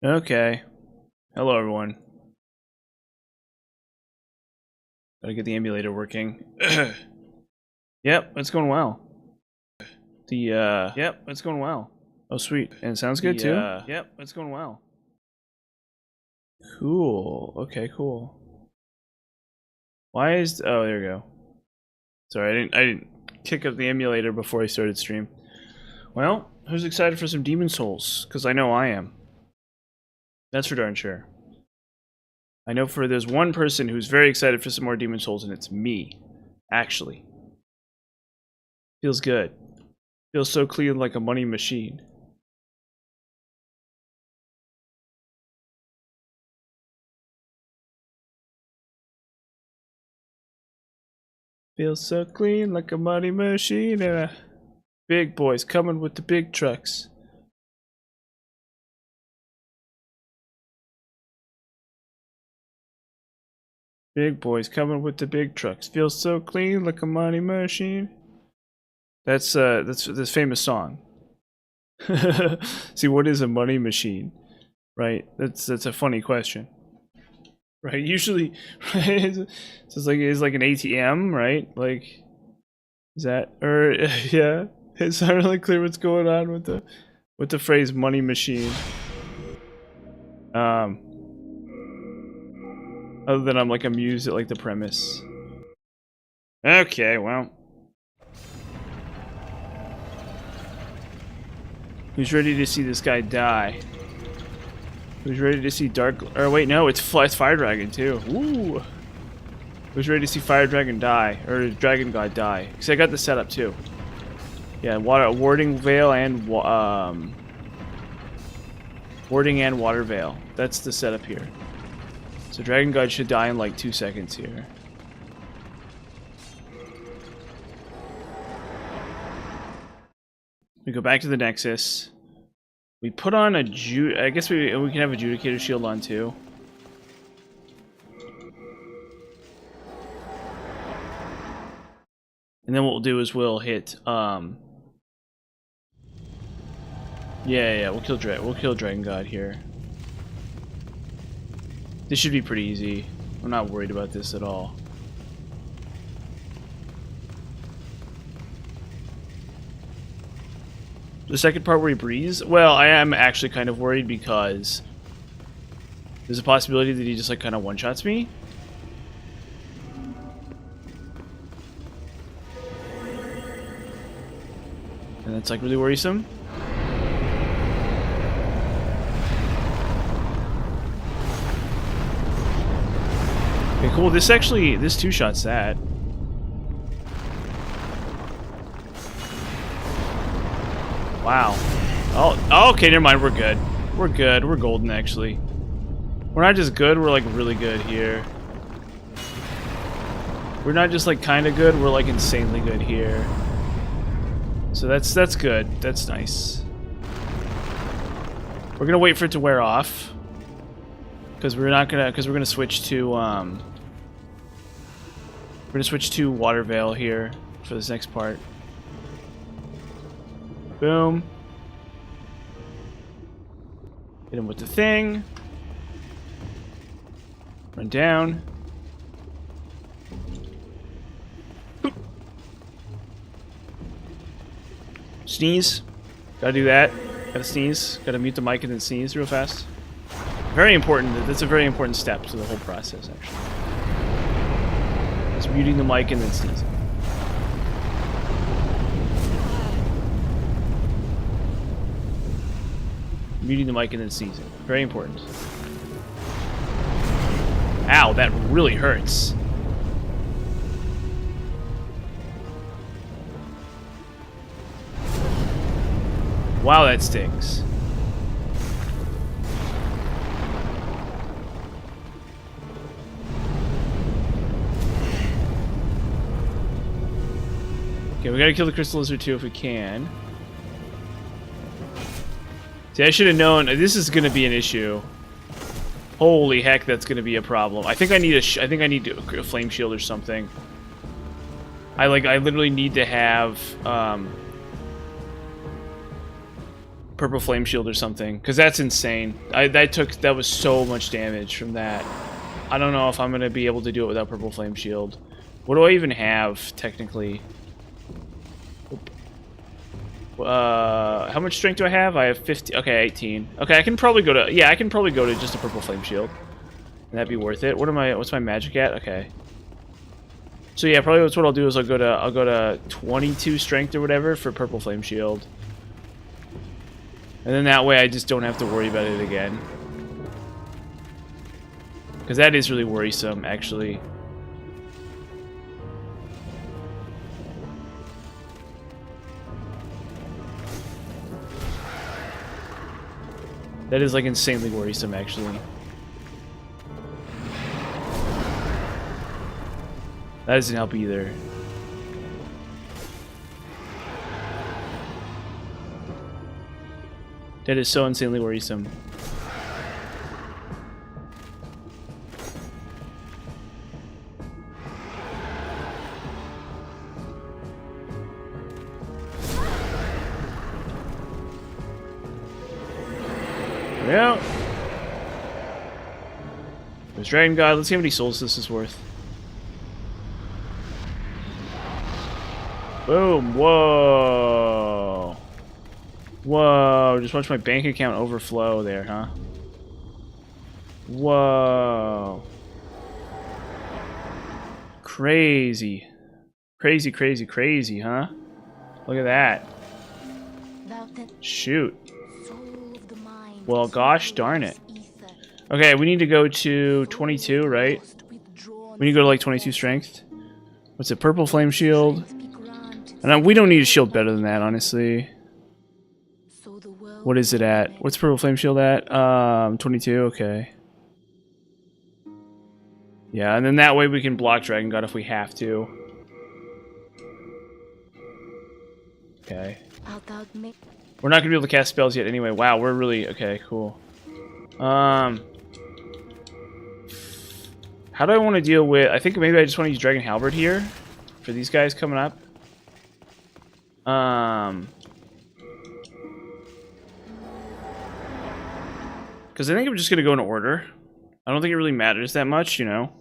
Okay. Hello, everyone. Gotta get the emulator working. Yep, it's going well. Yep, it's going well. Oh, sweet. And it sounds good, too? Yep, it's going well. Cool. Okay, cool. Why is... Oh, there we go. Sorry, I didn't kick up the emulator before I started stream. Well, who's excited for some Demon Souls? Because I know I am. That's for darn sure. I know there's one person who's very excited for some more Demon Souls, and it's me. Actually. Feels good. Feels so clean like a money machine. Feels so clean like a money machine, and big boys coming with the big trucks. Big boys coming with the big trucks. Feels so clean like a money machine. That's this famous song. See, what is a money machine? Right? That's a funny question. Right? Usually, right? It's like an ATM, right? Like, is that or yeah? It's not really clear what's going on with the phrase money machine. Other than I'm like amused at like the premise. Okay, well. Who's ready to see this guy die? Who's ready to see Dark... Or wait, no, it's Fire Dragon too. Ooh. Who's ready to see Fire Dragon die? Or Dragon God die? Because I got the setup too. Yeah, Warding Veil and... Warding and Water Veil. That's the setup here. So Dragon God should die in like 2 seconds here. We go back to the Nexus. We put on a I guess we can have a Judicator shield on too. And then what we'll do is we'll hit yeah, we'll kill Dragon God here. This should be pretty easy. I'm not worried about this at all. The second part where he breathes? Well, I am actually kind of worried because there's a possibility that he just like kind of one-shots me. And that's like really worrisome. Okay, cool. This two-shots that. Wow. Oh, okay, never mind. We're good. We're good. We're golden, actually. We're not just good, we're like really good here. We're not just like kind of good, we're like insanely good here. So that's good. That's nice. We're gonna wait for it to wear off. Because we're gonna switch to Water Veil here for this next part. Boom. Hit him with the thing. Run down. Sneeze. Gotta do that. Gotta sneeze. Gotta mute the mic and then sneeze real fast. Very important. That's a very important step to the whole process, actually. It's muting the mic and then sneezing. Muting the mic and then sneezing. Very important. Ow, that really hurts. Wow, that stings. Okay, we gotta kill the Crystal Lizard too if we can. See, I should have known this is gonna be an issue. Holy heck, that's gonna be a problem. I think I need a flame shield or something. I literally need to have purple flame shield or something, because that's insane. That was so much damage from that. I don't know if I'm gonna be able to do it without purple flame shield. What do I even have technically? How much strength do I have? I have 50. Okay, 18. Okay, I can probably go to, yeah, I can probably go to just a purple flame shield. And that'd be worth it. What's my magic at? Okay. So yeah, probably what I'll do is I'll go to 22 strength or whatever for purple flame shield. And then that way I just don't have to worry about it again. Because that is really worrisome, actually. That is like insanely worrisome, actually. That doesn't help either. That is so insanely worrisome. Yeah. There's Dragon God. Let's see how many souls this is worth. Boom. Whoa. Whoa. Just watch my bank account overflow there, huh? Whoa. Crazy. Crazy, crazy, crazy, huh? Look at that. Shoot. Well, gosh darn it. Okay, we need to go to 22, right? We need to go to like 22 strength. What's it? Purple flame shield. And we don't need a shield better than that, honestly. What is it at? What's purple flame shield at? 22. Okay. Yeah, and then that way we can block Dragon God if we have to. Okay. We're not gonna be able to cast spells yet anyway. Wow, we're really okay. Cool. How do I want to deal with? I think maybe I just want to use Dragon Halberd here for these guys coming up. Because I think I'm just gonna go in order. I don't think it really matters that much, you know.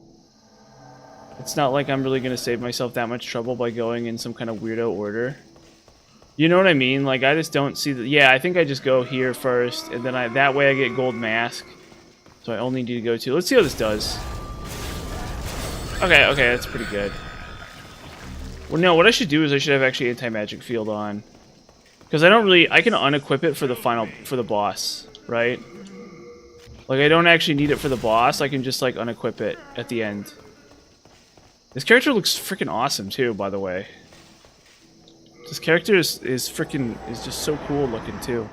It's not like I'm really gonna save myself that much trouble by going in some kind of weirdo order. You know what I mean? Like, I just don't see the... Yeah, I think I just go here first, and then that way I get Gold Mask. So I only need to go to... Let's see how this does. Okay, okay, that's pretty good. Well, no, what I should do is I should have actually Anti-Magic Field on. Because I don't really... I can unequip it for the boss, right? Like, I don't actually need it for the boss. I can just, like, unequip it at the end. This character looks freaking awesome, too, by the way. This character is just so cool looking too.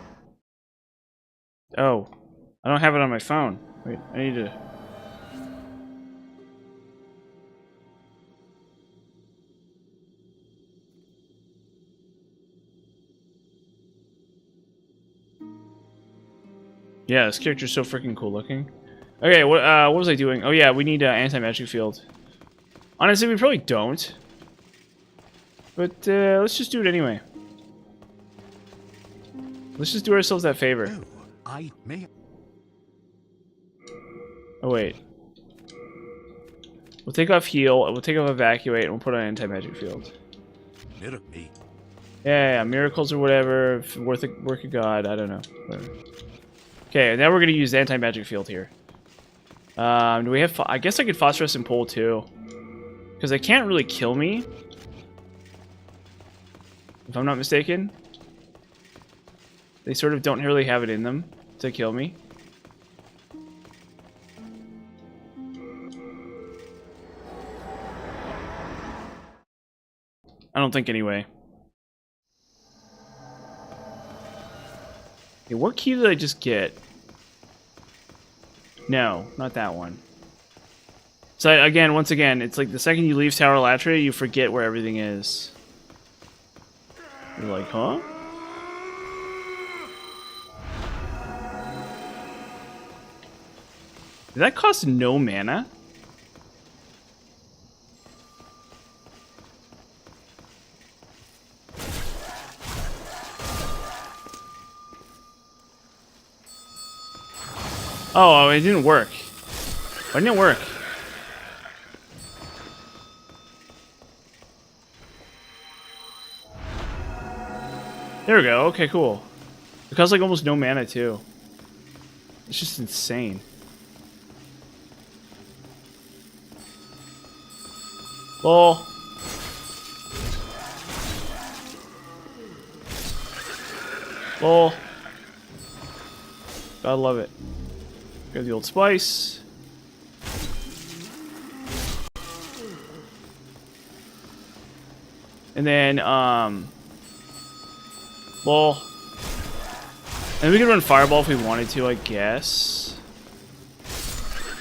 Oh, I don't have it on my phone. Wait, I need to. Yeah, this character is so freaking cool looking. Okay, what was I doing? Oh yeah, we need anti-magic field. Honestly, we probably don't. But let's just do it anyway. Let's just do ourselves that favor. Oh, I may. Oh wait. We'll take off heal. We'll take off evacuate, and we'll put on anti-magic field. Mirror me. Yeah, miracles or whatever. Work of God. I don't know. Whatever. Okay, now we're gonna use the anti-magic field here. Do we have? I guess I could phosphorus and pull too, because they can't really kill me. If I'm not mistaken. They sort of don't really have it in them to kill me. I don't think anyway. Okay, what key did I just get? No, not that one. So again, once again, it's like the second you leave Tower Latria, you forget where everything is. You're like, huh? Did that cost no mana? Oh, it didn't work. Why didn't it work? There we go. Okay, cool. It costs like almost no mana too. It's just insane. Lol. Lol. Gotta love it. Got the old spice. And then, lol. And we could run Fireball if we wanted to, I guess.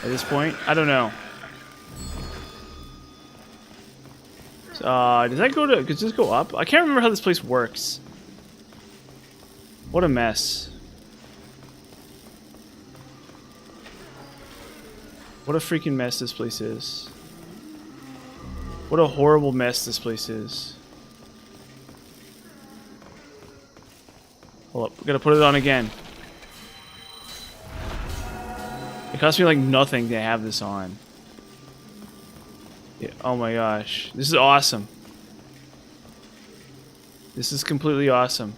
At this point. I don't know. Does that go to... Does this go up? I can't remember how this place works. What a mess. What a freaking mess this place is. What a horrible mess this place is. Hold up, we gotta put it on again. It cost me like nothing to have this on. Yeah, oh my gosh. This is awesome. This is completely awesome.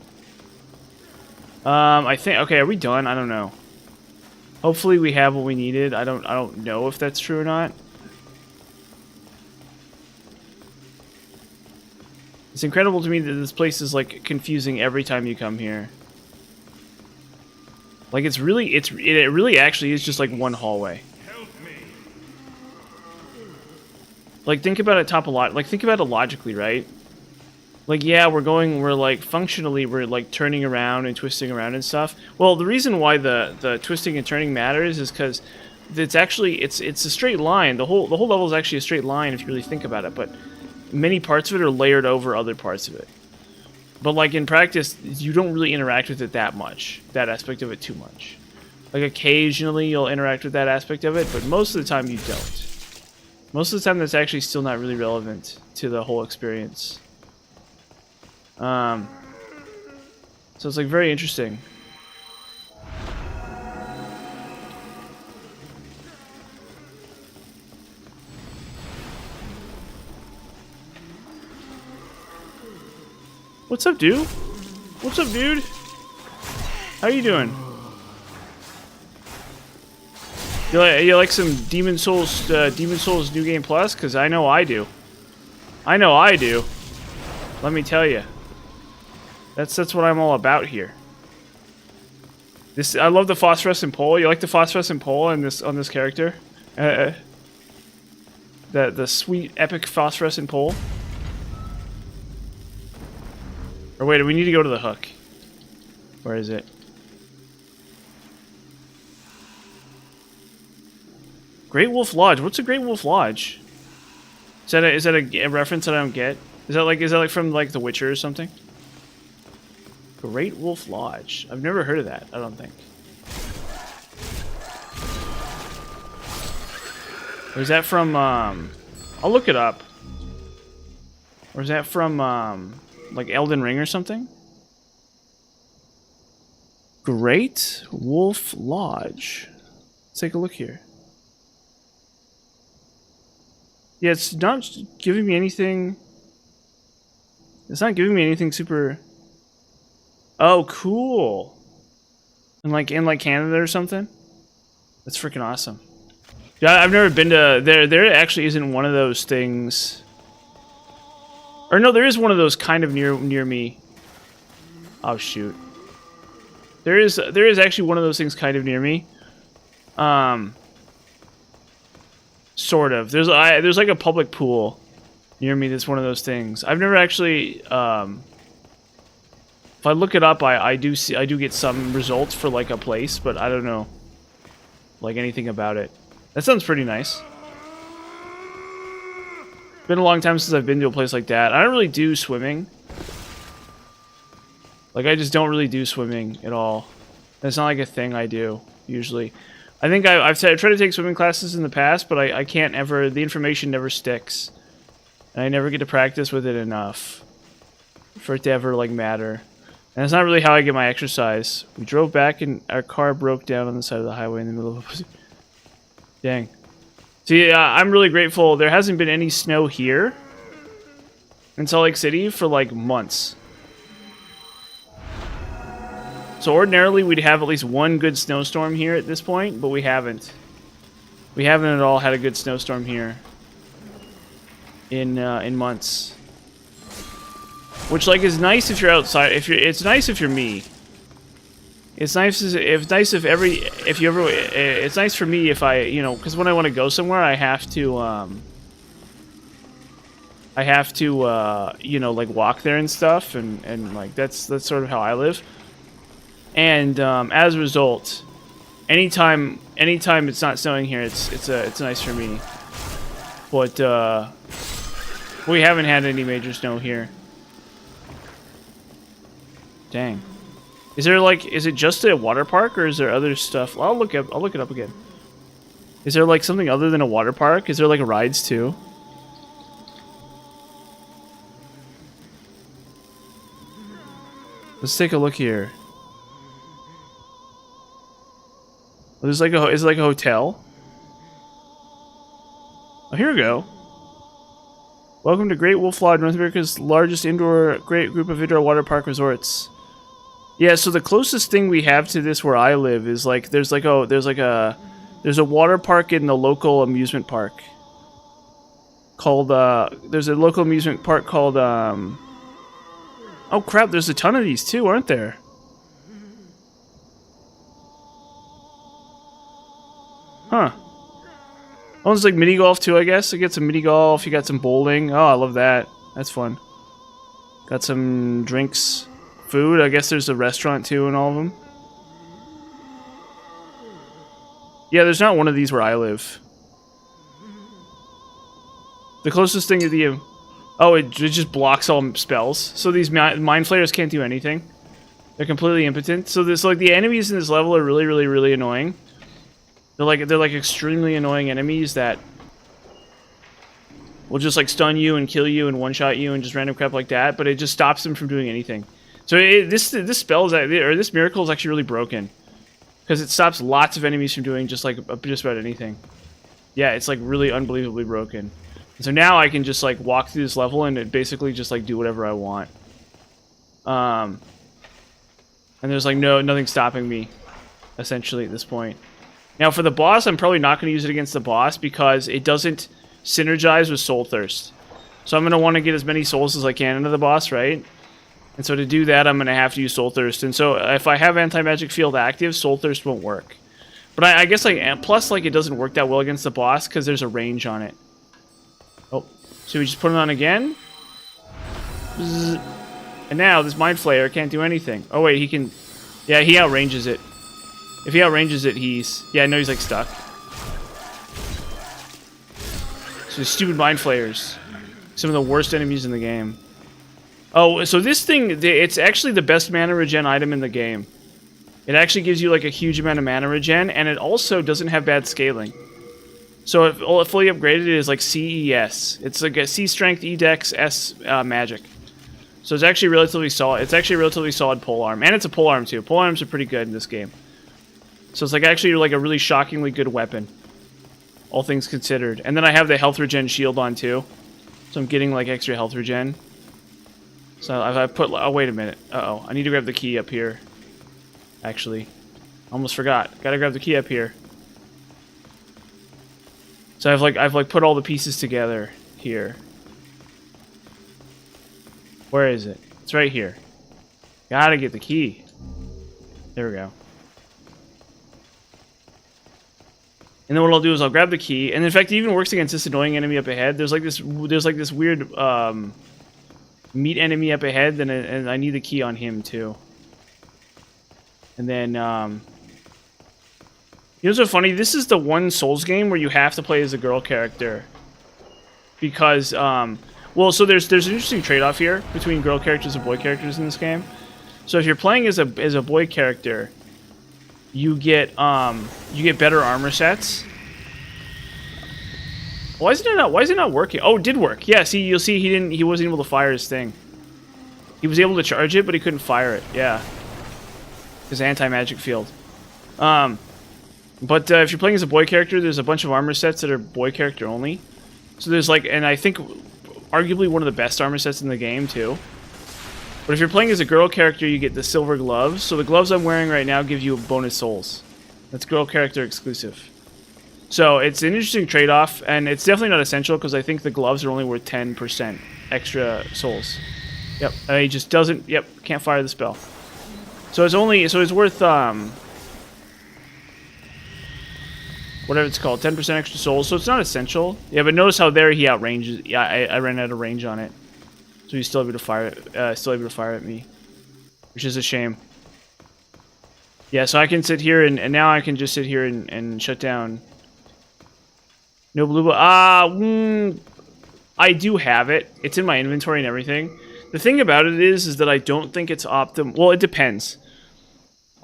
I think, okay, are we done? I don't know. Hopefully we have what we needed. I don't know if that's true or not. It's incredible to me that this place is like confusing every time you come here. Like it really actually is just like one hallway. Like think about it think about it logically, right? Like yeah, we're like functionally we're like turning around and twisting around and stuff. Well, the reason why the twisting and turning matters is because it's actually it's a straight line. The whole level is actually a straight line if you really think about it, but many parts of it are layered over other parts of it. But like in practice, you don't really interact with it that much. That aspect of it too much. Like occasionally you'll interact with that aspect of it, but most of the time you don't. Most of the time that's actually still not really relevant to the whole experience. So it's like very interesting. What's up, dude? What's up, dude? How you doing? You like some Demon Souls New Game Plus? Cause I know I do. I know I do. Let me tell you. That's what I'm all about here. I love the phosphorescent pole. You like the phosphorescent pole on this character? The sweet epic phosphorescent pole. Or wait, we need to go to the hook. Where is it? Great Wolf Lodge. What's a Great Wolf Lodge? Is that a reference that I don't get? Is that like from like The Witcher or something? Great Wolf Lodge. I've never heard of that, I don't think. Or is that from I'll look it up. Or is that from like Elden Ring or something? Great Wolf Lodge. Let's take a look here. Yeah, it's not giving me anything. It's not giving me anything super. Oh, cool. In like Canada or something. That's freaking awesome. Yeah, I've never been to there. There actually isn't one of those things. Or no, there is one of those kind of near me. Oh shoot. There is actually one of those things kind of near me. Sort of. There's like a public pool near me that's one of those things. I've never actually if I look it up I do get some results for like a place, but I don't know like anything about it. That sounds pretty nice. Been a long time since I've been to a place like that. I don't really do swimming. Like I just don't really do swimming at all. That's not like a thing I do usually. I think I've tried to take swimming classes in the past, but I can't ever, the information never sticks. And I never get to practice with it enough for it to ever, like, matter. And that's not really how I get my exercise. We drove back and our car broke down on the side of the highway in the middle of a... Dang. See, I'm really grateful. There hasn't been any snow here in Salt Lake City for like months. So ordinarily we'd have at least one good snowstorm here at this point, but we haven't. We haven't at all had a good snowstorm here in months. Which like is nice if you're outside. It's nice if you're me. It's nice it's nice if you ever it's nice for me if I, you know, because when I want to go somewhere I have to you know, like walk there and stuff, and like that's sort of how I live. And as a result, anytime it's not snowing here, it's nice for me. But we haven't had any major snow here. Dang. Is there like, is it just a water park or is there other stuff? I'll look it up again. Is there like something other than a water park? Is there like rides too? Let's take a look here. There's like is it like a hotel? Oh, here we go. Welcome to Great Wolf Lodge, North America's largest great group of indoor water park resorts. Yeah, so the closest thing we have to this where I live is like there's a water park in the local amusement park called there's a local amusement park called oh crap, there's a ton of these too, aren't there? Huh. Oh, there's like mini golf too, I guess. You get some mini golf, you got some bowling. Oh, I love that. That's fun. Got some drinks. Food, I guess there's a restaurant too in all of them. Yeah, there's not one of these where I live. The closest thing to the... Oh, it just blocks all spells. So these mind flayers can't do anything. They're completely impotent. So this, like, the enemies in this level are really, really, really annoying. They're like extremely annoying enemies that will just like stun you and kill you and one-shot you and just random crap like that, but it just stops them from doing anything. So this spell is, or this miracle is actually really broken because it stops lots of enemies from doing just about anything. Yeah, it's like really unbelievably broken. And so now I can just like walk through this level and it basically just like do whatever I want. And there's like nothing stopping me essentially at this point. Now for the boss, I'm probably not going to use it against the boss because it doesn't synergize with Soul Thirst. So I'm going to want to get as many souls as I can into the boss, right? And so to do that, I'm going to have to use Soul Thirst. And so if I have Anti-Magic Field active, Soul Thirst won't work. But I guess like, plus like it doesn't work that well against the boss because there's a range on it. Oh, so we just put it on again. Bzz. And now this Mind Flayer can't do anything. Oh wait, he can, yeah, he outranges it. If he outranges it, he's, yeah, I know he's like stuck. So stupid Mind Flayers. Some of the worst enemies in the game. Oh, so this thing, it's actually the best mana regen item in the game. It actually gives you like a huge amount of mana regen, and it also doesn't have bad scaling. So if fully upgraded, it is like CES. It's like a C strength, E dex, S magic. So it's actually relatively solid. It's actually a relatively solid polearm, and it's a polearm too. Polearms are pretty good in this game. So it's like actually like a really shockingly good weapon, all things considered. And then I have the health regen shield on too, so I'm getting like extra health regen. So I put, oh wait a minute, uh-oh, I need to grab the key up here. Actually, almost forgot. Gotta grab the key up here. So I've like put all the pieces together here. Where is it? It's right here. Gotta get the key. There we go. And then what I'll do is I'll grab the key, and in fact, it even works against this annoying enemy up ahead. There's like this weird meat enemy up ahead, and I need the key on him too. And then, you know what's so funny? This is the one Souls game where you have to play as a girl character. Because, well, so there's an interesting trade-off here between girl characters and boy characters in this game. So if you're playing as a boy character, you get better armor sets. Why is it not working? Oh, it did work. Yeah, see, you'll see he wasn't able to fire his thing. He was able to charge it, but he couldn't fire it. Yeah. His anti-magic field. But if you're playing as a boy character, there's a bunch of armor sets that are boy character only. So there's like, and I think arguably one of the best armor sets in the game too. But if you're playing as a girl character, you get the silver gloves. So the gloves I'm wearing right now give you bonus souls. That's girl character exclusive. So it's an interesting trade-off, and it's definitely not essential because I think the gloves are only worth 10% extra souls. Yep, he just doesn't. Yep, can't fire the spell. So it's only. So it's worth whatever it's called, 10% extra souls. So it's not essential. Yeah, but notice how there he outranges. Yeah, I ran out of range on it, so he's still able to fire it. Still able to fire at me, which is a shame. Yeah, so I can sit here and now I can just sit here and shut down. No blue. I do have it. It's in my inventory and everything. The thing about it is that I don't think it's optimal. Well, it depends.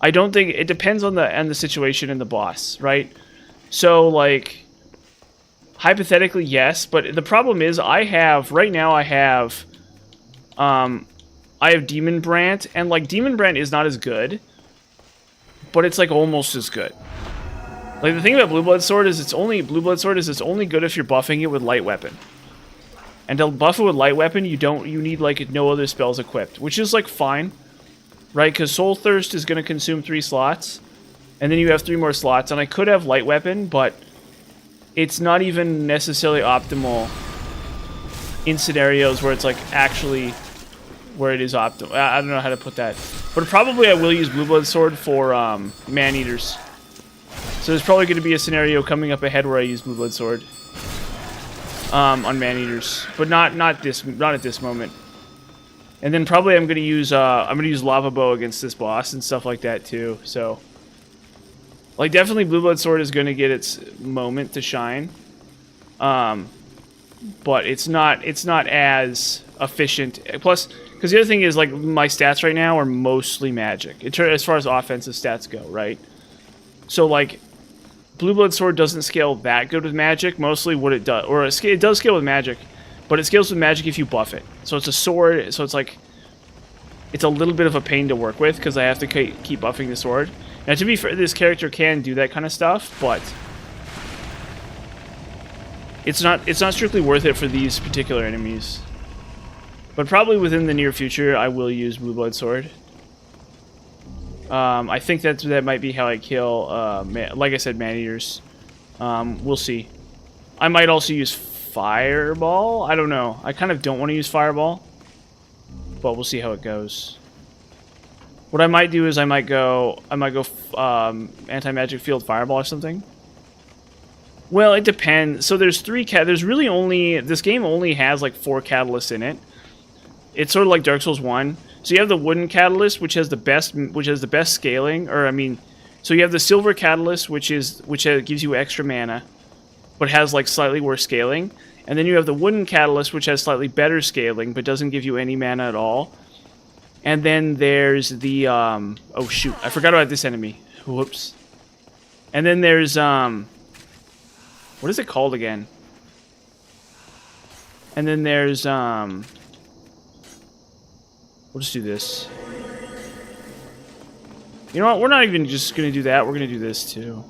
I don't think it depends on the situation and the boss, right? So like, hypothetically, yes, but the problem is I have Demon Brant, and like Demon Brant is not as good, but it's like almost as good. Like the thing about Blue Blood Sword is it's only good if you're buffing it with light weapon. And to buff it with light weapon, you need like no other spells equipped, which is like fine, right? Because Soul Thirst is going to consume 3 slots, and then you have 3 more slots. And I could have light weapon, but it's not even necessarily optimal in scenarios where it's like actually where it is optimal. I don't know how to put that, but probably I will use Blue Blood Sword for man-eaters. So there's probably going to be a scenario coming up ahead where I use Blue Blood Sword. On man-eaters, but not at this moment. And then probably I'm gonna use Lava Bow against this boss and stuff like that too. So, like definitely Blue Blood Sword is gonna get its moment to shine. But it's not as efficient. Plus, because the other thing is like my stats right now are mostly magic as far as offensive stats go, right? So like. Blue Blood Sword doesn't scale that good with magic. Mostly what it does, or it does scale with magic, but it scales with magic if you buff it. So it's a sword, so it's like, it's a little bit of a pain to work with because I have to keep buffing the sword. Now to be fair, this character can do that kind of stuff, but it's not strictly worth it for these particular enemies. But probably within the near future, I will use Blue Blood Sword. I think that might be how I kill, like I said, man-eaters. We'll see. I might also use Fireball. I don't know. I kind of don't want to use Fireball, but we'll see how it goes. What I might do is I might go anti-magic field Fireball or something. Well, it depends. So there's 3 there's really only, this game only has like 4 catalysts in it. It's sort of like Dark Souls 1. So you have the wooden catalyst, which has the best scaling, or I mean, so you have the silver catalyst, which gives you extra mana, but has like slightly worse scaling, and then you have the wooden catalyst, which has slightly better scaling, but doesn't give you any mana at all. And then there's the oh shoot, I forgot about this enemy. Whoops. And then there's what is it called again? And then there's we'll just do this. You know what? We're not even just gonna do that. We're gonna do this too.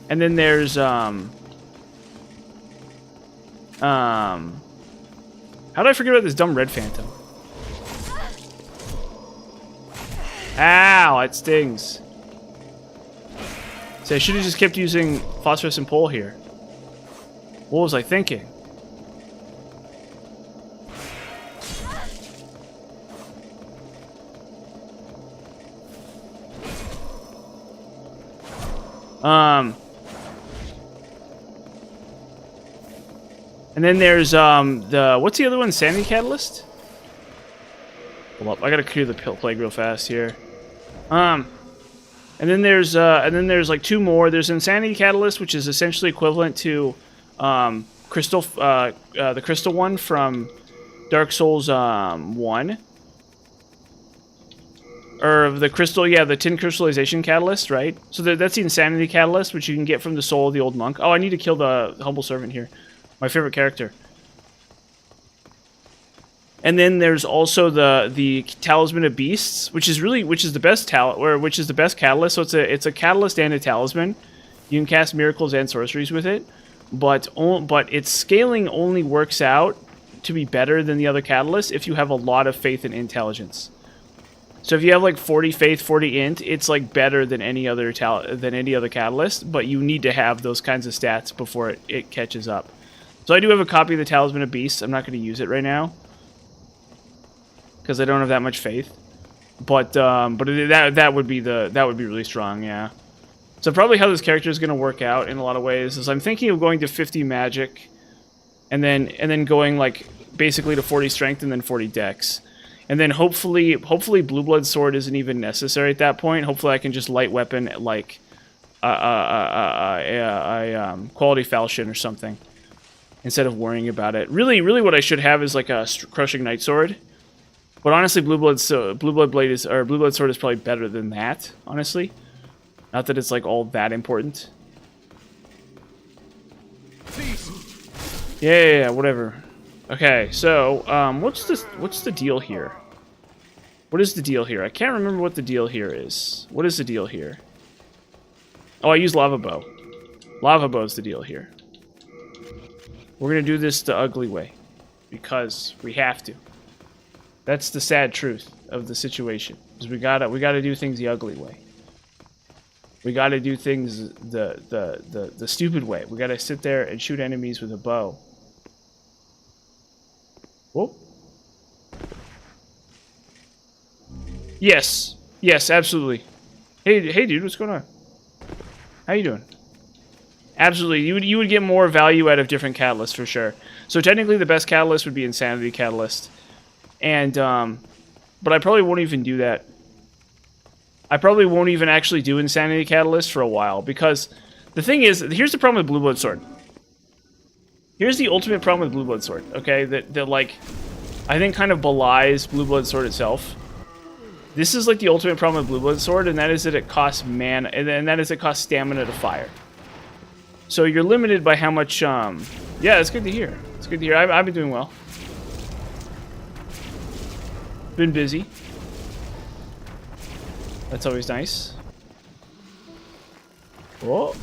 And then there's how did I forget about this dumb red phantom? Ow! It stings. See, I should have just kept using phosphorescent pole here. What was I thinking? And then there's what's the other one? Sanity Catalyst? Hold up, I gotta clear the plague real fast here. And then there's like 2 more. There's Insanity Catalyst, which is essentially equivalent to Crystal, the Crystal one from Dark Souls 1. Or the crystal, yeah, the tin crystallization catalyst, right? So that's the Insanity Catalyst, which you can get from the soul of the old monk. Oh, I need to kill the humble servant here. My favorite character. And then there's also the Talisman of Beasts, which is the best catalyst. So it's a catalyst and a talisman. You can cast miracles and sorceries with it, but its scaling only works out to be better than the other catalysts if you have a lot of faith and intelligence. So if you have like 40 faith, 40 int, it's like better than any other catalyst, but you need to have those kinds of stats before it catches up. So I do have a copy of the Talisman of Beasts. I'm not going to use it right now because I don't have that much faith. But that would be really strong, yeah. So probably how this character is going to work out in a lot of ways is I'm thinking of going to 50 magic and then going like basically to 40 strength and then 40 dex. And then hopefully Blue Blood Sword isn't even necessary at that point. Hopefully I can just light weapon like quality falchion or something instead of worrying about it. Really what I should have is like a crushing night sword. But honestly, Blue Blood Sword is probably better than that, honestly. Not that it's like all that important. Yeah, whatever. Okay, so what's the deal here? What is the deal here? I can't remember what the deal here is. What is the deal here? Oh, I use Lava Bow. Lava Bow is the deal here. We're gonna do this the ugly way because we have to. That's the sad truth of the situation. Is we gotta do things the ugly way. We gotta do things the stupid way. We gotta sit there and shoot enemies with a bow. Whoa. Yes, absolutely. Hey, dude, what's going on? How you doing? Absolutely, you would get more value out of different catalysts for sure. So technically, the best catalyst would be Insanity Catalyst, and but I probably won't even do that. I probably won't even actually do Insanity Catalyst for a while because the thing is, here's the problem with Blue Blood Sword. Here's the ultimate problem with Blue Blood Sword. Okay, that like I think kind of belies Blue Blood Sword itself. This is like the ultimate problem with Blue Blood Sword, and that is that it costs mana, and that is it costs stamina to fire. So you're limited by how much. Yeah, it's good to hear. It's good to hear. I've been doing well. Been busy. That's always nice. Oh.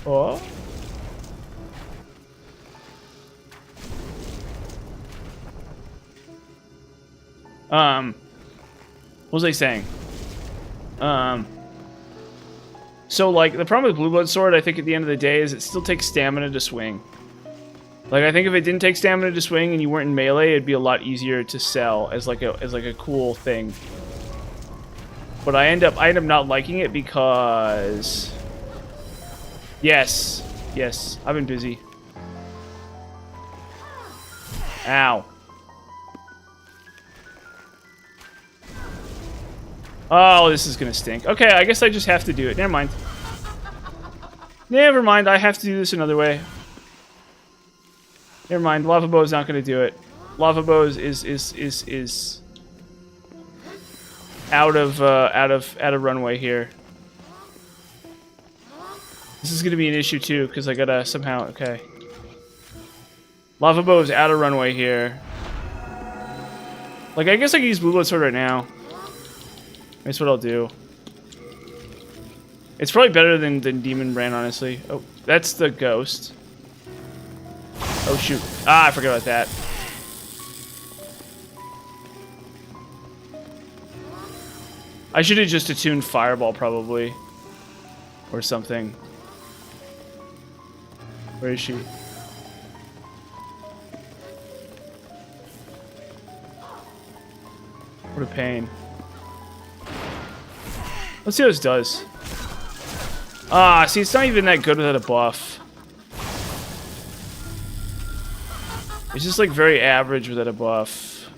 Oh. What was I saying? So like the problem with Blue Blood Sword, I think at the end of the day, is it still takes stamina to swing. Like I think if it didn't take stamina to swing and you weren't in melee, it'd be a lot easier to sell as like a cool thing. But I end up not liking it because yes, I've been busy. Ow. Oh, this is gonna stink. Okay, I guess I just have to do it. Never mind. Never mind, I have to do this another way. Never mind, Lava Bow is not gonna do it. Lava Bow is out of runway here. This is gonna be an issue too, because I gotta somehow okay. Lava Bow is out of runway here. Like I guess I can use Blue Blood Sword right now. That's what I'll do. It's probably better than Demon Brand, honestly. Oh, that's the ghost. Oh shoot. Ah, I forgot about that. I should have just attuned Fireball, probably. Or something. Where is she? What a pain. Let's see how this does. Ah, see, it's not even that good without a buff. It's just like very average without a buff.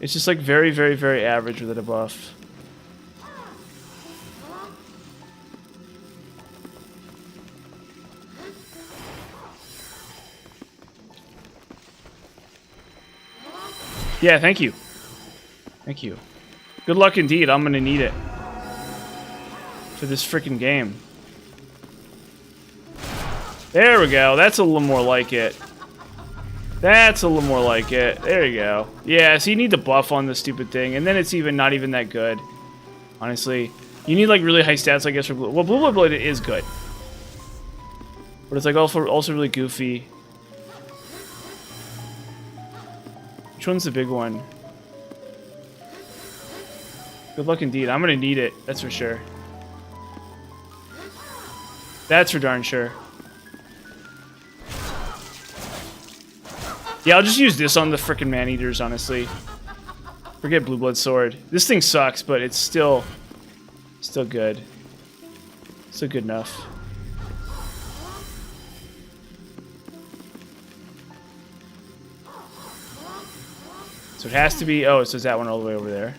It's just like very, very, very average without a buff. Yeah, thank you. Thank you. Good luck indeed. I'm gonna need it for this freaking game. There we go. That's a little more like it. That's a little more like it. There you go. Yeah, so you need the buff on this stupid thing, and then it's even not even that good. Honestly. You need like really high stats, I guess, for Blue. Well, Blue Blood Blade is good. But it's like also really goofy. Which one's the big one? Good luck indeed. I'm gonna need it, that's for sure. That's for darn sure. Yeah, I'll just use this on the frickin' man-eaters, honestly. Forget Blue Blood Sword. This thing sucks, but it's still good. Still good enough. So it has to be... Oh, it says that one all the way over there.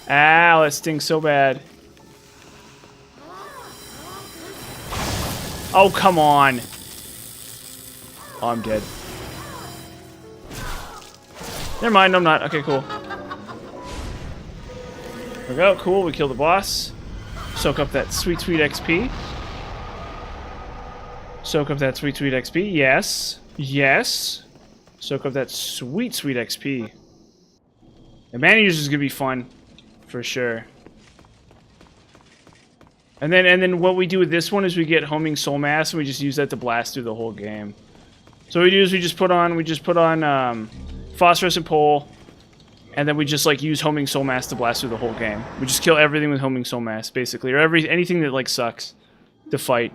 Ow, that stings so bad. Oh, come on. Oh, I'm dead. Never mind, I'm not. Okay, cool. There we go, cool, we killed the boss. Soak up that sweet, sweet XP. Soak up that sweet, sweet XP. Yes. Yes. Soak up that sweet, sweet XP. The man-eaters is gonna be fun. For sure. And then what we do with this one is we get homing soul mass and we just use that to blast through the whole game. So what we do is we just put on phosphorescent pole, and then we just like use homing soul mass to blast through the whole game. We just kill everything with homing soul mass basically, or anything that like sucks to fight.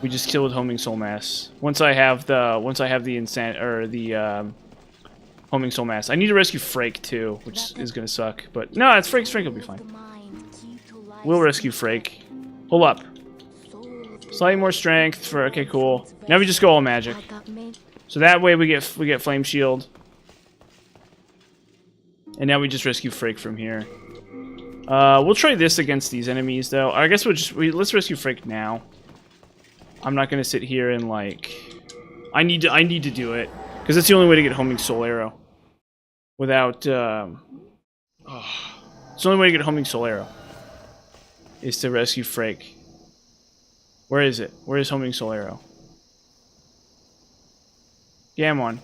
We just kill with homing soul mass. Once I have the homing soul mass. I need to rescue Frake too, which is gonna suck. But no, it's Frake will be fine. We'll rescue Frake. Hold up. Slightly more strength for okay, cool. Now we just go all magic. So that way we get flame shield. And now we just rescue Frake from here. We'll try this against these enemies though. I guess let's rescue Frake now. I'm not gonna sit here and like I need to do it. Because that's the only way to get homing soul arrow. Without, it's the only way to get homing soul arrow. Is to rescue Frake. Where is it? Where is homing soul arrow? Gamon.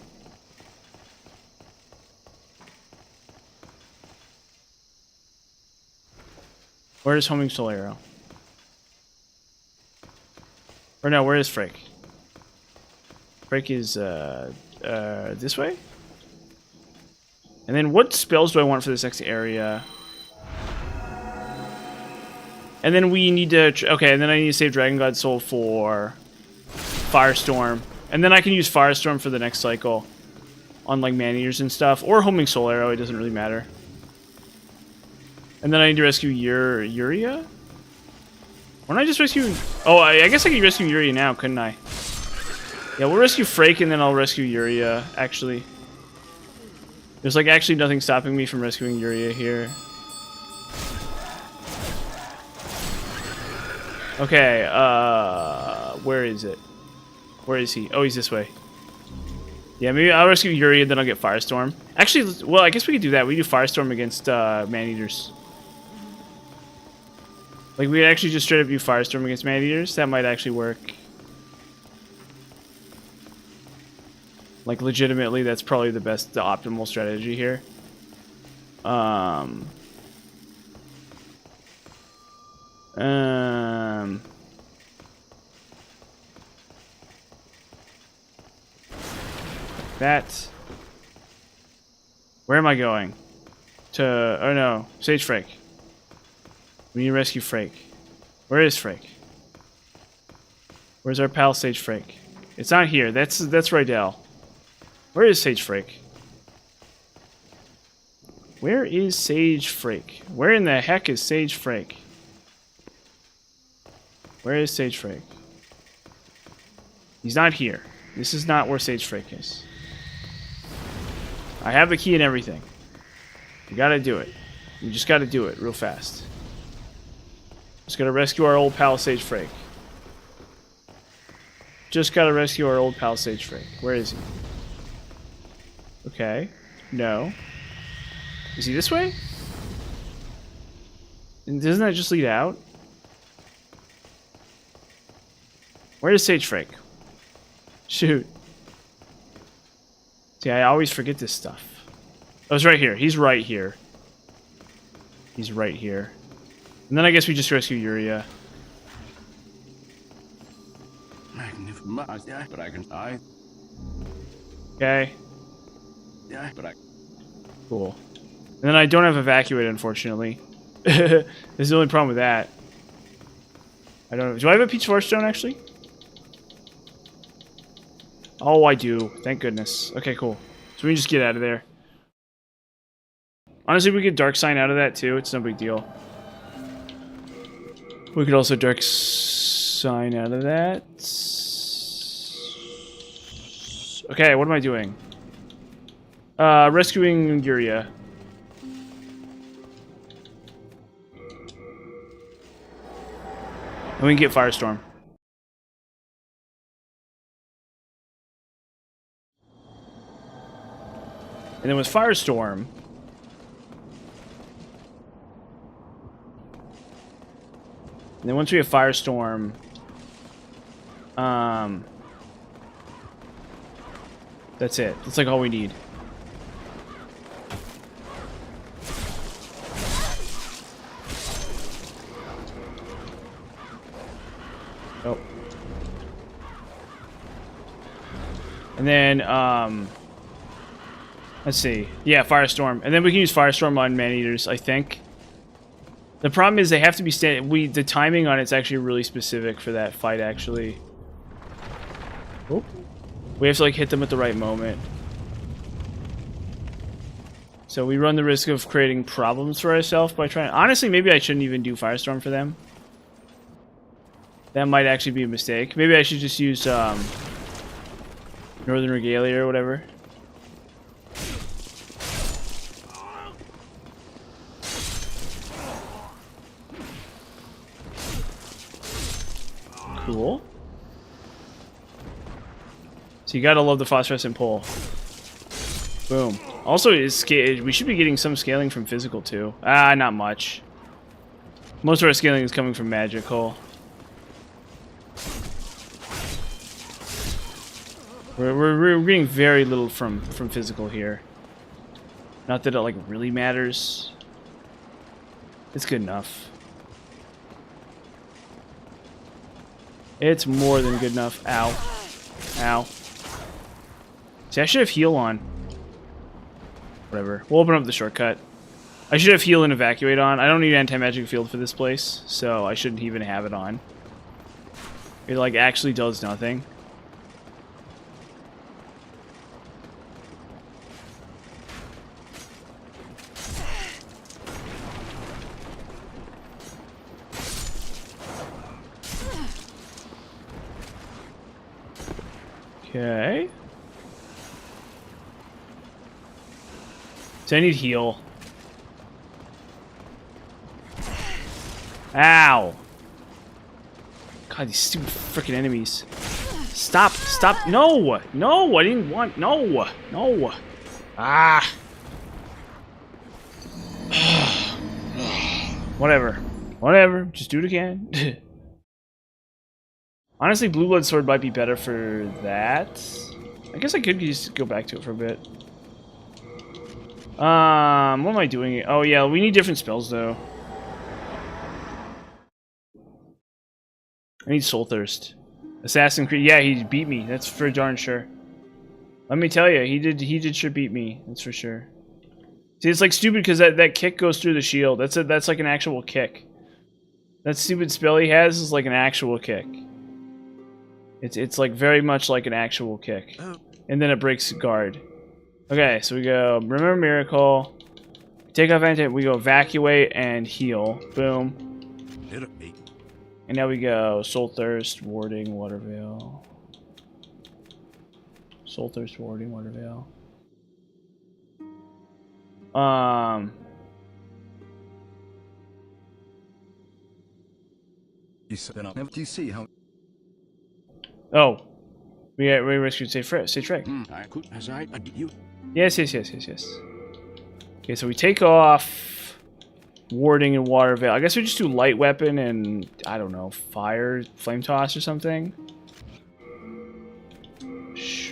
Where is homing soul arrow? Or no, where is Frake? Frake is, this way? And then what spells do I want for this next area? And then we need to... Okay, and then I need to save Dragon God Soul for Firestorm. And then I can use Firestorm for the next cycle. On like Man-Eaters and stuff. Or Homing Soul Arrow, it doesn't really matter. And then I need to rescue Yuria? Why don't I just rescue... Oh, I guess I could rescue Yuria now, couldn't I? Yeah, we'll rescue Frake and then I'll rescue Yuria, actually. There's like actually nothing stopping me from rescuing Yuria here. Okay, where is it? Where is he? Oh, he's this way. Yeah, maybe I'll rescue Yuria and then I'll get Firestorm. Actually, well, I guess we could do that. We do Firestorm against Man-Eaters. Like, we could actually just straight up do Firestorm against Man-Eaters. That might actually work. Like, legitimately, that's probably the optimal strategy here. That. Where am I going? To, oh no, Sage Frake. We need to rescue Frake. Where is Frake? Where's our pal Sage Frake? It's not here. That's Rydell. Where is Sage Frake? Where is Sage Frake? Where in the heck is Sage Frake? Where is Sage Frake? He's not here. This is not where Sage Frake is. I have the key and everything. You gotta do it. You just gotta do it real fast. Just gotta rescue our old pal Sage Frake. Just gotta rescue our old pal Sage Frake. Where is he? Okay. No. Is he this way? And doesn't that just lead out? Where is Sage Frake? Shoot. See, I always forget this stuff. Oh, it's right here. He's right here. He's right here. And then I guess we just rescue Yuria. Magnificent, but I can die. Okay. Yeah, but I. Cool. And then I don't have Evacuate, unfortunately. This is the only problem with that. I don't know. Do I have a Peach Force Stone, actually? Oh, I do. Thank goodness. Okay, cool. So we can just get out of there. Honestly, we could Dark Sign out of that, too. It's no big deal. We could also Dark Sign out of that. Okay, what am I doing? Rescuing Yuria. And we can get Firestorm. And then with Firestorm... And then once we have Firestorm... That's it. That's like all we need. Oh. And then, let's see. Yeah, Firestorm. And then we can use Firestorm on Man-Eaters, I think. The problem is they have to be the timing on it's actually really specific for that fight, actually. Oh. We have to, like, hit them at the right moment. So we run the risk of creating problems for ourselves by trying... Honestly, maybe I shouldn't even do Firestorm for them. That might actually be a mistake. Maybe I should just use, Northern Regalia or whatever. Cool. So you gotta love the phosphorescent pole. Boom. Also, we should be getting some scaling from physical too. Ah, not much. Most of our scaling is coming from magical. We're getting very little from physical here. Not that it like really matters. It's good enough. It's more than good enough. Ow. Ow. See, I should have heal on. Whatever. We'll open up the shortcut. I should have heal and evacuate on. I don't need anti-magic field for this place, so I shouldn't even have it on. It like actually does nothing. Okay. So I need heal. Ow! God, these stupid freaking enemies. Stop! Stop! No! No! I didn't want... No! No! Ah! Whatever. Whatever. Just do it again. Honestly, Blue Blood Sword might be better for that. I guess I could just go back to it for a bit. What am I doing? Oh yeah, we need different spells though. I need Soul Thirst. Assassin's Creed. Yeah, he beat me. That's for darn sure. Let me tell you, he did sure beat me. That's for sure. See, it's like stupid because that kick goes through the shield. That's like an actual kick. That stupid spell he has is like an actual kick. It's like very much like an actual kick. And then it breaks guard. Okay, so we go Remember Miracle. Take off anti, we go Evacuate and heal. Boom. And now we go Soul Thirst, Warding, Waterveil. Soul Thirst, Warding, Waterveil. Do you see how? Oh, we rescued Sage Frake. I could, as you. Yes. Okay, so we take off Warding and water veil. I guess we just do light weapon and, I don't know, fire, flame toss or something.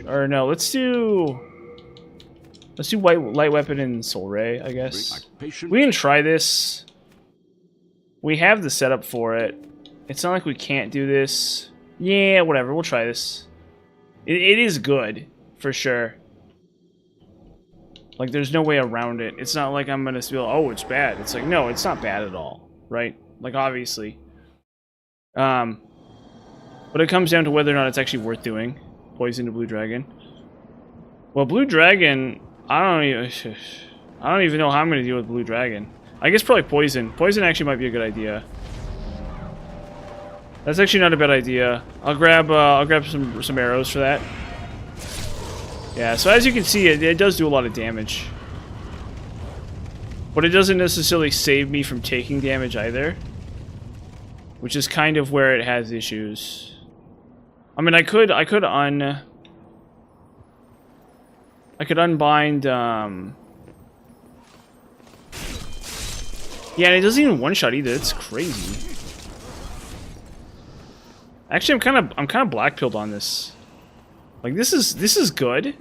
Or no, let's do light weapon and soul ray, I guess. We can try this. We have the setup for it. It's not like we can't do this. Yeah, whatever, we'll try this. It is good, for sure. Like, there's no way around it. It's not like I'm gonna feel, oh, it's bad. It's like, no, it's not bad at all, right? Like, obviously. But it comes down to whether or not it's actually worth doing. Poison to Blue Dragon. Well, Blue Dragon, I don't even know how I'm gonna deal with Blue Dragon. I guess probably Poison. Poison actually might be a good idea. That's actually not a bad idea. I'll grab some arrows for that. Yeah, so as you can see, it does do a lot of damage. But it doesn't necessarily save me from taking damage either. Which is kind of where it has issues. I mean, I could unbind, yeah, and it doesn't even one-shot either. It's crazy. Actually, I'm kind of black-pilled on this. Like, this is good.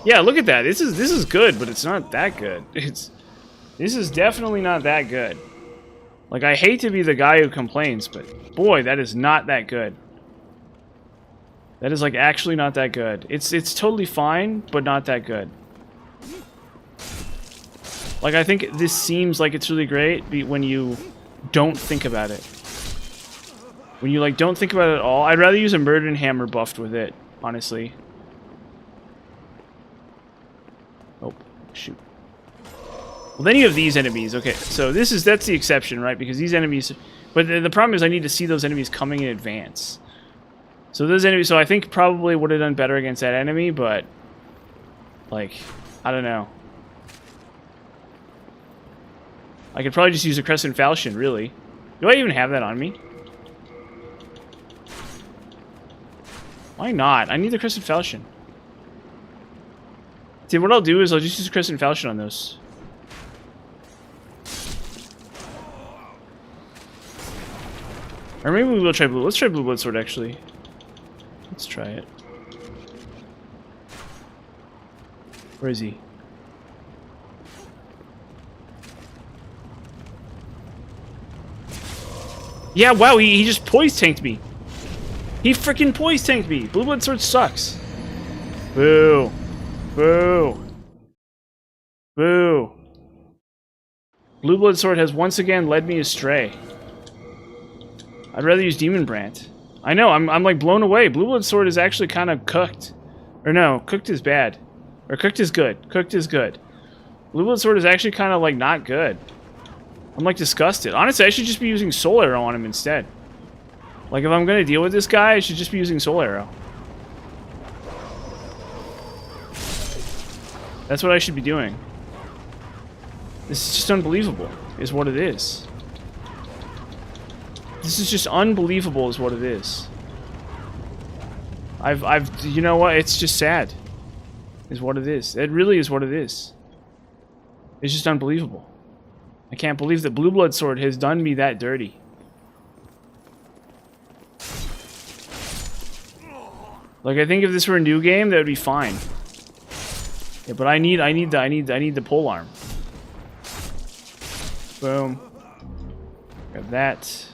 Yeah, look at that. This is good, but it's not that good. This is definitely not that good. Like, I hate to be the guy who complains, but boy, that is not that good. That is, like, actually not that good. It's totally fine, but not that good. Like, I think this seems like it's really great when you don't think about it. When you, like, don't think about it at all. I'd rather use a Murder and Hammer buffed with it, honestly. Oh, shoot. Well, then you have these enemies. Okay, so that's the exception, right? Because these enemies... But the problem is I need to see those enemies coming in advance. So those enemies... So I think probably would have done better against that enemy, but... Like, I don't know. I could probably just use a Crescent Falchion, really. Do I even have that on me? Why not? I need the Crescent Falchion. See, what I'll do is I'll just use Crescent Falchion on those. Or maybe we will try blue. Let's try Blue Blood Sword, actually. Let's try it. Where is he? Yeah, wow, he just poise tanked me. He freaking poise tanked me. Blue Blood Sword sucks. Boo. Boo. Boo. Blue Blood Sword has once again led me astray. I'd rather use Demon Brand. I know, I'm like blown away. Blue Blood Sword is actually kind of cooked. Or no, cooked is bad. Or cooked is good. Cooked is good. Blue Blood Sword is actually kind of like not good. I'm like disgusted. Honestly, I should just be using Soul Arrow on him instead. Like, if I'm gonna deal with this guy, I should just be using Soul Arrow. That's what I should be doing. This is just unbelievable, is what it is. This is just unbelievable, is what it is. You know what? It's just sad, is what it is. It really is what it is. It's just unbelievable. I can't believe that Blue Blood Sword has done me that dirty. Like, I think if this were a new game, that would be fine. Yeah, but I need the pole arm. Boom. Grab that.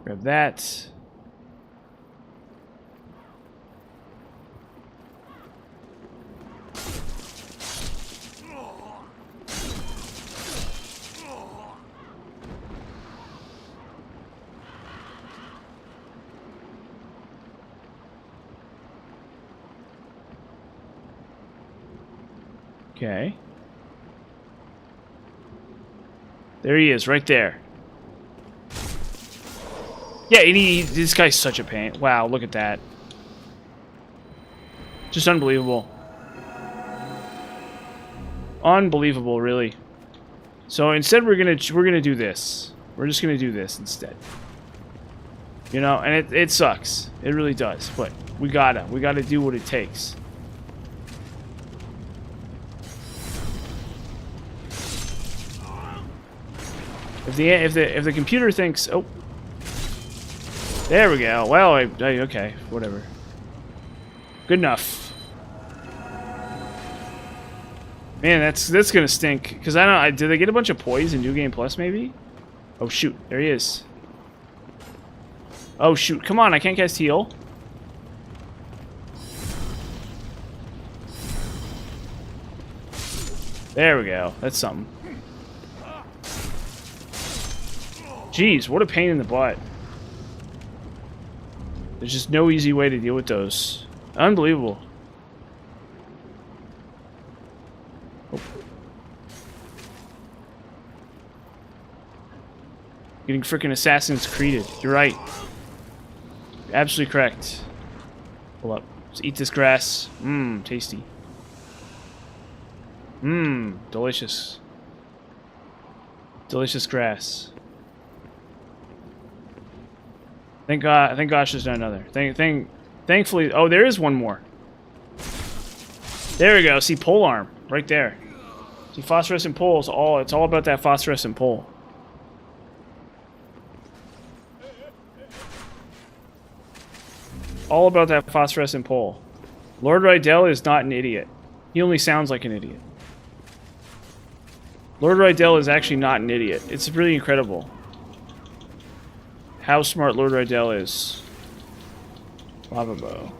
Grab that. Okay. There he is, right there. Yeah, and this guy's such a pain. Wow, look at that. Just unbelievable. Unbelievable, really. So instead, we're gonna do this. We're just gonna do this instead. You know, and it sucks. It really does. But we gotta do what it takes. If the computer thinks, oh, there we go. Well, okay, whatever. Good enough. Man, that's gonna stink. Cause I don't. Did they get a bunch of poise in New Game Plus? Maybe. Oh shoot, there he is. Oh shoot, come on! I can't cast heal. There we go. That's something. Jeez, what a pain in the butt. There's just no easy way to deal with those. Unbelievable. Oh. Getting freaking Assassin's Creeded. You're right. You're absolutely correct. Hold up. Let's eat this grass. Mmm, tasty. Mmm, delicious. Delicious grass. Thank gosh there's not another. Thankfully, oh, there is one more. There we go. See, pole arm right there. See, phosphorescent pole is it's all about that phosphorescent pole. All about that phosphorescent pole. Lord Rydell is not an idiot. He only sounds like an idiot. Lord Rydell is actually not an idiot. It's really incredible how smart Lord Rydell is. Lava bow.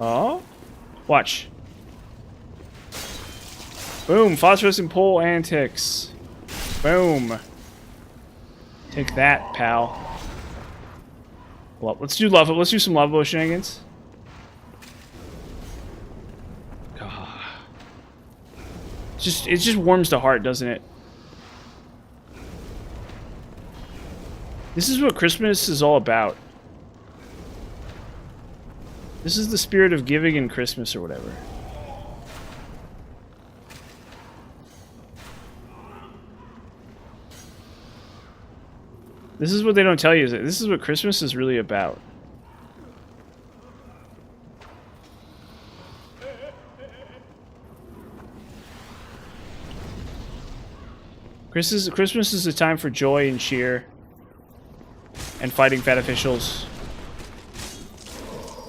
Oh? Watch. Boom! Phosphorescent pole antics. Boom. Take that, pal. Well, let's do lava. Let's do some lava bow shenanigans. It just warms the heart, doesn't it? This is what Christmas is all about. This is the spirit of giving in Christmas or whatever. This is what they don't tell you. This is what Christmas is really about. Christmas is a time for joy and cheer. And fighting fat officials.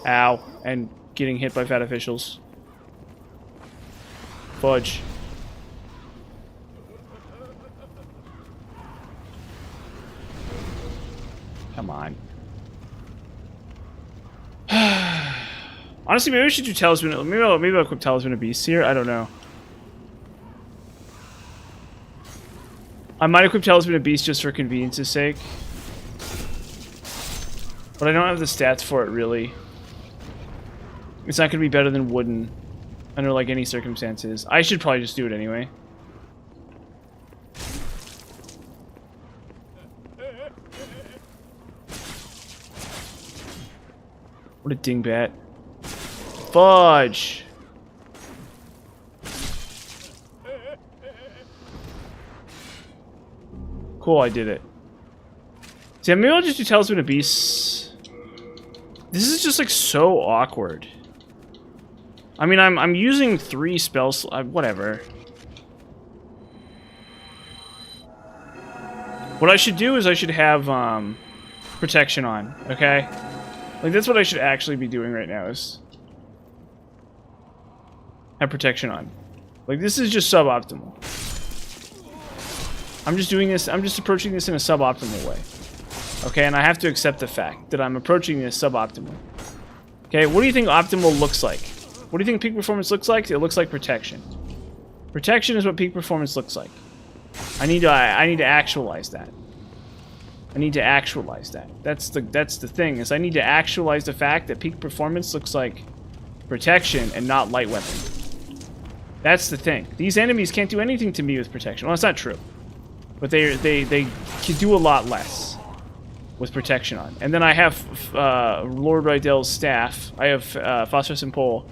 Ow. And getting hit by fat officials. Fudge. Come on. Honestly, maybe we should do Talisman. Maybe I'll equip Talisman of Beasts here. I don't know. I might equip Talisman of Beasts just for convenience's sake. But I don't have the stats for it, really. It's not going to be better than Wooden. Under, like, any circumstances. I should probably just do it anyway. What a dingbat. Fudge! Cool, I did it. See, maybe I'll just do Talisman of Beasts. This is just, like, so awkward. I mean, I'm using 3 spells. Whatever. What I should do is I should have, protection on, okay? Like, that's what I should actually be doing right now, is have protection on. Like, this is just suboptimal. I'm just doing this, I'm just approaching this in a suboptimal way. Okay, and I have to accept the fact that I'm approaching this suboptimally. Okay, what do you think optimal looks like? What do you think peak performance looks like? It looks like protection. Protection is what peak performance looks like. I need to actualize that. I need to actualize that. That's the thing, is I need to actualize the fact that peak performance looks like protection and not light weapon. That's the thing. These enemies can't do anything to me with protection. Well, that's not true. But they can do a lot less with protection on. And then I have Lord Rydell's staff. I have Phosphorescent Pole.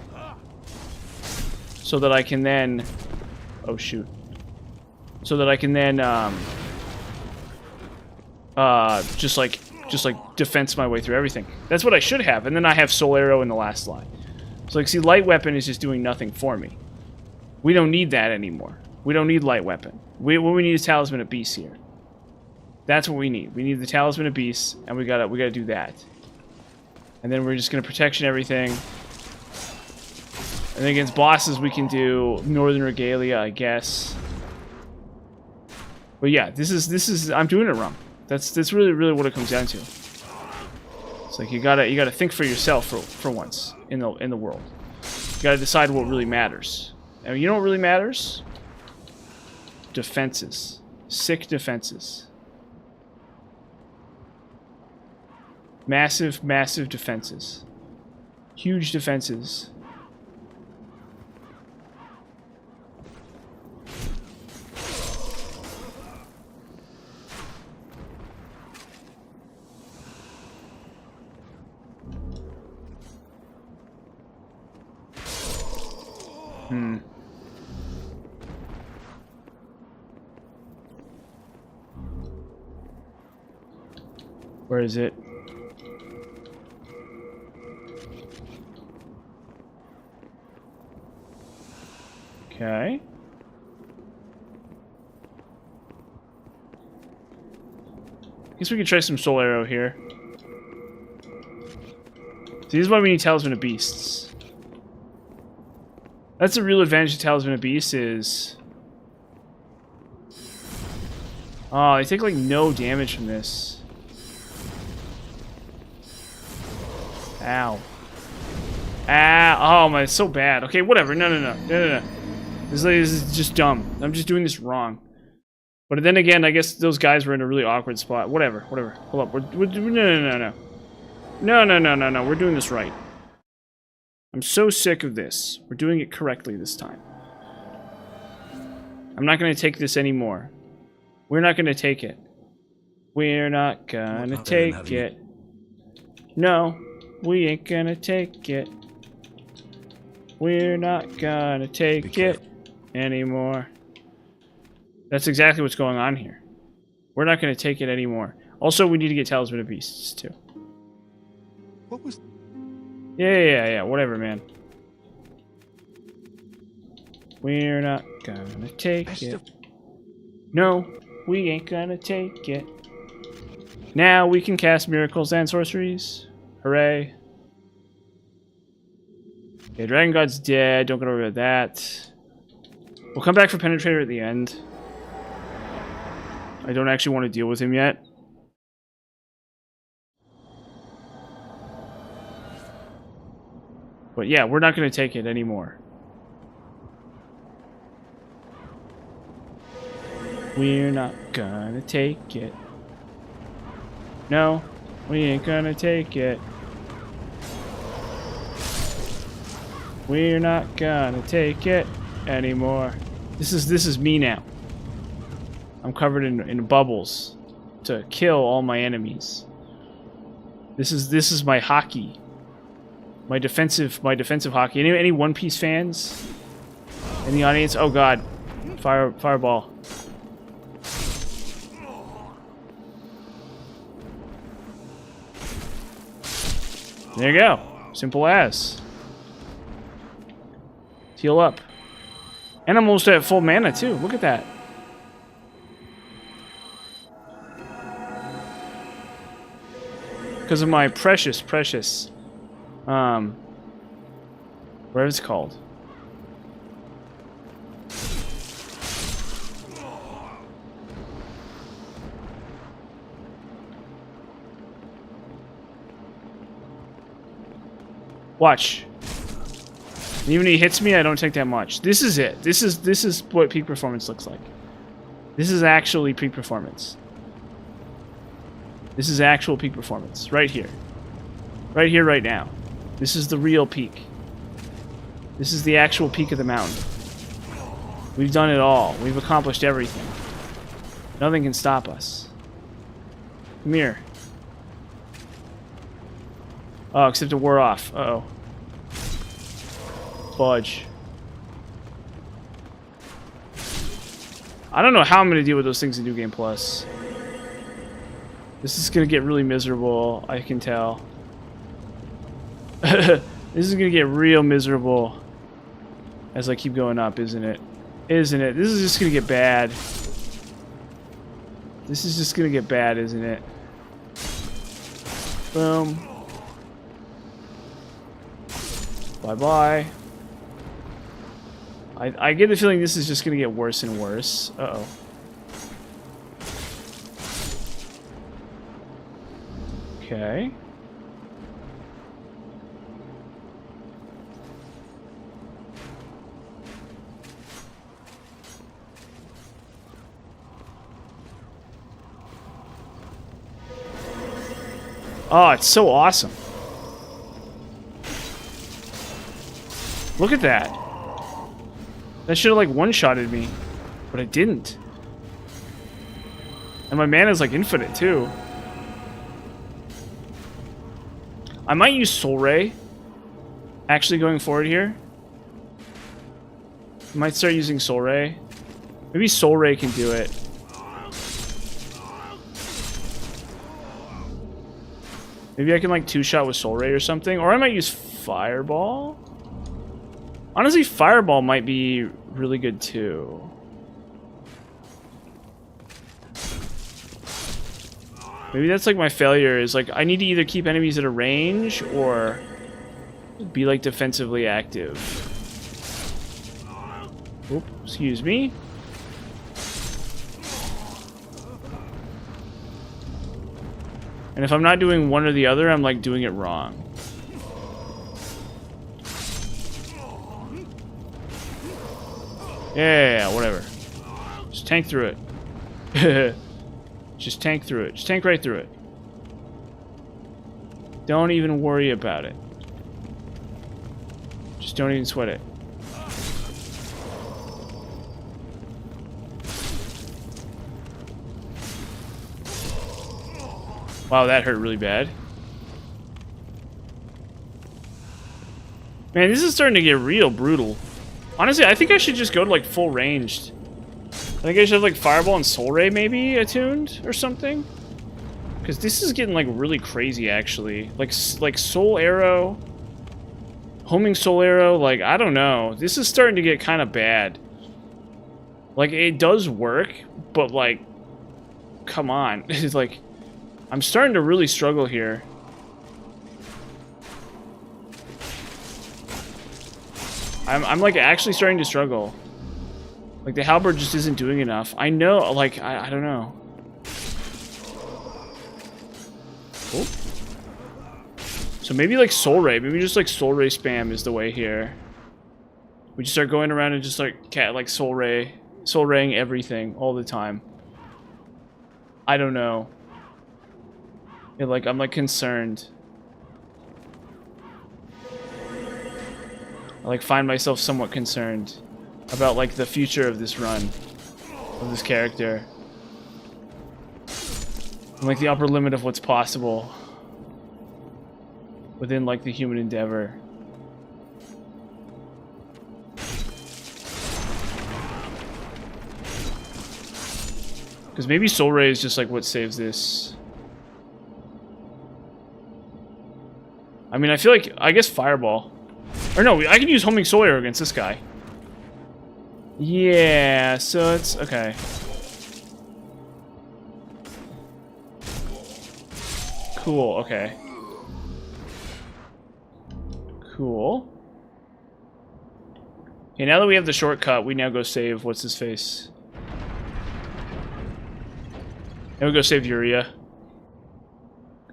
So that I can then... Oh, shoot. So that I can then, just like defense my way through everything. That's what I should have. And then I have Soul Arrow in the last slot. So like, see, light weapon is just doing nothing for me. We don't need that anymore. We don't need light weapon. What we need is Talisman of Beasts here. That's what we need. We need the Talisman of Beasts, and we gotta do that. And then we're just gonna protection everything. And then against bosses, we can do Northern Regalia, I guess. But yeah, this is I'm doing it wrong. That's really what it comes down to. It's like you gotta think for yourself for once in the world. You gotta decide what really matters. And you know what really matters? Defenses. Sick defenses. Massive defenses. Huge defenses. Where is it? Okay. Guess we could try some Soul Arrow here. See, this is why we need Talisman of Beasts. That's the real advantage of Talisman of Beasts is... Oh, they take like no damage from this. Ow. Ah, oh my, it's so bad. Okay, whatever. No. This is just dumb. I'm just doing this wrong. But then again, I guess those guys were in a really awkward spot. Whatever. Hold up. No. No. We're doing this right. I'm so sick of this. We're doing it correctly this time. I'm not going to take this anymore. We're not going to take it. We're not going to take it. No, we ain't going to take it. We're not going to take it anymore. That's exactly what's going on here. We're not going to take it anymore. Also, we need to get Talisman of Beasts, too. What was... Yeah, whatever, man. We're not gonna take it. No, we ain't gonna take it. Now we can cast miracles and sorceries. Hooray. Okay, Dragon God's dead. Don't get over that. We'll come back for Penetrator at the end. I don't actually want to deal with him yet. But yeah, we're not going to take it anymore. We're not going to take it. No, we ain't going to take it. We're not going to take it anymore. This is me now. I'm covered in bubbles to kill all my enemies. This is my hockey. My defensive hockey. Any One Piece fans in the audience? Oh god, fireball. There you go. Simple as. Heal up. And I'm almost at full mana too. Look at that. Because of my precious whatever it's called. Watch. Even when he hits me, I don't take that much. This is it. This is what peak performance looks like. This is actually peak performance. This is actual peak performance. Right here. Right here, right now. This is the real peak. This is the actual peak of the mountain. We've done it all. We've accomplished everything. Nothing can stop us. Come here. Oh, except it wore off. Uh-oh. Fudge. I don't know how I'm going to deal with those things in New Game Plus. This is going to get really miserable, I can tell. This is gonna get real miserable as I keep going up, isn't it? Isn't it? This is just gonna get bad. This is just gonna get bad, isn't it? Boom. Bye-bye. I get the feeling this is just gonna get worse and worse. Uh-oh. Okay. Oh, it's so awesome. Look at that. That should have like one-shotted me, but it didn't. And my mana is like infinite too. I might use Soul Ray. Actually going forward here. I might start using Soul Ray. Maybe Soul Ray can do it. Maybe I can like two-shot with Soul Ray or something. Or I might use Fireball. Honestly, Fireball might be really good too. Maybe that's like my failure, is like I need to either keep enemies at a range or be like defensively active. Oop, excuse me. And if I'm not doing one or the other, I'm like doing it wrong. Yeah, whatever. Just tank through it. Just tank through it. Just tank right through it. Don't even worry about it. Just don't even sweat it. Wow, that hurt really bad. Man, this is starting to get real brutal. Honestly, I think I should just go to like full ranged. I think I should have like Fireball and Soul Ray maybe attuned or something. Because this is getting like really crazy actually. Like Soul Arrow, homing Soul Arrow, like I don't know. This is starting to get kind of bad. Like it does work, but like, come on. It's like, I'm starting to really struggle here. I'm like actually starting to struggle. Like the halberd just isn't doing enough. I know, like I don't know. Oh. So maybe like Soul Ray, maybe just like Soul Ray spam is the way here. We just start going around and just like Soul Raying everything all the time. I don't know. Yeah, like I'm like concerned. I like find myself somewhat concerned about like the future of this run, of this character. And like the upper limit of what's possible within like the human endeavor. Because maybe Soul Ray is just like what saves this. I mean, I feel like, I guess Fireball. Or no, I can use Homing Soul Arrow against this guy. Yeah, so it's okay. Cool, okay. Cool. Okay, now that we have the shortcut, we now go save what's his face. Now we go save Uria.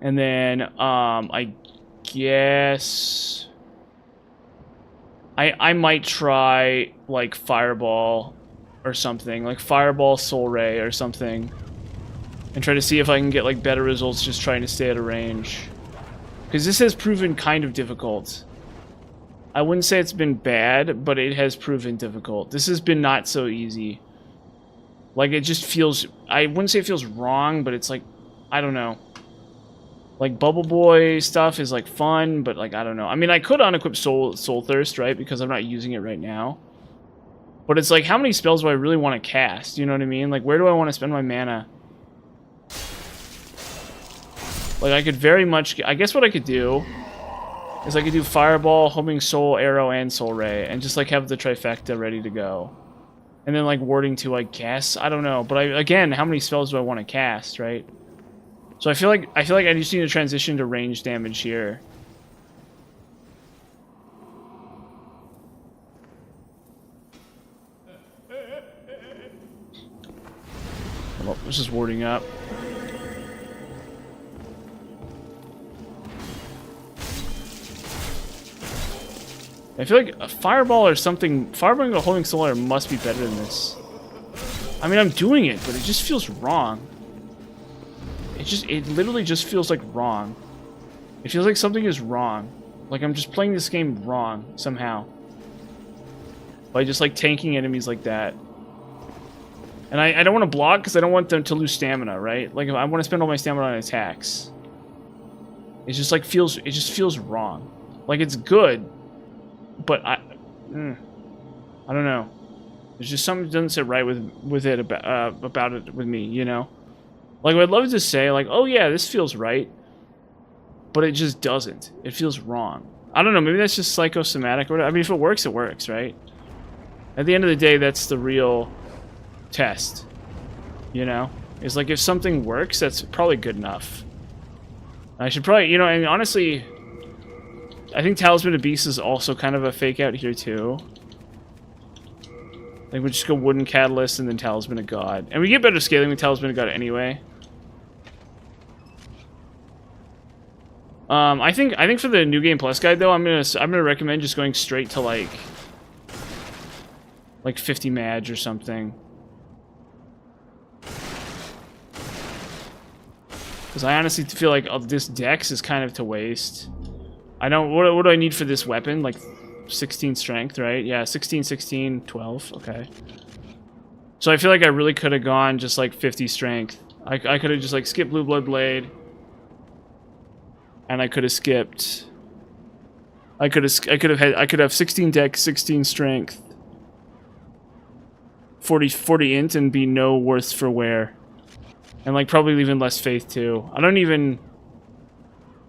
And then I guess I might try like Fireball or something, like Fireball Soul Ray or something, and try to see if I can get like better results just trying to stay at a range, because this has proven kind of difficult. I wouldn't say it's been bad, but it has proven difficult. This has been not so easy. Like it just feels, I wouldn't say it feels wrong, but it's like, I don't know. Like, Bubble Boy stuff is, like, fun, but, like, I don't know. I mean, I could unequip Soul Thirst, right? Because I'm not using it right now. But it's like, how many spells do I really want to cast? You know what I mean? Like, where do I want to spend my mana? Like, I could very much... I guess what I could do is I could do Fireball, Homing Soul, Arrow, and Soul Ray, and just like have the trifecta ready to go. And then like Warding 2, I guess. I don't know. But again, how many spells do I want to cast, right? So I feel like I just need to transition to range damage here. Well, this is warding up. I feel like a Fireball or something. Fireballing or Holding Solar must be better than this. I mean, I'm doing it, but it just feels wrong. It literally just feels like wrong. It feels like something is wrong. Like I'm just playing this game wrong somehow. By just like tanking enemies like that. And I don't want to block because I don't want them to lose stamina, right? Like I want to spend all my stamina on attacks. It just like it just feels wrong. Like it's good, but I don't know. There's just something that doesn't sit right with it about it with me, you know? Like I'd love to say like, oh yeah, this feels right, but it just doesn't. It feels wrong. I don't know. Maybe that's just psychosomatic or whatever. I mean, if it works, right? At the end of the day, that's the real test, you know? It's like if something works, that's probably good enough. I should probably, you know, and honestly, I think Talisman of Beast is also kind of a fake out here too. Like we just go Wooden Catalyst and then Talisman of God, and we get better scaling with Talisman of God anyway. I think for the New Game Plus guide though, I'm gonna recommend just going straight to like 50 Maj or something. Because I honestly feel like this Dex is kind of to waste. I don't. What do I need for this weapon? Like 16 strength, right? Yeah, 16, 16, 12. Okay. So I feel like I really could have gone just like 50 strength. I could have just like skipped Blue Blood Blade. And I could have skipped. I could have 16 Dex, 16 strength, 40 int, and be no worse for wear. And like probably even less faith too. I don't even.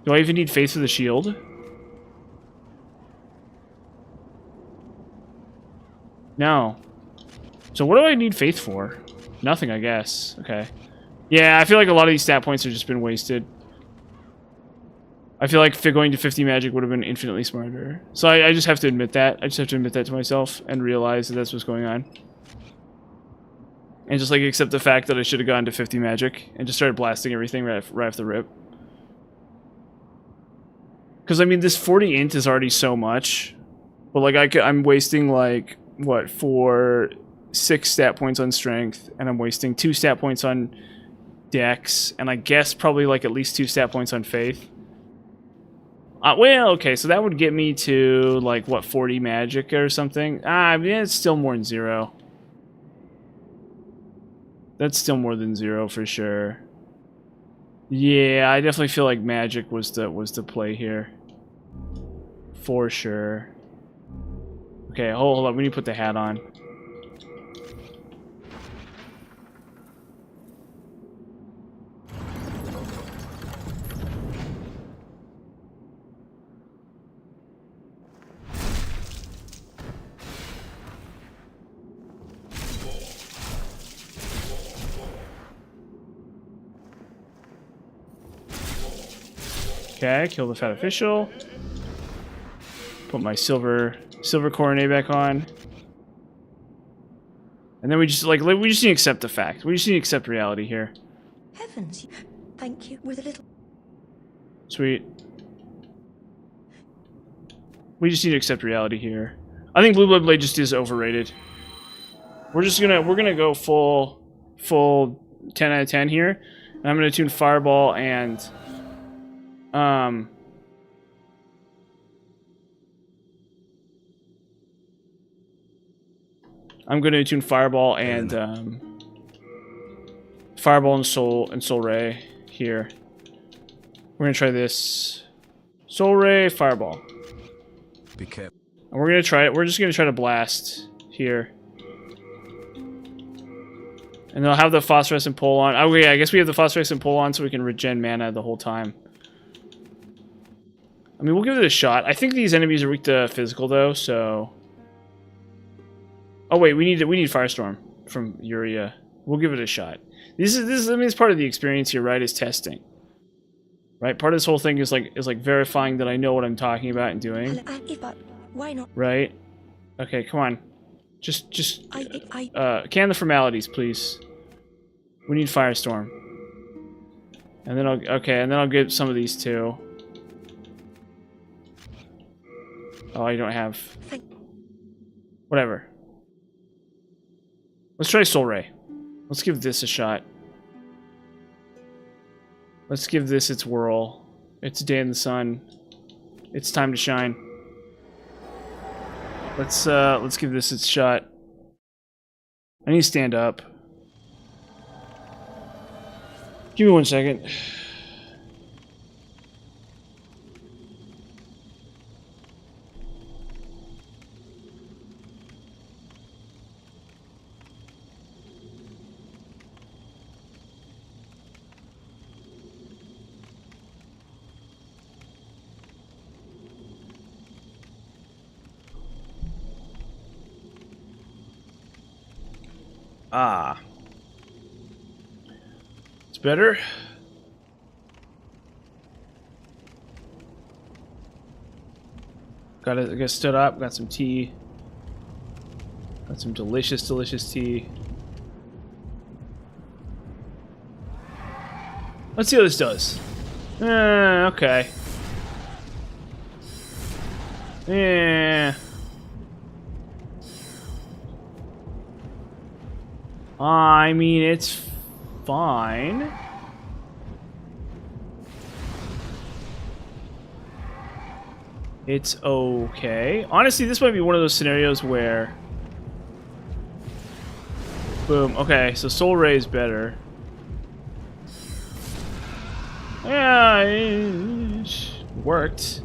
Do I even need faith for the shield? No. So what do I need faith for? Nothing, I guess. Okay. Yeah, I feel like a lot of these stat points have just been wasted. I feel like going to 50 magic would have been infinitely smarter. So I just have to admit that. I just have to admit that to myself and realize that that's what's going on. And just like accept the fact that I should have gone to 50 magic and just started blasting everything right off the rip. Because I mean, this 40 int is already so much, but like I'm wasting like what 6 stat points on strength, and I'm wasting 2 stat points on dex, and I guess probably like at least 2 stat points on faith. Well, okay, so that would get me to like what 40 magic or something. I mean, it's still more than 0. That's still more than 0 for sure. Yeah, I definitely feel like magic was the play here. For sure. Okay, hold on. We need to put the hat on. Okay, kill the fat official. Put my silver coronet back on. And then we just need to accept the fact. We just need to accept reality here. Heavens, thank you. With a little. Sweet. We just need to accept reality here. I think Blue Blood Blade just is overrated. We're gonna go full 10 out of 10 here. And I'm gonna tune Fireball and I'm going to tune Fireball and Soul Ray here. We're gonna try this Soul Ray Fireball. Be careful. And we're gonna try it. We're just gonna try to blast here. And they'll have the phosphorescent pole on. Oh yeah, I guess we have the phosphorescent pole on so we can regen mana the whole time. I mean, we'll give it a shot. I think these enemies are weak to physical, though, so... Oh, wait, we need Firestorm from Uria. We'll give it a shot. This is I mean, it's part of the experience here, right, is testing. Right? Part of this whole thing is like verifying that I know what I'm talking about and doing. But why not? Right? Okay, come on. Just I can the formalities, please. We need Firestorm. And then I'll get some of these too. Oh, I don't have. Whatever. Let's try Soul Ray. Let's give this a shot. Let's give this its whirl. It's a day in the sun. It's time to shine. Let's give this its shot. I need to stand up. Give me 1 second. Ah. It's better. Got stood up, got some tea. Got some delicious, delicious tea. Let's see how this does. Okay. Yeah. I mean, it's fine. It's okay. Honestly, this might be one of those scenarios where... Boom. Okay, so Soul Ray is better. Yeah, it worked.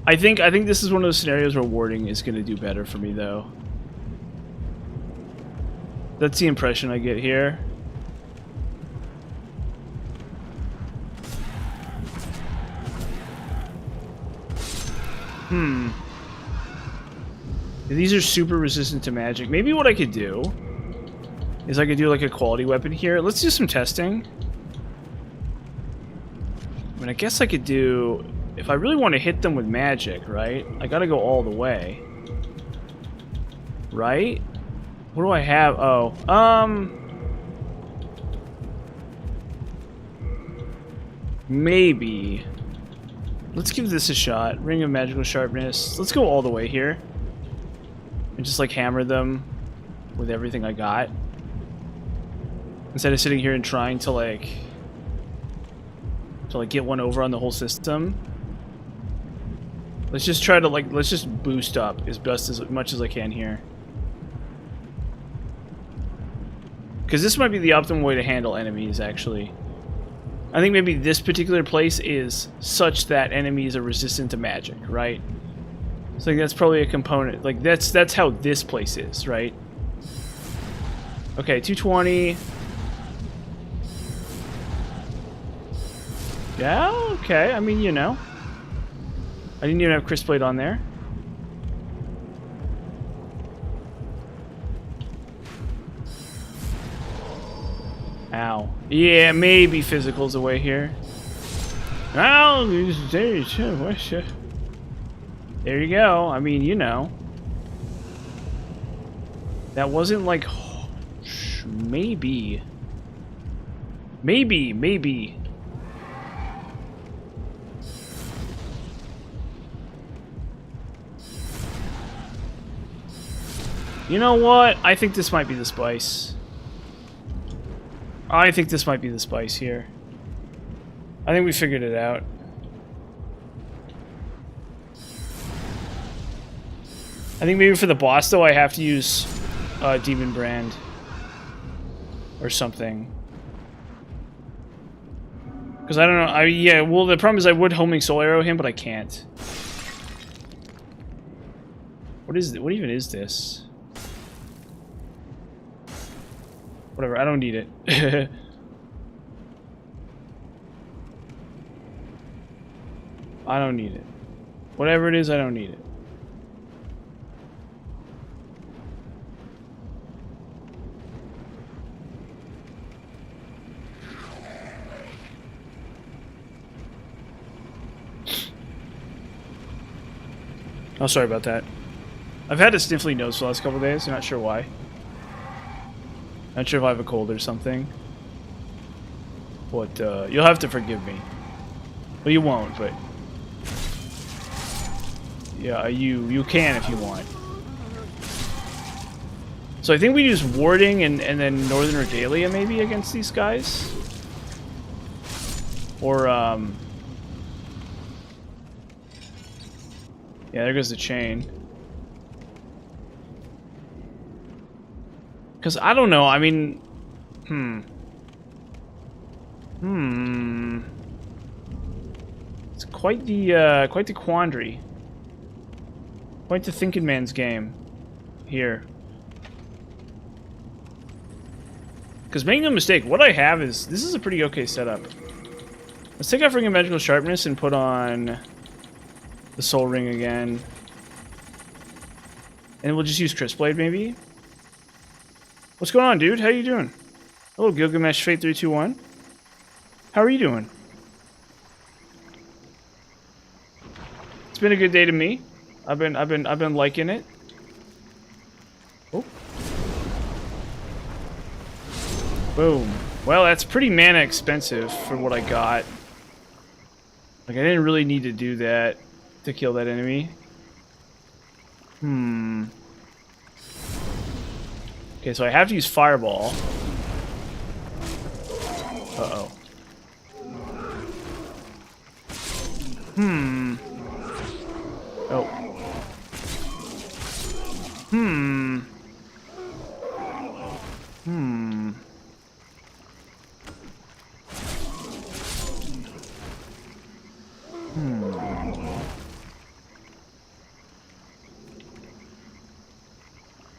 I think this is one of those scenarios where warding is going to do better for me, though. That's the impression I get here. These are super resistant to magic. Maybe what I could do is I could do like a quality weapon here. Let's do some testing. I mean, I guess I could do... If I really want to hit them with magic, right? I gotta go all the way. Right? What do I have? Oh, maybe. Let's give this a shot. Ring of Magical Sharpness. Let's go all the way here. And just like hammer them with everything I got. Instead of sitting here and trying to like get one over on the whole system. Let's just try to let's just boost up as much as I can here. Because this might be the optimal way to handle enemies, actually. I think maybe this particular place is such that enemies are resistant to magic, right? So that's probably a component. Like, that's how this place is, right? Okay, 220. Yeah, okay. I mean, you know. I didn't even have Crisp Blade on there. Ow. Yeah, maybe physical's away here. Well, there you go. I mean, you know. That wasn't like... Maybe. Maybe. You know what? I think this might be the spice. I think this might be the spice here. I think we figured it out. I think maybe for the boss, though, I have to use Demon Brand. Or something. Because I don't know. Yeah, well, the problem is I would Homing Soul Arrow him, but I can't. What even is this? Whatever, I don't need it. I don't need it. Whatever it is, I don't need it. Oh, sorry about that. I've had a sniffly nose for the last couple of days. I'm not sure why. Not sure if I have a cold or something. But you'll have to forgive me. Well, you won't, but yeah, you can if you want. So I think we use warding and then Northern Regalia maybe against these guys, or yeah, there goes the chain. Because I don't know. I mean, it's quite the quandary. Quite the thinking man's game here. Because make no mistake, what I have is this is a pretty okay setup. Let's take out freaking magical sharpness and put on the soul ring again, and we'll just use Crisp Blade maybe. What's going on, dude? How you doing? Hello, Gilgamesh Fate 321. How are you doing? It's been a good day to me. I've been liking it. Oh. Boom. Well, that's pretty mana expensive for what I got. Like, I didn't really need to do that to kill that enemy. Okay, so I have to use Fireball. Uh-oh. Oh.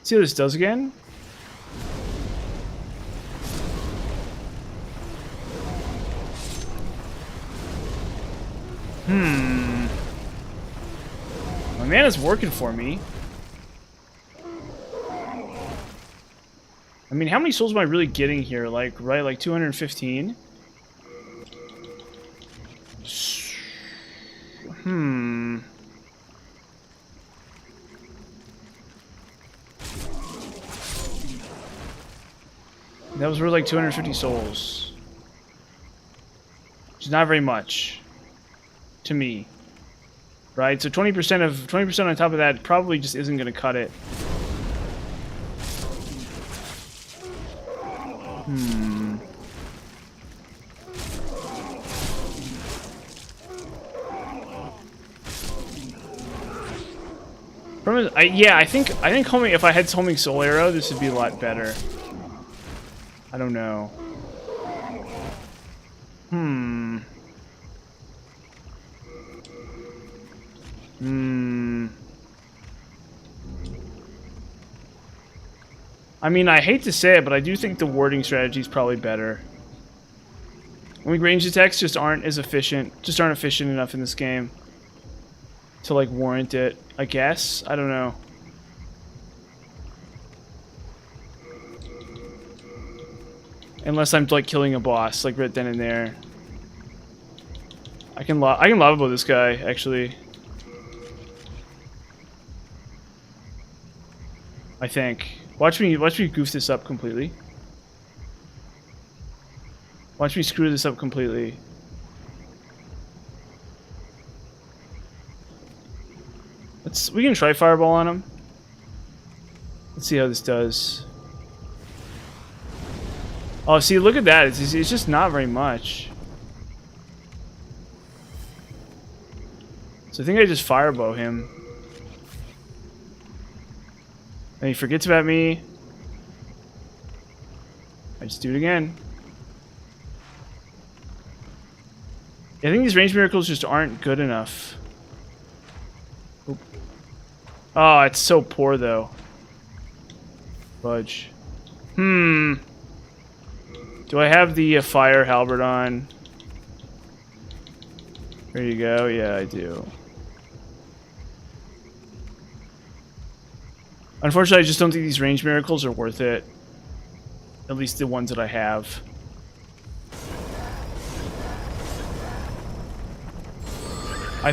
See what this does again? My mana's working for me. I mean, how many souls am I really getting here? Like, right, like 215? That was worth like 250 souls. Which is not very much. To me. Right? So 20% on top of that probably just isn't gonna cut it. Yeah, I think homing, if I had homing soul arrow, this would be a lot better. I don't know. I mean, I hate to say it, but I do think the warding strategy is probably better. I mean, ranged attacks just aren't as efficient, aren't efficient enough in this game to, like, warrant it, I guess. I don't know. Unless I'm, like, killing a boss, like, right then and there. I can lava blow this guy, actually. I think. Watch me goof this up completely. Watch me screw this up completely. We can try fireball on him. Let's see how this does. Oh, see, look at that. It's just not very much. So I think I just firebow him. And he forgets about me. I just do it again. I think these range miracles just aren't good enough. Oop. Oh, it's so poor though. Fudge. Do I have the fire halberd on? There you go. Yeah, I do. Unfortunately, I just don't think these range miracles are worth it. At least the ones that I have. Yeah, I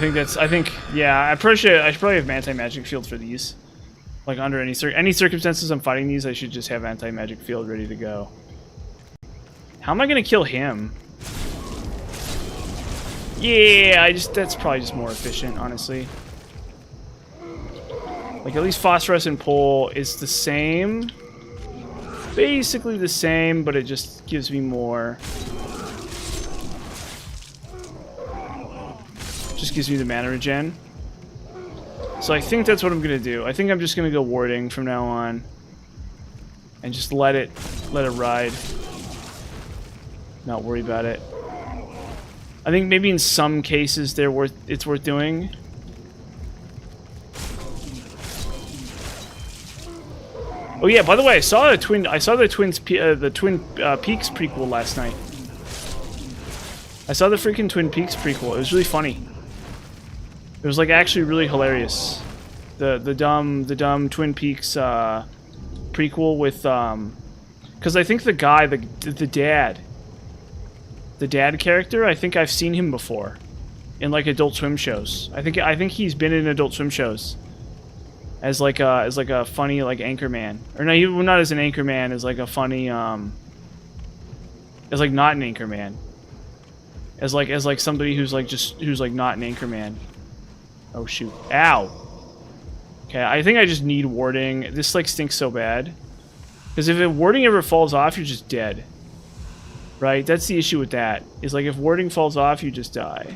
should probably have anti-magic field for these. Like, under any circumstances I'm fighting these, I should just have anti-magic field ready to go. How am I gonna kill him? Yeah, that's probably just more efficient, honestly. Like, at least phosphorescent pole is the same. Basically the same, but it just gives me more. Just gives me the mana regen. So I think that's what I'm gonna do. I think I'm just gonna go warding from now on. And just let it ride. Not worry about it. I think maybe in some cases it's worth doing. Oh yeah, by the way, I saw the Twin Peaks prequel last night. I saw the freaking Twin Peaks prequel. It was really funny. It was like actually really hilarious. The dumb Twin Peaks prequel with because I think the guy, the dad character, I think I've seen him before in like Adult Swim shows. I think he's been in Adult Swim shows as like a funny like anchor man, or no, not as an anchor man, as like a funny as like not an anchor man, as like somebody who's like not an anchor man. Oh shoot! Ow. Okay, I think I just need warding. This like stinks so bad because if warding ever falls off, you're just dead. Right? That's the issue with that. Is like if warding falls off, you just die.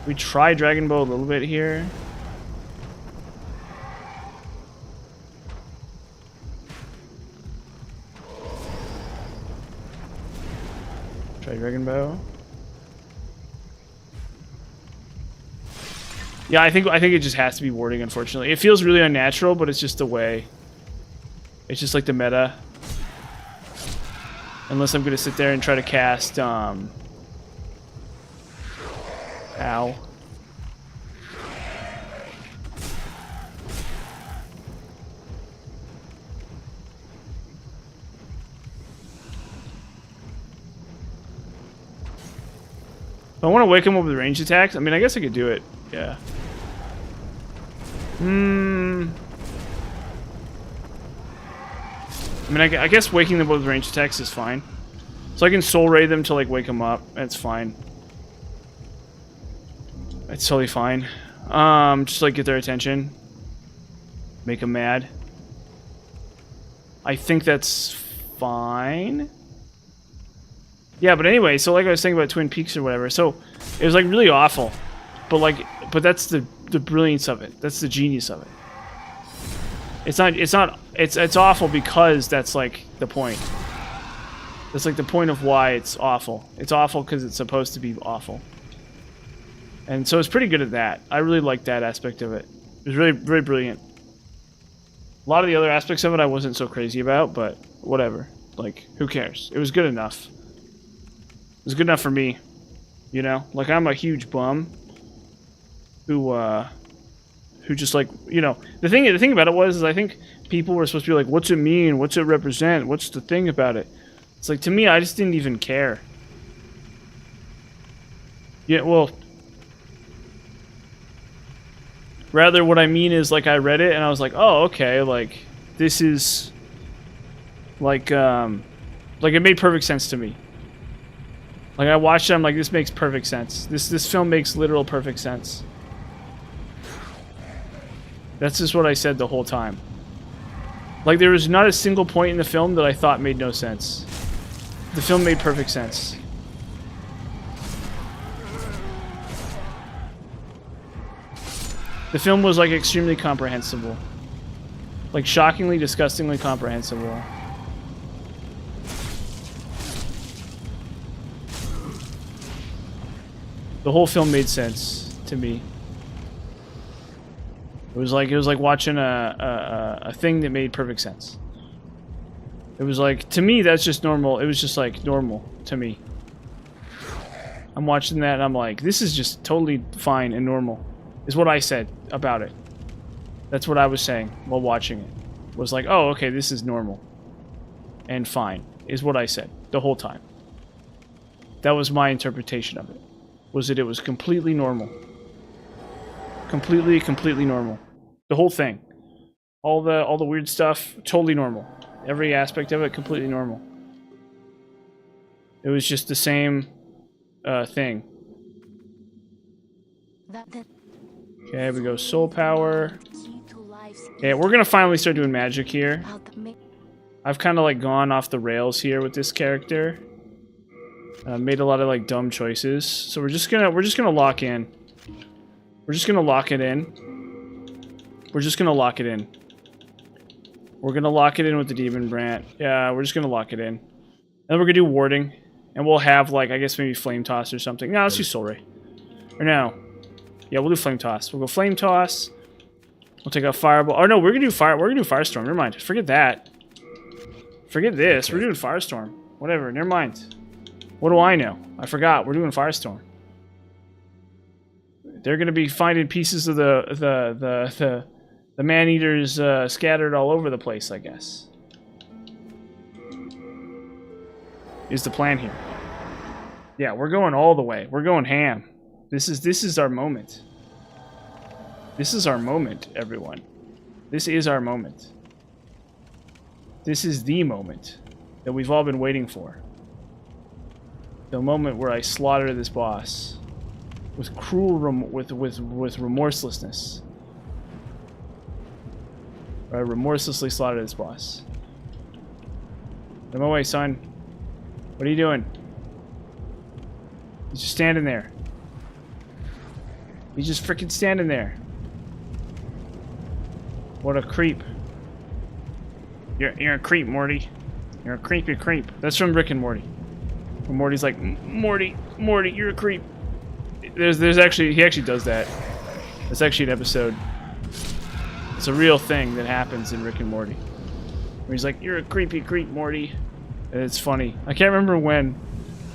We try Dragon Bow a little bit here. Try Dragon Bow. Yeah, I think it just has to be warding, unfortunately. It feels really unnatural, but it's just the way. It's just like the meta. Unless I'm gonna sit there and try to cast, Ow. If I want to wake him up with range attacks, I mean, I guess I could do it. Yeah. I mean, I guess waking them up with range attacks is fine. So I can soul ray them to like wake them up. That's fine. That's totally fine. Just like get their attention. Make them mad. I think that's fine. Yeah, but anyway, so like I was saying about Twin Peaks or whatever, so it was like really awful. But that's the brilliance of it. That's the genius of it. It's awful because that's like the point. That's like the point of why it's awful. It's awful because it's supposed to be awful. And so it's pretty good at that. I really liked that aspect of it. It was really, very brilliant. A lot of the other aspects of it I wasn't so crazy about, but whatever. Like, who cares? It was good enough. It was good enough for me. You know? Like, I'm a huge bum who just like, you know, the thing about it was I think people were supposed to be like, what's it mean? What's it represent? What's the thing about it? It's like, to me, I just didn't even care. Yeah, well, rather what I mean is like I read it and I was like, oh, okay, like this is like it made perfect sense to me. Like I watched it, I'm like, this makes perfect sense. This film makes literal perfect sense. That's just what I said the whole time. Like, there was not a single point in the film that I thought made no sense. The film made perfect sense. The film was, like, extremely comprehensible. Like, shockingly, disgustingly comprehensible. The whole film made sense to me. It was like watching a thing that made perfect sense. It was like, to me, that's just normal. It was just like normal to me. I'm watching that and I'm like, this is just totally fine and normal, is what I said about it. That's what I was saying while watching it. Was like, oh, okay, this is normal. And fine, is what I said the whole time. That was my interpretation of it. Was that it was completely normal. Completely normal. The whole thing. All the weird stuff, totally normal. Every aspect of it, completely normal. It was just the same thing. Okay, we go soul power. Yeah, we're gonna finally start doing magic here. I've kind of like gone off the rails here with this character. Made a lot of like dumb choices, so we're just gonna lock in. We're just gonna lock it in. We're just gonna lock it in. We're gonna lock it in with the demon brand. Yeah, we're just gonna lock it in. Then we're gonna do warding, and we'll have like I guess maybe flame toss or something. No, let's do soul ray. Or no. Yeah, we'll do flame toss. We'll go flame toss. We'll take out fireball. Oh no, we're gonna do fire. We're gonna do firestorm. Never mind. Forget that. Forget this. We're doing firestorm. Whatever. Never mind. What do I know? I forgot. We're doing firestorm. They're gonna be finding pieces of the man-eaters scattered all over the place, I guess. Is the plan here? Yeah, we're going all the way. We're going ham. This is our moment. This is our moment, everyone. This is our moment. This is the moment that we've all been waiting for. The moment where I slaughter this boss with cruel with remorselessness. I remorselessly slaughter this boss. Get my way, son. What are you doing? He's just standing there. He's just freaking standing there. What a creep. You're a creep, Morty. You're a creepy creep. That's from Rick and Morty. Where Morty's like, Morty, you're a creep. There's actually, he actually does that. It's actually an episode. It's a real thing that happens in Rick and Morty. Where he's like, you're a creepy creep, Morty. And it's funny. I can't remember when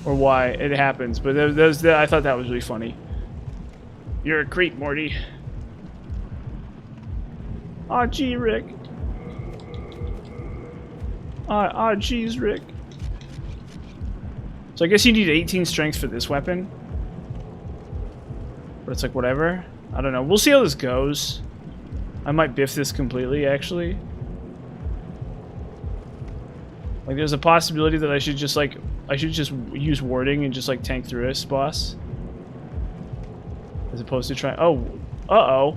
or why it happens, but I thought that was really funny. You're a creep, Morty. Aw, gee, Rick. Aw, geez, Rick. So I guess you need 18 strength for this weapon. But it's like, whatever. I don't know. We'll see how this goes. I might biff this completely, actually. Like, there's a possibility that I should just, like... I should just use warding and just, like, tank through this boss. As opposed to trying... Oh. Uh-oh.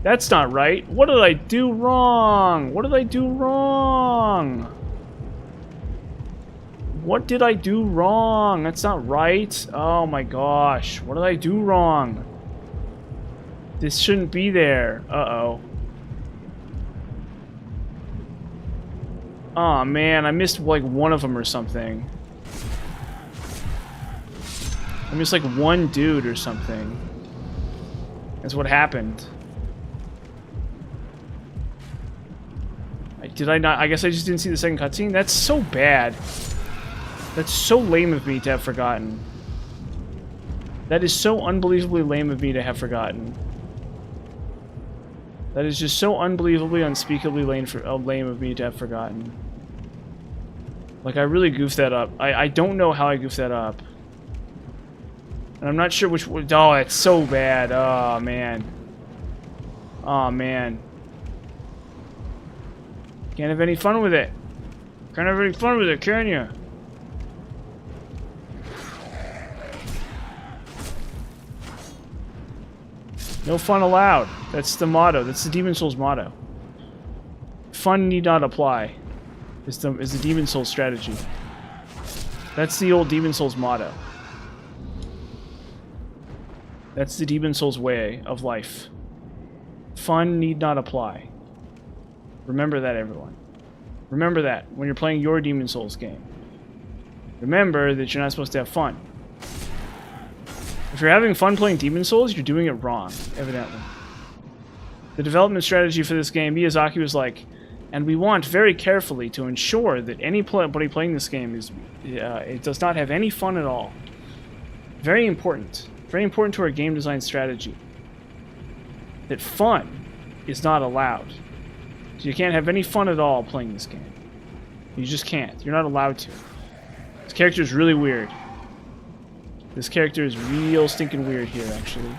That's not right. What did I do wrong? What did I do wrong? What did I do wrong? That's not right. Oh my gosh. What did I do wrong? This shouldn't be there. Uh-oh. Aw, man. I missed, like, one of them or something. I missed, like, one dude or something. That's what happened. Did I not? I guess I just didn't see the second cutscene? That's so bad. That's so lame of me to have forgotten. That is so unbelievably lame of me to have forgotten. That is just so unbelievably, unspeakably lame of me to have forgotten. Like, I really goofed that up. I don't know how I goofed that up. And I'm not sure which... Oh, it's so bad. Oh, man. Oh, man. Can't have any fun with it. Can't have any fun with it, can you? No fun allowed. That's the motto. That's the Demon Souls motto. Fun need not apply. Is the Demon Souls strategy. That's the old Demon Souls motto. That's the Demon Souls way of life. Fun need not apply. Remember that, everyone. Remember that when you're playing your Demon Souls game. Remember that you're not supposed to have fun. If you're having fun playing Demon Souls, you're doing it wrong, evidently. The development strategy for this game, Miyazaki was like, and we want very carefully to ensure that anybody playing this game it does not have any fun at all. Very important. Very important to our game design strategy. That fun is not allowed. So you can't have any fun at all playing this game. You just can't. You're not allowed to. This character is really weird. This character is real stinking weird here, actually.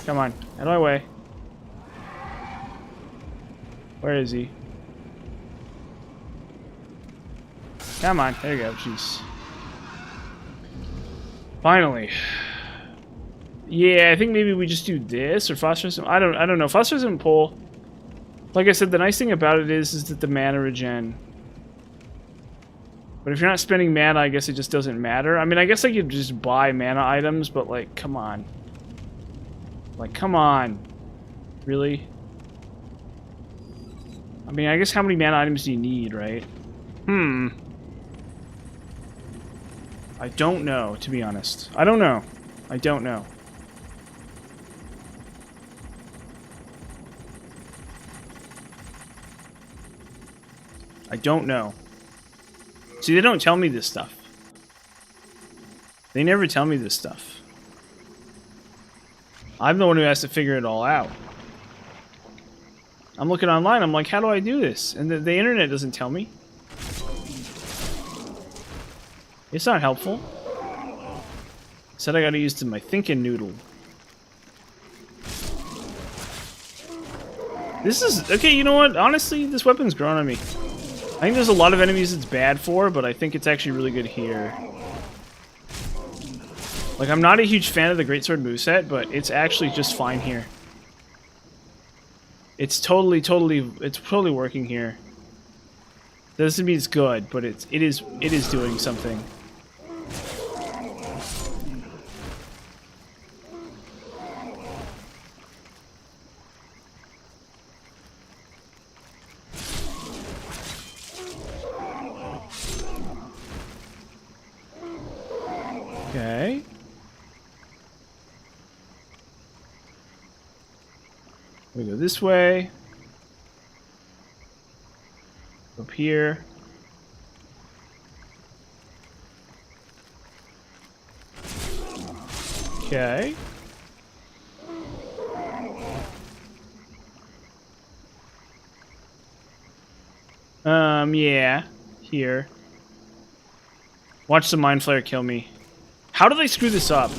Come on, out of my way. Where is he? Come on, there you go, jeez. Finally. Yeah, I think maybe we just do this or phosphorus. I don't know. Phosphorus and pull. Like I said, the nice thing about it is that the mana regen. But if you're not spending mana, I guess it just doesn't matter. I mean, I guess I could just buy mana items, but like, come on. Like, come on. Really? I mean, I guess how many mana items do you need, right? I don't know, to be honest. I don't know. I don't know. I don't know. See, they don't tell me this stuff. They never tell me this stuff. I'm the one who has to figure it all out. I'm looking online, I'm like, how do I do this? And the internet doesn't tell me. It's not helpful. Said I gotta use my thinking noodle. This is... Okay, you know what? Honestly, this weapon's grown on me. I think there's a lot of enemies it's bad for, but I think it's actually really good here. Like, I'm not a huge fan of the Greatsword moveset, but it's actually just fine here. It's totally working here. Doesn't mean it's good, but it is doing something. Okay. We go this way. Up here. Okay. Yeah. Here. Watch the Mind Flayer kill me. How did I screw this up?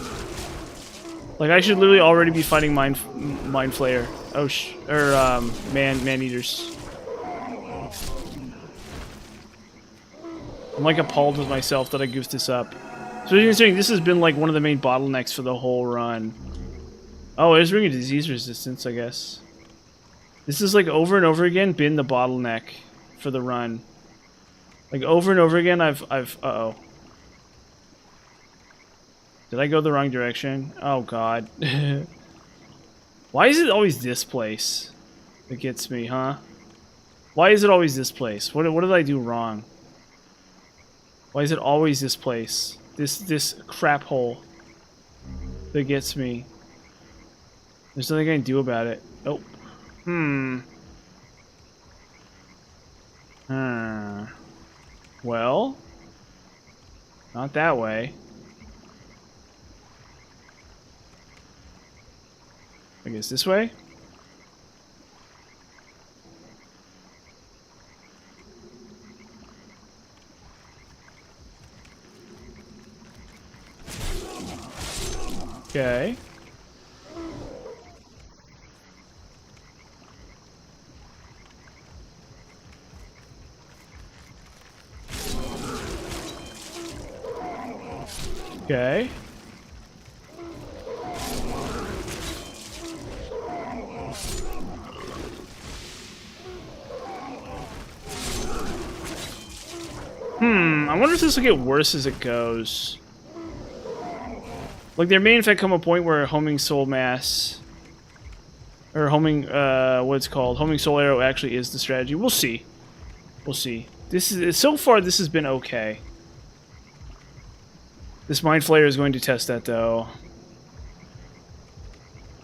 Like, I should literally already be fighting Mind Flayer. Oh, Man-Eaters. I'm like appalled with myself that I goofed this up. So you're saying this has been like one of the main bottlenecks for the whole run. Oh, it's Ring of Disease Resistance, I guess. This is like over and over again been the bottleneck for the run. Like over and over again I've uh-oh. Did I go the wrong direction? Oh god. Why is it always this place that gets me, huh? Why is it always this place? What did I do wrong? Why is it always this place? This crap hole that gets me. There's nothing I can do about it. Oh. Well, not that way. I guess this way? Okay. Okay. I wonder if this will get worse as it goes. Like, there may in fact come a point where homing soul mass, or homing, what's called, homing soul arrow actually is the strategy. We'll see. We'll see. This is, so far this has been okay. This Mind Flayer is going to test that though.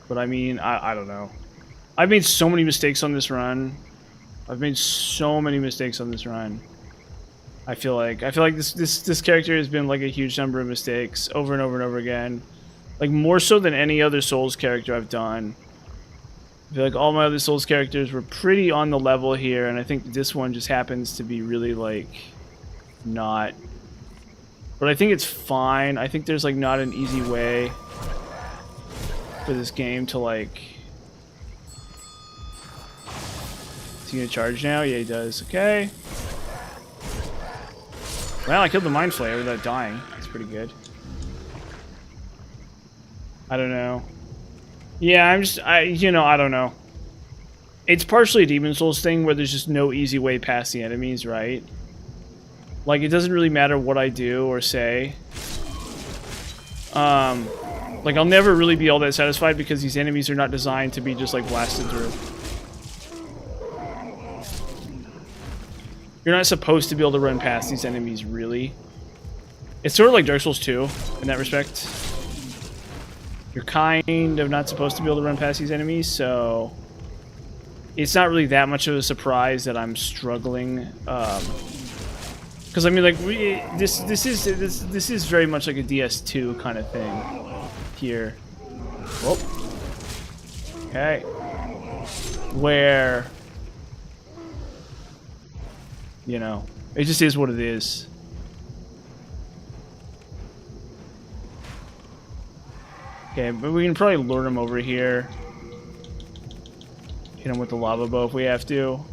But I mean, I don't know. I've made so many mistakes on this run. I've made so many mistakes on this run. I feel like this character has been like a huge number of mistakes over and over and over again. Like, more so than any other Souls character I've done. I feel like all my other Souls characters were pretty on the level here, and I think this one just happens to be really, like, not. But I think it's fine. I think there's, like, not an easy way for this game to, like... Is he gonna charge now? Yeah, he does. Okay. Well, I killed the Mind Flayer without dying. That's pretty good. I don't know. Yeah, you know, I don't know. It's partially a Demon Souls thing where there's just no easy way past the enemies, right? Like, it doesn't really matter what I do or say. Like, I'll never really be all that satisfied because these enemies are not designed to be just, like, blasted through. You're not supposed to be able to run past these enemies, really. It's sort of like Dark Souls 2, in that respect. You're kind of not supposed to be able to run past these enemies, so... It's not really that much of a surprise that I'm struggling. Because, I mean, like, this is very much like a DS2 kind of thing. Here. Whoop. Okay. Where... You know, it just is what it is. Okay, but we can probably lure him over here. Hit him with the lava bow if we have to.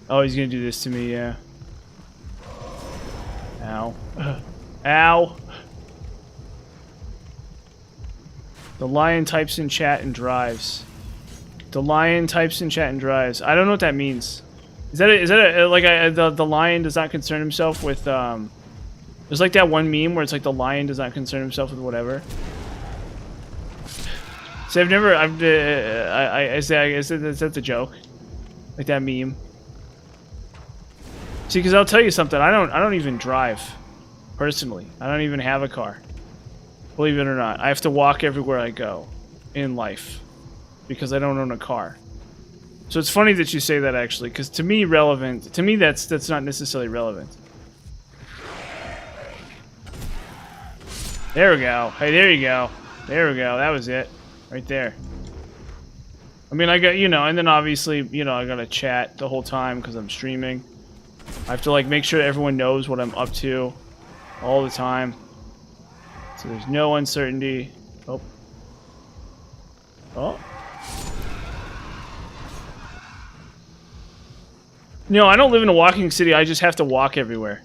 Oh, he's gonna do this to me, yeah. Ow. Ow! The lion types in chat and drives. The lion types in chat and drives. I don't know what that means. Is that the lion does not concern himself with there's like that one meme where it's like the lion does not concern himself with whatever. So I say that's a joke. Like that meme. See, because I'll tell you something. I don't even drive, personally. I don't even have a car. Believe it or not, I have to walk everywhere I go in life because I don't own a car. So it's funny that you say that, actually, because to me, that's not necessarily relevant. There we go. Hey, there you go. There we go. That was it, right there. I mean, I got, you know, and then obviously, you know, I gotta chat the whole time because I'm streaming. I have to, like, make sure everyone knows what I'm up to all the time. So there's no uncertainty. Oh. Oh. No, I don't live in a walking city. I just have to walk everywhere.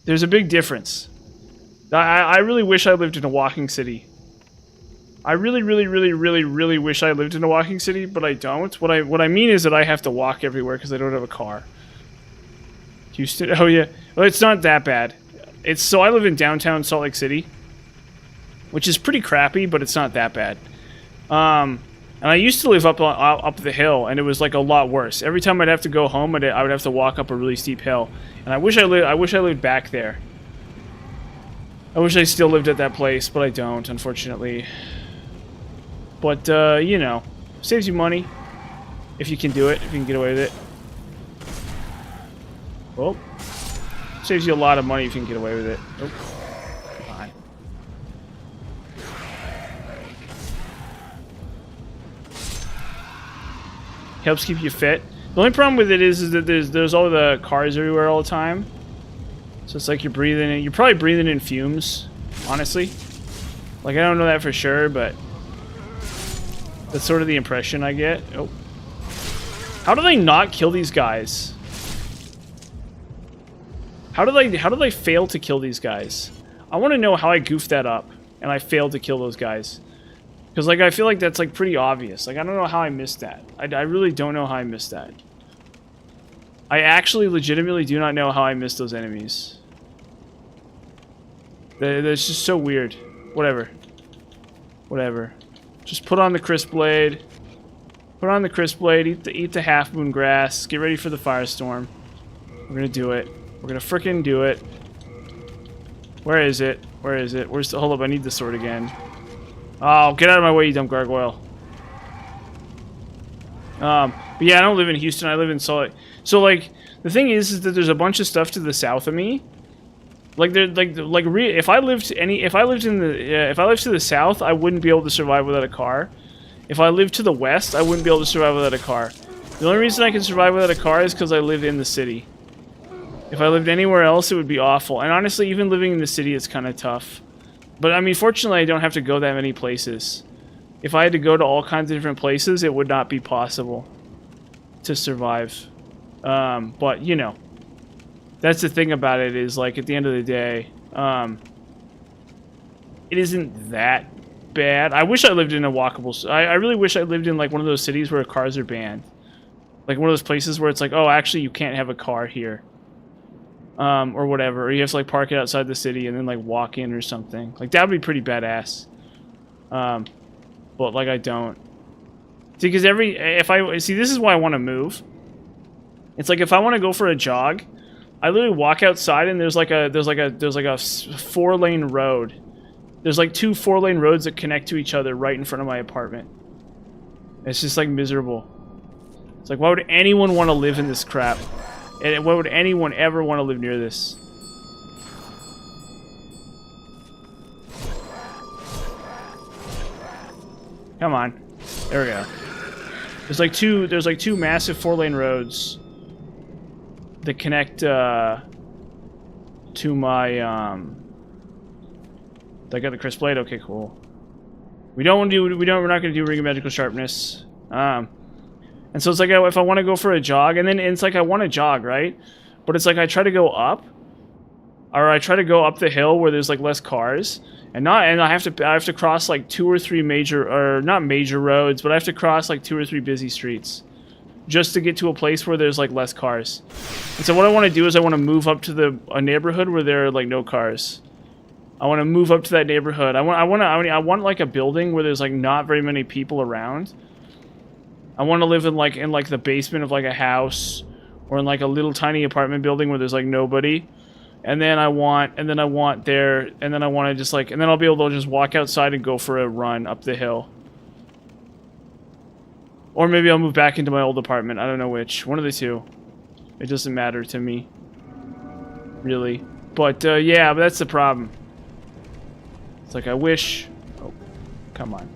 There's a big difference. I really wish I lived in a walking city. I really wish I lived in a walking city, but I don't. What I mean is that I have to walk everywhere because I don't have a car. Houston. Oh yeah. Well, it's not that bad. So I live in downtown Salt Lake City, which is pretty crappy, but it's not that bad. And I used to live up the hill, and it was like a lot worse. Every time I'd have to go home, I would have to walk up a really steep hill. And I wish I lived back there. I wish I still lived at that place, but I don't, unfortunately. But you know, saves you money if you can do it, if you can get away with it. Well, saves you a lot of money if you can get away with it. Oh, come on. Helps keep you fit. The only problem with it is that there's all the cars everywhere all the time. So it's like you're breathing in. You're probably breathing in fumes, honestly. Like, I don't know that for sure, but that's sort of the impression I get. Oh, how do they not kill these guys? How did I fail to kill these guys? I want to know how I goofed that up and I failed to kill those guys. Because, like, I feel like that's, like, pretty obvious. Like, I don't know how I missed that. I really don't know how I missed that. I actually legitimately do not know how I missed those enemies. That's just so weird. Whatever. Whatever. Just put on the crisp blade. Put on the crisp blade. Eat the half moon grass. Get ready for the firestorm. We're gonna do it. We're gonna frickin' do it. Where is it? Where is it? Where's the... Hold up, I need the sword again. Oh, get out of my way, you dumb gargoyle. But yeah, I don't live in Houston. I live in Salt Lake. So, like, the thing is that there's a bunch of stuff to the south of me. Like, if I lived to the south, I wouldn't be able to survive without a car. If I lived to the west, I wouldn't be able to survive without a car. The only reason I can survive without a car is because I live in the city. If I lived anywhere else, it would be awful. And honestly, even living in the city is kind of tough. But, I mean, fortunately, I don't have to go that many places. If I had to go to all kinds of different places, it would not be possible to survive. But, you know, that's the thing about it is, like, at the end of the day, it isn't that bad. I wish I lived in a walkable... I really wish I lived in, like, one of those cities where cars are banned. Like, one of those places where it's like, oh, actually, you can't have a car here. Or whatever. Or you have to, like, park it outside the city and then, like, walk in or something. Like, that would be pretty badass. But, like, I don't. See, because see, this is why I want to move. It's like, if I want to go for a jog, I literally walk outside and there's like a 4-lane road. There's like 2 4-lane roads that connect to each other right in front of my apartment. It's just, like, miserable. It's like, why would anyone want to live in this crap? And why would anyone ever want to live near this? Come on. There we go. There's like two massive 4-lane roads that connect to my I got the crisp blade. Okay, cool. We're not gonna do ring of magical sharpness. And so it's like if I want to go for a jog, and then it's like I want to jog, right? But it's like I try to go up, or I try to go up the hill where there's like less cars, and I have to cross like 2 or 3 major, or not major roads, but I have to cross like 2 or 3 busy streets just to get to a place where there's like less cars. And so what I want to do is I want to move up to a neighborhood where there are like no cars. I want to move up to that neighborhood. I want like a building where there's like not very many people around. I want to live in like the basement of like a house, or in like a little tiny apartment building where there's like nobody. And then I want to just like, and then I'll be able to just walk outside and go for a run up the hill. Or maybe I'll move back into my old apartment. I don't know which. One of the two. It doesn't matter to me. Really. But, yeah, but that's the problem. It's like, I wish... Oh, come on.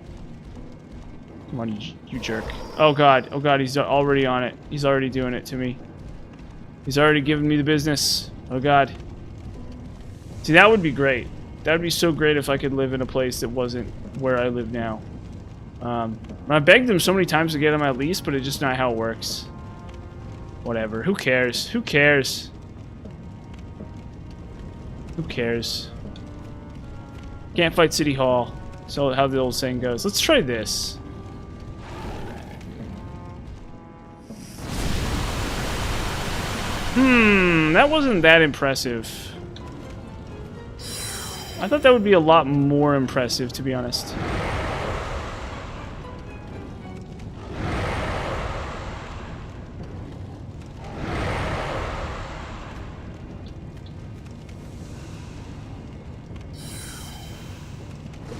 Come on, you jerk. Oh, God. Oh, God, he's already on it. He's already doing it to me. He's already giving me the business. Oh, God. See, that would be great. That would be so great if I could live in a place that wasn't where I live now. I begged them so many times to get on my lease, but it's just not how it works. Whatever. Who cares? Who cares? Who cares? Can't fight City Hall. So how the old saying goes. Let's try this. That wasn't that impressive. I thought that would be a lot more impressive, to be honest.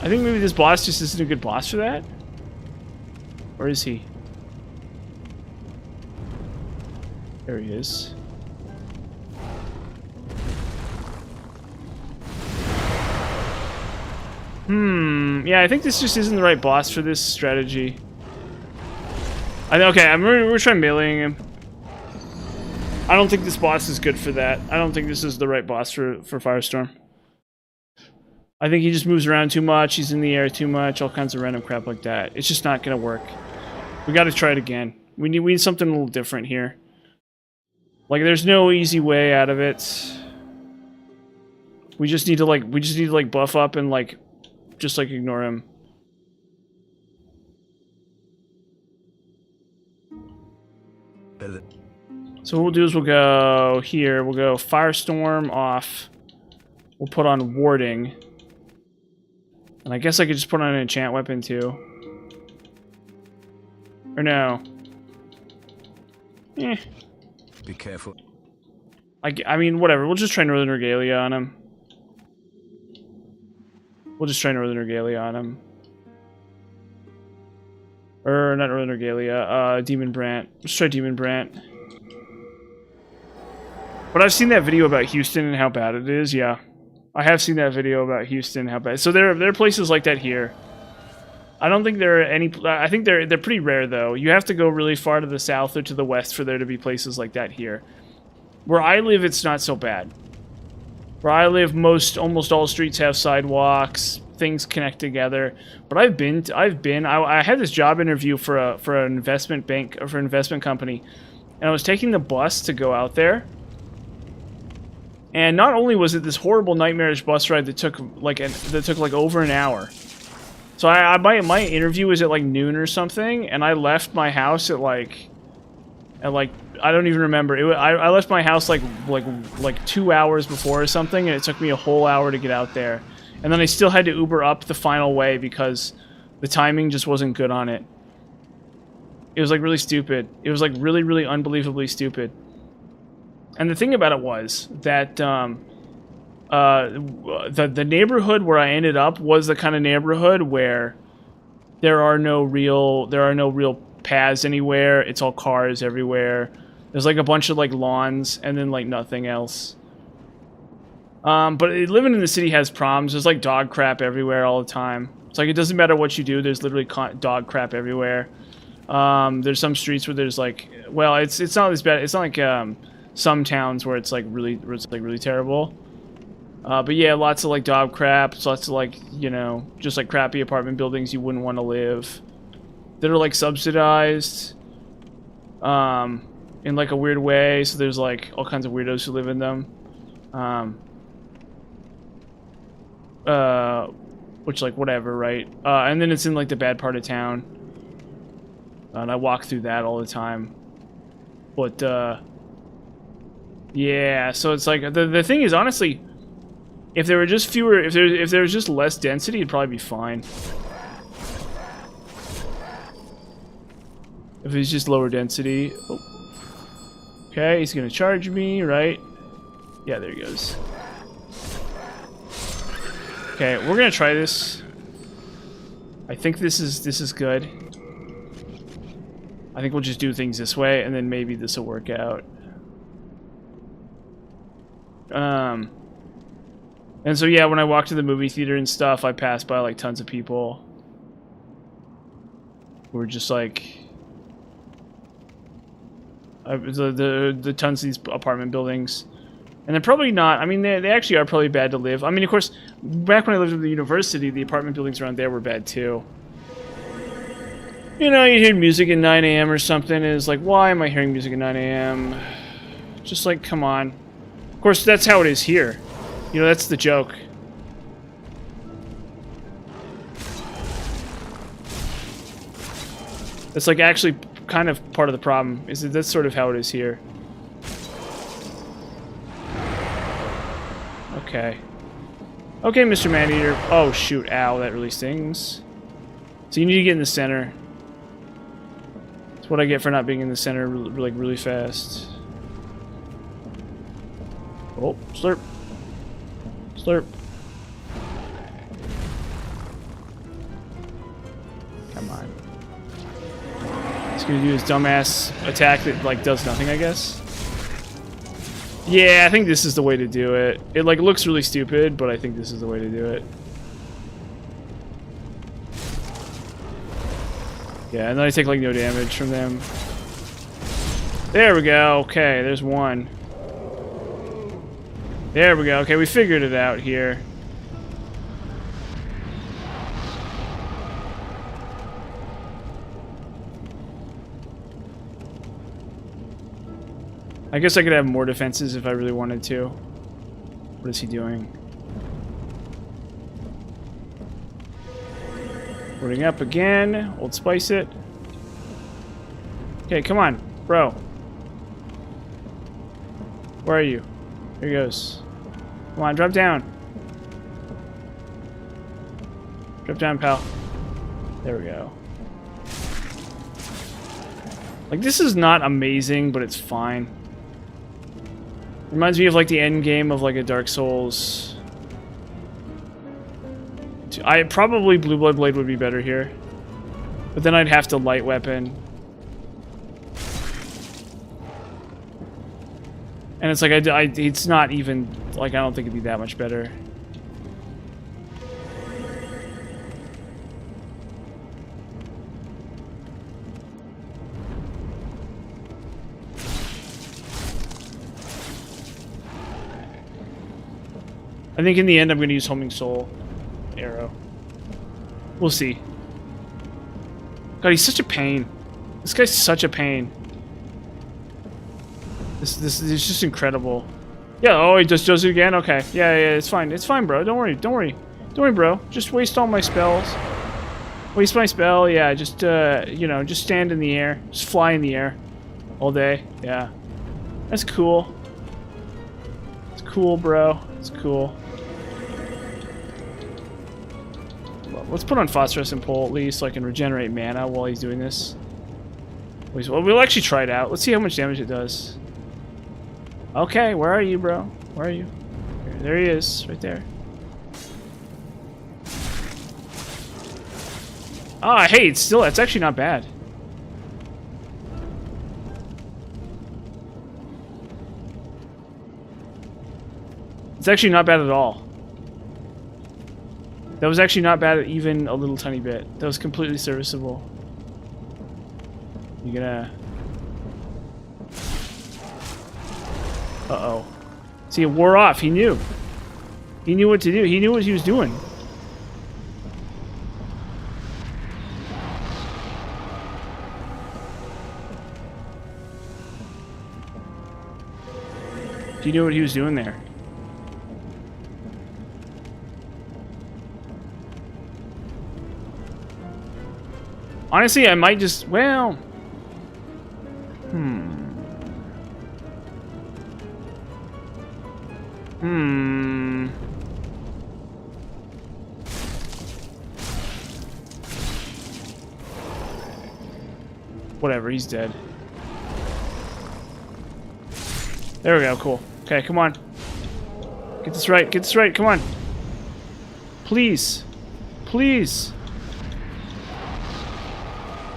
I think maybe this boss just isn't a good boss for that. Where is he? There he is. Yeah, I think this just isn't the right boss for this strategy. Okay, we're trying meleeing him. I don't think this boss is good for that. I don't think this is the right boss for Firestorm. I think he just moves around too much, he's in the air too much, all kinds of random crap like that. It's just not gonna work. We gotta try it again. We need something a little different here. Like, there's no easy way out of it. We just need to buff up and just ignore him. So what we'll do is we'll go here, we'll go Firestorm off. We'll put on Warding. And I guess I could just put on an enchant weapon too. Or no. Eh. Be careful. I mean, whatever. We'll just try Northern Regalia on him. We'll just try Northern Regalia on him. Or not Northern Regalia, Demon Brant. Let's try Demon Brant. But I've seen that video about Houston and how bad it is, yeah. I have seen that video about Houston and how bad. So there are places like that here. I don't think there are any. I think they're pretty rare though. You have to go really far to the south or to the west for there to be places like that here. Where I live, it's not so bad. Where I live, almost all streets have sidewalks. Things connect together. But I had this job interview for an investment bank or for an investment company, and I was taking the bus to go out there. And not only was it this horrible nightmarish bus ride that took like over an hour. So my interview was at like noon or something, and I left my house at like I don't even remember. I left my house like 2 hours before or something, and it took me a whole hour to get out there. And then I still had to Uber up the final way because the timing just wasn't good on it. It was like really stupid. It was like really, really unbelievably stupid. And the thing about it was that the neighborhood where I ended up was the kind of neighborhood where there are no real paths anywhere. It's all cars everywhere. There's like a bunch of like lawns and then like nothing else. But living in the city has problems. There's like dog crap everywhere all the time. It's like it doesn't matter what you do. There's literally dog crap everywhere. There's some streets where there's like, well, it's not as bad. It's not like some towns where it's like really terrible. But yeah, lots of like dog crap, lots of like, you know, just like crappy apartment buildings you wouldn't want to live. That are like subsidized in like a weird way, so there's like all kinds of weirdos who live in them. Which like whatever, right? And then it's in like the bad part of town. And I walk through that all the time. But yeah, so it's like the thing is, honestly, if there were just fewer, if there was just less density, it'd probably be fine. If it's just lower density. Oh. Okay, he's gonna charge me, right? Yeah, there he goes. Okay, we're gonna try this. I think this is good. I think we'll just do things this way, and then maybe this will work out. And so yeah, when I walk to the movie theater and stuff, I pass by like tons of people who are just like the tons of these apartment buildings, and they're probably not. I mean, they actually are probably bad to live. I mean, of course, back when I lived at the university, the apartment buildings around there were bad too. You know, you hear music at 9 a.m. or something, and it's like, why am I hearing music at 9 a.m.? Just like, come on. Of course, that's how it is here. You know, that's the joke. That's like actually kind of part of the problem, is that that's sort of how it is here. Okay. Okay, Mr. Maneater. Oh, shoot. Ow, that really stings. So you need to get in the center. That's what I get for not being in the center like really fast. Oh, slurp. Slurp. Come on. He's gonna do his dumbass attack that like does nothing, I guess. Yeah, I think this is the way to do it. It like looks really stupid, but I think this is the way to do it. Yeah, and then I take like no damage from them. There we go. Okay, there's one. There we go. Okay, we figured it out here. I guess I could have more defenses if I really wanted to. What is he doing? Loading up again. Old Spice it. Okay, come on, bro. Where are you? Here he goes. Come on, drop down. Drop down, pal. There we go. Like, this is not amazing, but it's fine. Reminds me of, like, the end game of, like, a Dark Souls I probably Blue Blood Blade would be better here. But then I'd have to light weapon. And it's like, it's not even, like, I don't think it'd be that much better. I think in the end I'm going to use Homing Soul arrow. We'll see. God, he's such a pain. This guy's such a pain. This is just incredible. Yeah, oh, he just does it again? Okay. Yeah, it's fine. It's fine, bro. Don't worry. Don't worry. Don't worry, bro. Just waste all my spells. Waste my spell. Yeah, just, you know, just stand in the air. Just fly in the air. All day. Yeah. That's cool. It's cool, bro. It's cool. Let's put on Phosphorescent Pole at least so I can regenerate mana while he's doing this. Well, we'll actually try it out. Let's see how much damage it does. Okay, where are you, bro? Where are you? There he is, right there. Ah, hey, it's actually not bad. It's actually not bad at all. That was actually not bad even a little tiny bit. That was completely serviceable. You gonna... Uh-oh. See, it wore off. He knew. He knew what to do. He knew what he was doing. He knew what he was doing there. Honestly, I might just... Well... Whatever, he's dead. There we go, cool. Okay, come on. Get this right, come on. Please. Please.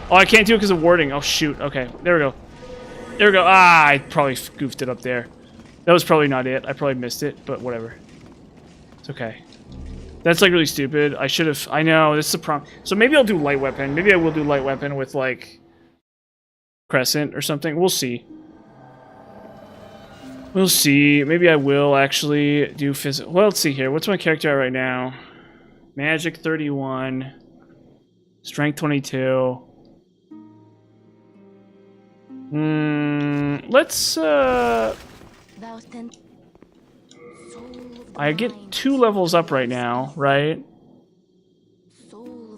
Oh, I can't do it because of warding. Oh, shoot. Okay, there we go. There we go. Ah, I probably goofed it up there. That was probably not it. I probably missed it, but whatever. It's okay. That's, like, really stupid. I should have... I know, this is a problem. So maybe I'll do light weapon. Maybe I will do light weapon with, like... Crescent or something. We'll see. We'll see. Maybe I will actually do physical. Well, let's see here. What's my character at right now? Magic 31. Strength 22. Let's, I get 2 levels up right now, right?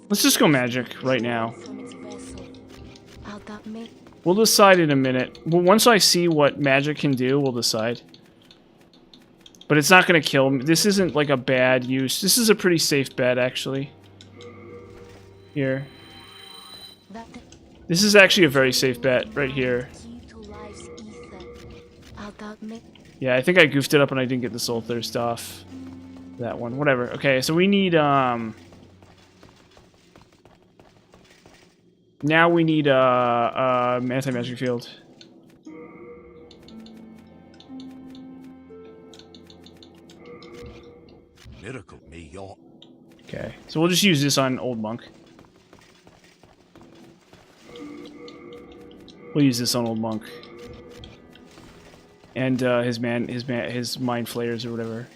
Let's just go magic right now. We'll decide in a minute. Well, once I see what magic can do, we'll decide. But it's not going to kill me. This isn't like a bad use. This is a pretty safe bet, actually. Here. This is actually a very safe bet right here. Yeah, I think I goofed it up and I didn't get the Soul Thirst off. That one. Whatever. Okay, so we need, now we need anti-magic field. Miracle me yacht. Okay, so we'll just use this on Old Monk. We'll use this on Old Monk. And his mind flayers or whatever.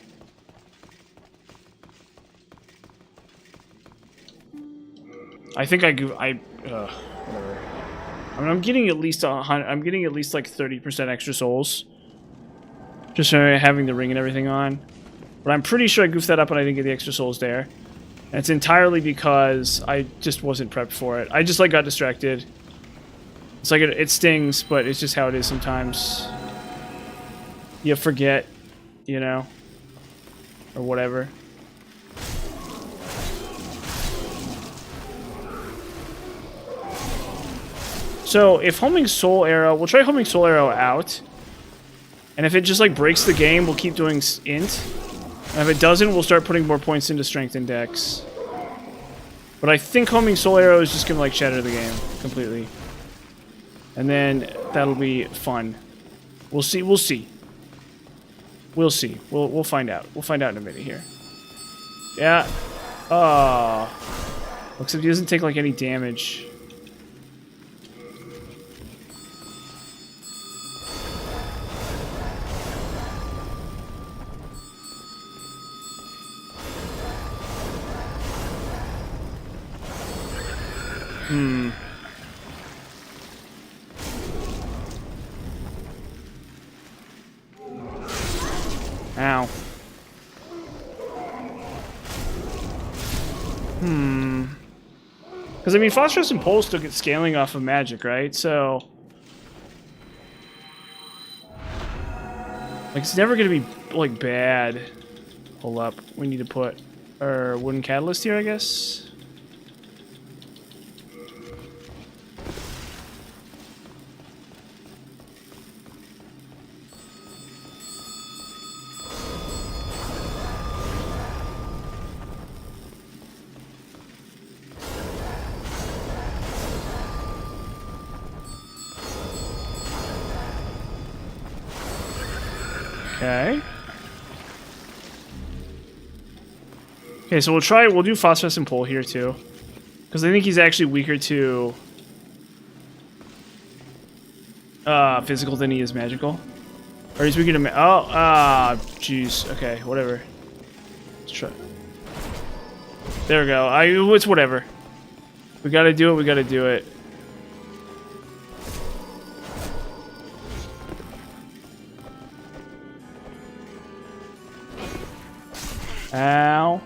I think whatever. I mean, I'm getting at least I'm getting at least like 30% extra souls, just for having the ring and everything on. But I'm pretty sure I goofed that up and I didn't get the extra souls there. And it's entirely because I just wasn't prepped for it. I just like got distracted. It's like it stings, but it's just how it is sometimes. You forget, you know, or whatever. So, if Homing Soul Arrow... We'll try Homing Soul Arrow out. And if it just, like, breaks the game, we'll keep doing Int. And if it doesn't, we'll start putting more points into Strength and Dex. But I think homing soul arrow is just gonna like shatter the game completely. And then that'll be fun. We'll see. We'll see. We'll see. We'll find out. We'll find out in a minute here. Yeah. Oh. Except he doesn't take like any damage. Hmm. Ow. Hmm. Because, I mean, phosphorus and pole still get scaling off of magic, right? So... like, it's never going to be, like, bad. Hold up. We need to put our wooden catalyst here, I guess. Okay. Okay, so we'll do phosphorus and pole here too. Because I think he's actually weaker to physical than he is magical. Or he's weaker to jeez. Okay, whatever. Let's try. There we go. It's whatever. We gotta do it, we gotta do it. Ow.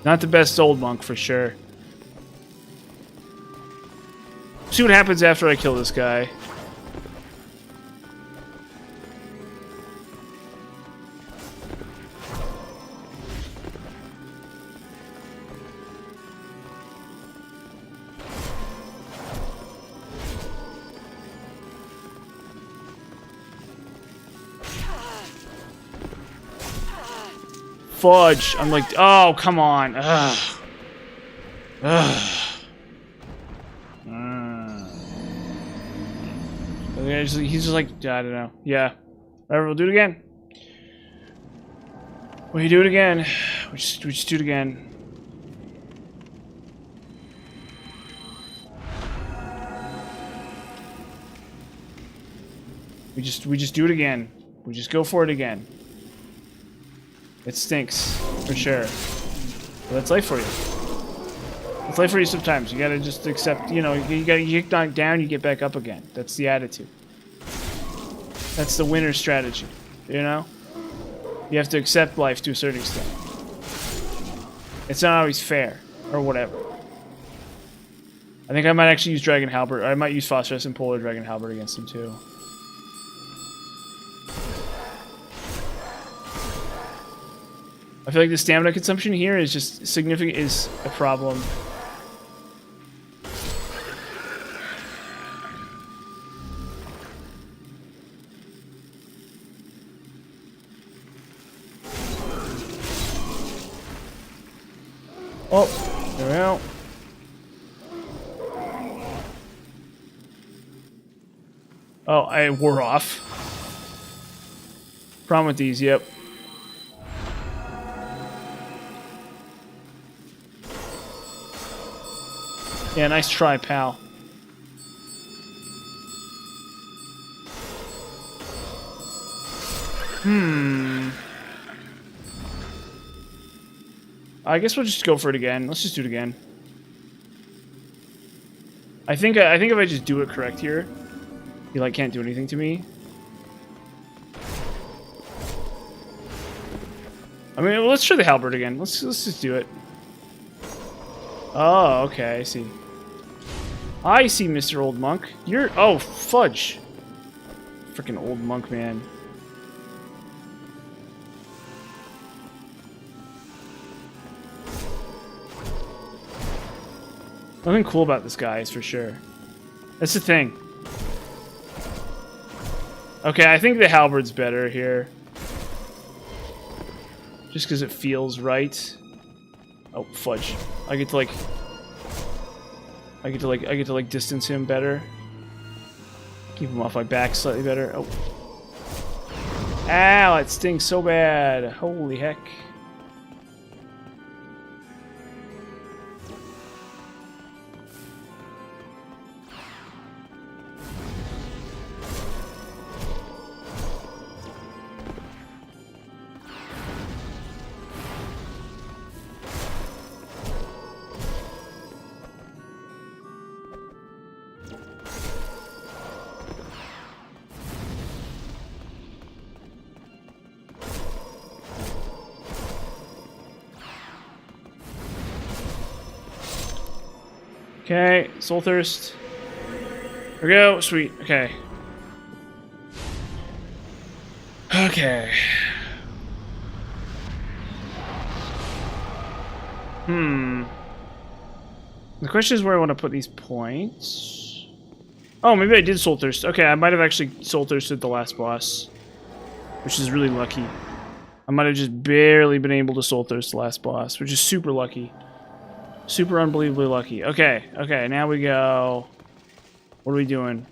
Not the best old monk for sure. See what happens after I kill this guy. Fudge. I'm like, oh, come on. Ugh. Ugh. He's just like, I don't know. Yeah. Whatever, we'll do it again. We do it again. We just do it again. We just do it again. We just go for it again. It stinks, for sure. But that's life for you. It's life for you sometimes. You gotta just accept, you know, you get knocked down, you get back up again. That's the attitude. That's the winner strategy, you know? You have to accept life to a certain extent. It's not always fair, or whatever. I think I might actually use Dragon Halberd. I might use Phosphorus and Polar Dragon Halberd against him, too. I feel like the stamina consumption here is just significant, is a problem. Oh, there we go. Oh, I wore off. Problem with these, yep. Yeah, nice try, pal. I guess we'll just go for it again. Let's just do it again. I think if I just do it correct here, he like can't do anything to me. I mean, let's try the halberd again. Let's just do it. Oh, okay, I see. I see, Mr. Old Monk. You're... oh, fudge. Freaking old monk man. Nothing cool about this guy is for sure. That's the thing. Okay, I think the halberd's better here. Just because it feels right. Oh, fudge. I get to distance him better. Keep him off my back slightly better. Oh. Ow, it stings so bad. Holy heck. Okay, Soul Thirst. Here we go. Sweet. Okay. Okay. The question is where I want to put these points. Oh, maybe I did Soul Thirst. Okay, I might have actually Soul Thirsted the last boss, which is really lucky. I might have just barely been able to Soul Thirst the last boss, which is super lucky. Super unbelievably lucky. Okay, okay, now we go. What are we doing?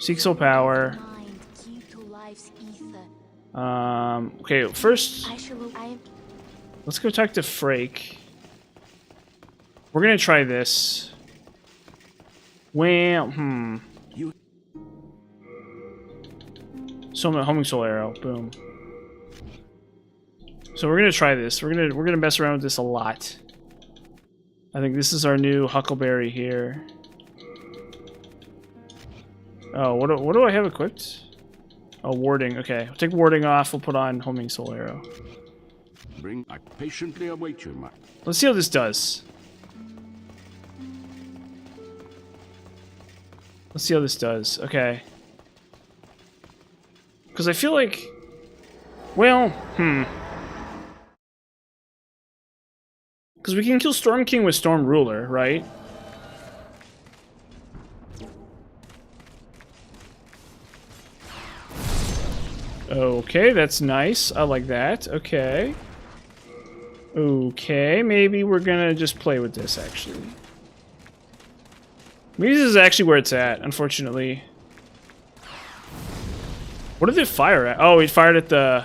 Seek soul power. Okay, first let's go talk to Frake. We're gonna try this. Well, homing soul arrow, boom. So we're gonna try this. We're gonna mess around with this a lot. I think this is our new Huckleberry here. Oh, what do I have equipped? Oh, warding. Okay, we'll take warding off. We'll put on homing soul arrow. I patiently await you, my. Let's see how this does. Let's see how this does. Okay. Because I feel like, well, because we can kill Storm King with Storm Ruler, right? Okay, that's nice. I like that. Okay. Okay, maybe we're gonna just play with this, actually. Maybe this is actually where it's at, unfortunately. What did it fire at? Oh, it fired at the...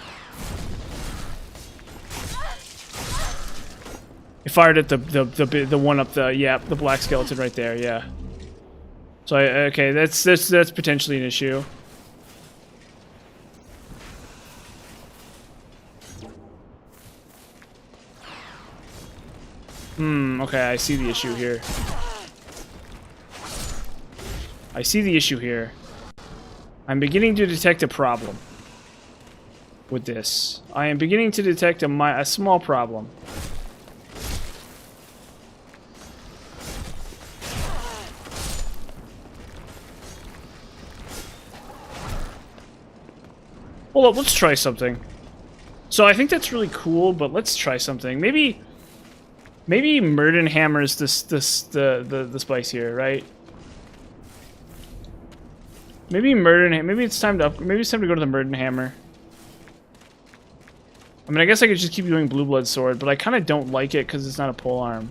It fired at the one up the... Yeah, the black skeleton right there, yeah. So, okay, that's potentially an issue. Okay, I see the issue here. I see the issue here. I'm beginning to detect a problem with this. I am beginning to detect a small problem. Hold up, let's try something. So I think that's really cool, but let's try something. Maybe Murden hammers the spice here, right? Maybe it's time to go to the Murden hammer. I mean, I guess I could just keep doing Blue Blood Sword, but I kind of don't like it because it's not a pole arm.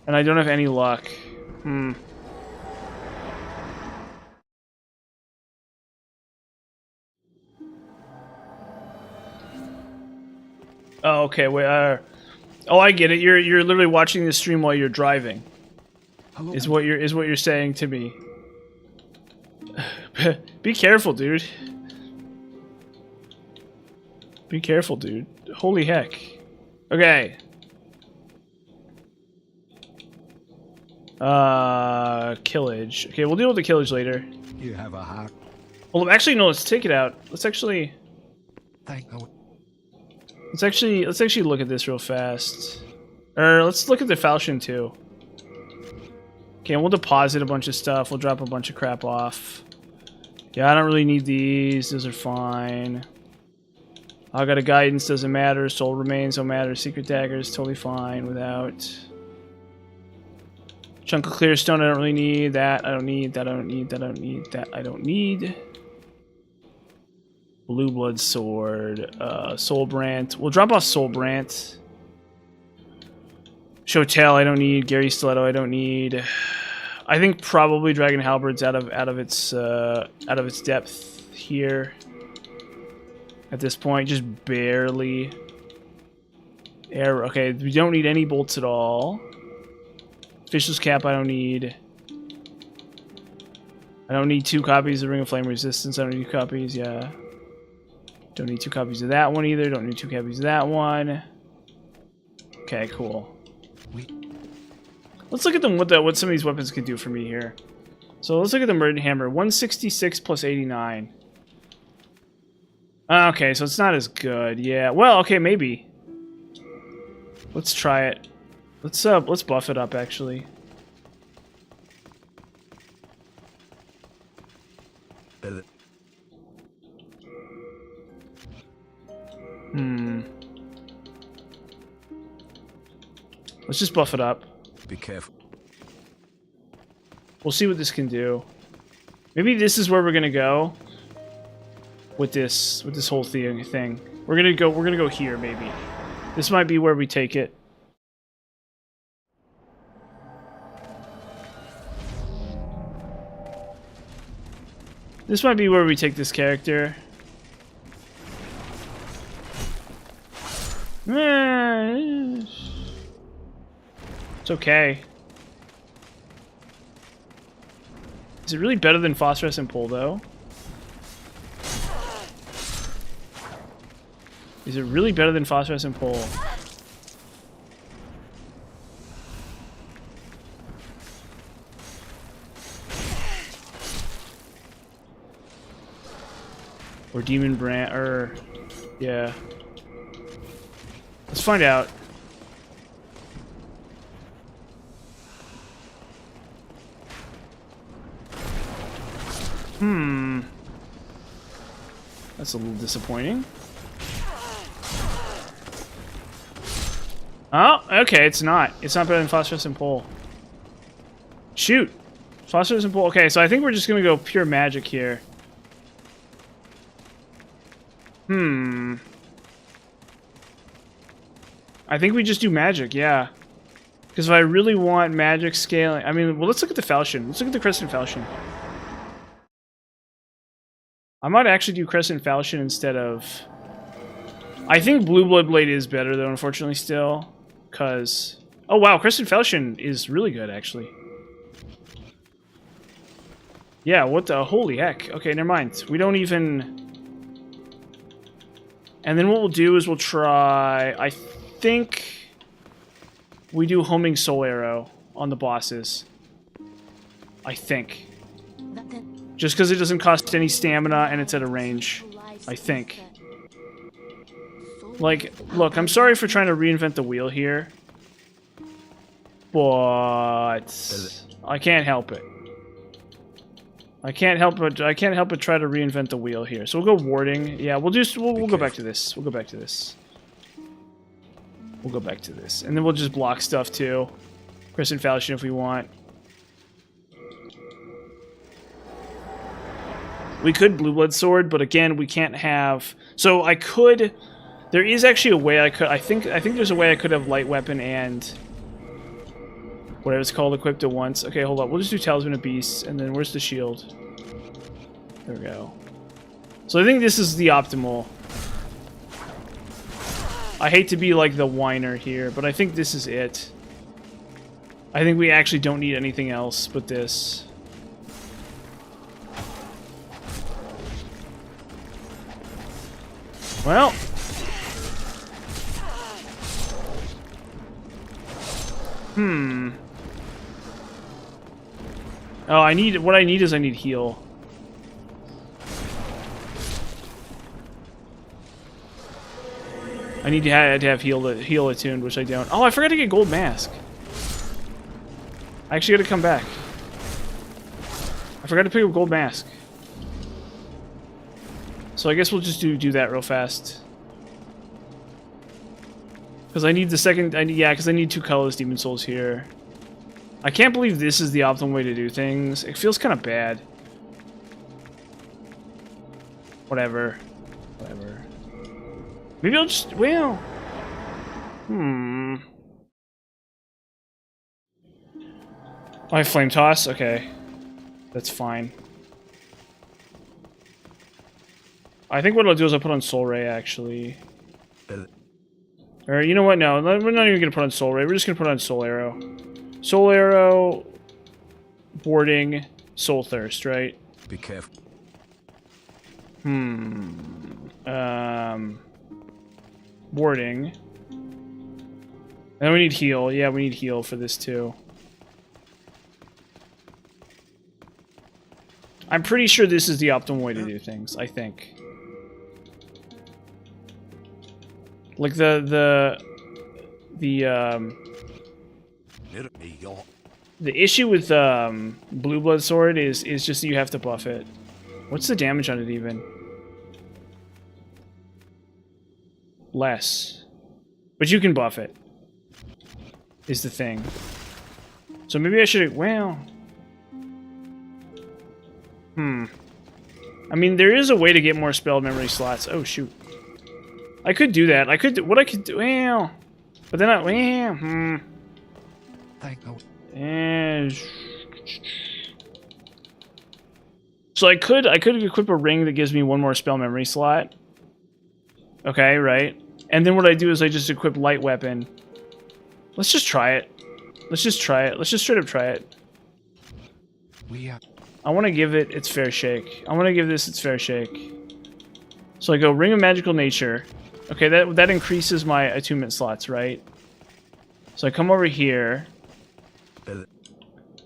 And I don't have any luck. Oh, okay. Wait. Oh, I get it. You're literally watching the stream while you're driving. Hello? Is what you're saying to me. Be careful, dude. Be careful, dude. Holy heck. Okay. Killage. Okay, we'll deal with the killage later. You have a heart. Well, actually, no. Let's take it out. Let's actually look at this real fast. Or let's look at the falchion too. Okay, and we'll deposit a bunch of stuff. We'll drop a bunch of crap off. Yeah, I don't really need these. Those are fine. I got a guidance, doesn't matter. Soul remains, don't matter. Secret daggers, totally fine without. Chunk of clear stone, I don't really need. That I don't need. That I don't need. That I don't need. That I don't need. Blue blood sword. Soul brand. We'll drop off soul brand. Shotel, I don't need. Gary Stiletto, I don't need. I think probably Dragon Halberd's out of its depth here. At this point, just barely. Air. Okay, we don't need any bolts at all. Fisher's cap, I don't need. I don't need 2 copies of Ring of Flame Resistance. I don't need 2 copies. Yeah. Don't need 2 copies of that one either. Don't need 2 copies of that one. Okay, cool. Let's look at them. What some of these weapons could do for me here. So let's look at the Murden Hammer. 166 plus 89. Okay, so it's not as good. Yeah. Well, okay, maybe. Let's try it. Let's buff it up actually. Let's just buff it up. Be careful. We'll see what this can do. Maybe this is where we're gonna go with this whole thing. We're gonna go here maybe. This might be where we take it. This might be where we take this character. It's okay. Is it really better than Phosphorescent Pull, though? Is it really better than Phosphorescent Pull? Or Demon Brand, or... yeah. Let's find out. That's a little disappointing. Oh, okay, it's not. It's not better than Phosphorescent Pull. Shoot! Phosphorescent Pull. Okay, so I think we're just gonna go pure magic here. I think we just do magic, yeah. Because if I really want magic scaling... I mean, well, let's look at the Falchion. Let's look at the Crescent Falchion. I might actually do Crescent Falchion instead of... I think Blue Blood Blade is better, though, unfortunately, still. Because... oh, wow, Crescent Falchion is really good, actually. Yeah, what the... holy heck. Okay, never mind. We don't even... and then what we'll do is we'll try... I think... we do Homing Soul Arrow on the bosses. I think. Just because it doesn't cost any stamina and it's at a range. I think. Like, look, I'm sorry for trying to reinvent the wheel here. But... I can't help it. I can't help but try to reinvent the wheel here. So we'll go warding. Yeah, we'll go back to this. We'll go back to this. We'll go back to this. And then we'll just block stuff too. Crescent Falchion if we want. We could Blue Blood Sword, but again, we can't have... so I could... there is actually a way I could... I think there's a way I could have Light Weapon and... whatever it's called equipped at once. Okay, hold up. We'll just do Talisman of Beasts, and then where's the shield? There we go. So I think this is the optimal. I hate to be like the whiner here, but I think this is it. I think we actually don't need anything else but this. Well. Oh, what I need is heal. I need to have heal attuned, which I don't. Oh, I forgot to get Gold Mask. I actually gotta come back. I forgot to pick up gold mask. So I guess we'll just do that real fast. Because I need the second... because I need 2 colorless demon souls here. I can't believe this is the optimal way to do things. It feels kind of bad. Whatever. Whatever. Maybe I'll just... Well... I have flame toss? Okay. That's fine. I think what I'll do is I'll put on Soul Ray, actually. Or, you know what? No, we're not even going to put on Soul Ray. We're just going to put on Soul Arrow. Soul Arrow... Boarding... Soul Thirst, right? Be careful. Boarding. And then we need heal. Yeah, we need heal for this, too. I'm pretty sure this is the optimal way to do things, I think. Like the issue with Blue Blood Sword is just that you have to buff it. What's the damage on it even? Less. But you can buff it. Is the thing. So maybe I should, well... I mean, there is a way to get more spell memory slots. Oh, shoot. I could do that. I could do... What I could do... Well... But then I... Well... So I could equip a ring that gives me 1 more spell memory slot. Okay, right. And then what I do is I just equip light weapon. Let's just try it. Let's just try it. Let's just straight up try it. I want to give it its fair shake. I want to give this its fair shake. So I go Ring of Magical Nature. Okay, that increases my attunement slots, right? So I come over here.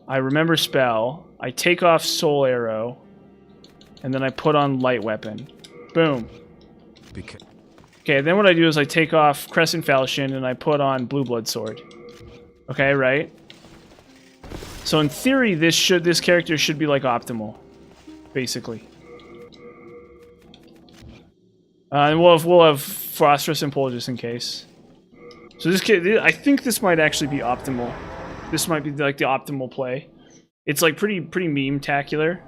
I remember spell. I take off Soul Arrow. And then I put on Light Weapon. Boom. Okay, then what I do is I take off Crescent Falchion and I put on Blue Blood Sword. Okay, right? So in theory, this character should be like optimal, basically. And we'll have Phosphorus and Pull just in case. So this kid, I think this might actually be optimal. This might be like the optimal play. It's like pretty meme-tacular.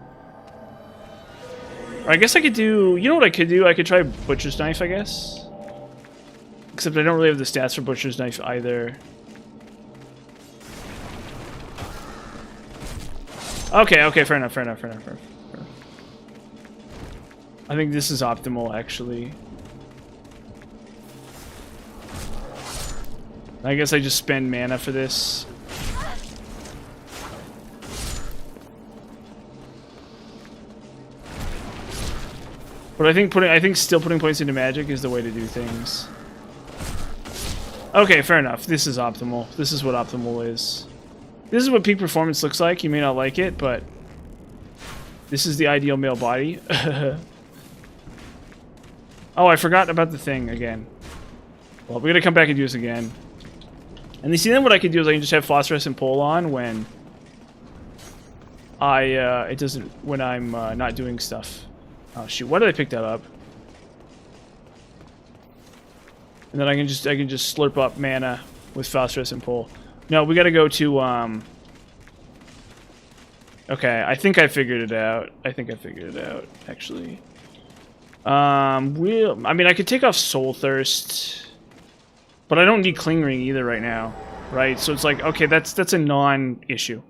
Or I guess I could do... You know what I could do? I could try Butcher's Knife, I guess. Except I don't really have the stats for Butcher's Knife either. Okay, fair enough. I think this is optimal, actually. I guess I just spend mana for this. But I think still putting points into magic is the way to do things. Okay, fair enough. This is optimal. This is what optimal is. This is what peak performance looks like. You may not like it, but this is the ideal male body. Oh, I forgot about the thing again. Well, we're gonna come back and do this again. And you see, then what I can do is I can just have Phosphorescent Pull on when when I'm not doing stuff. Oh shoot! Why did I pick that up? And then I can just slurp up mana with Phosphorescent Pull. No, we gotta go to okay, I think I figured it out. Actually. I mean, I could take off Soul Thirst, but I don't need Cling Ring either right now, right? So it's like, okay, that's a non-issue.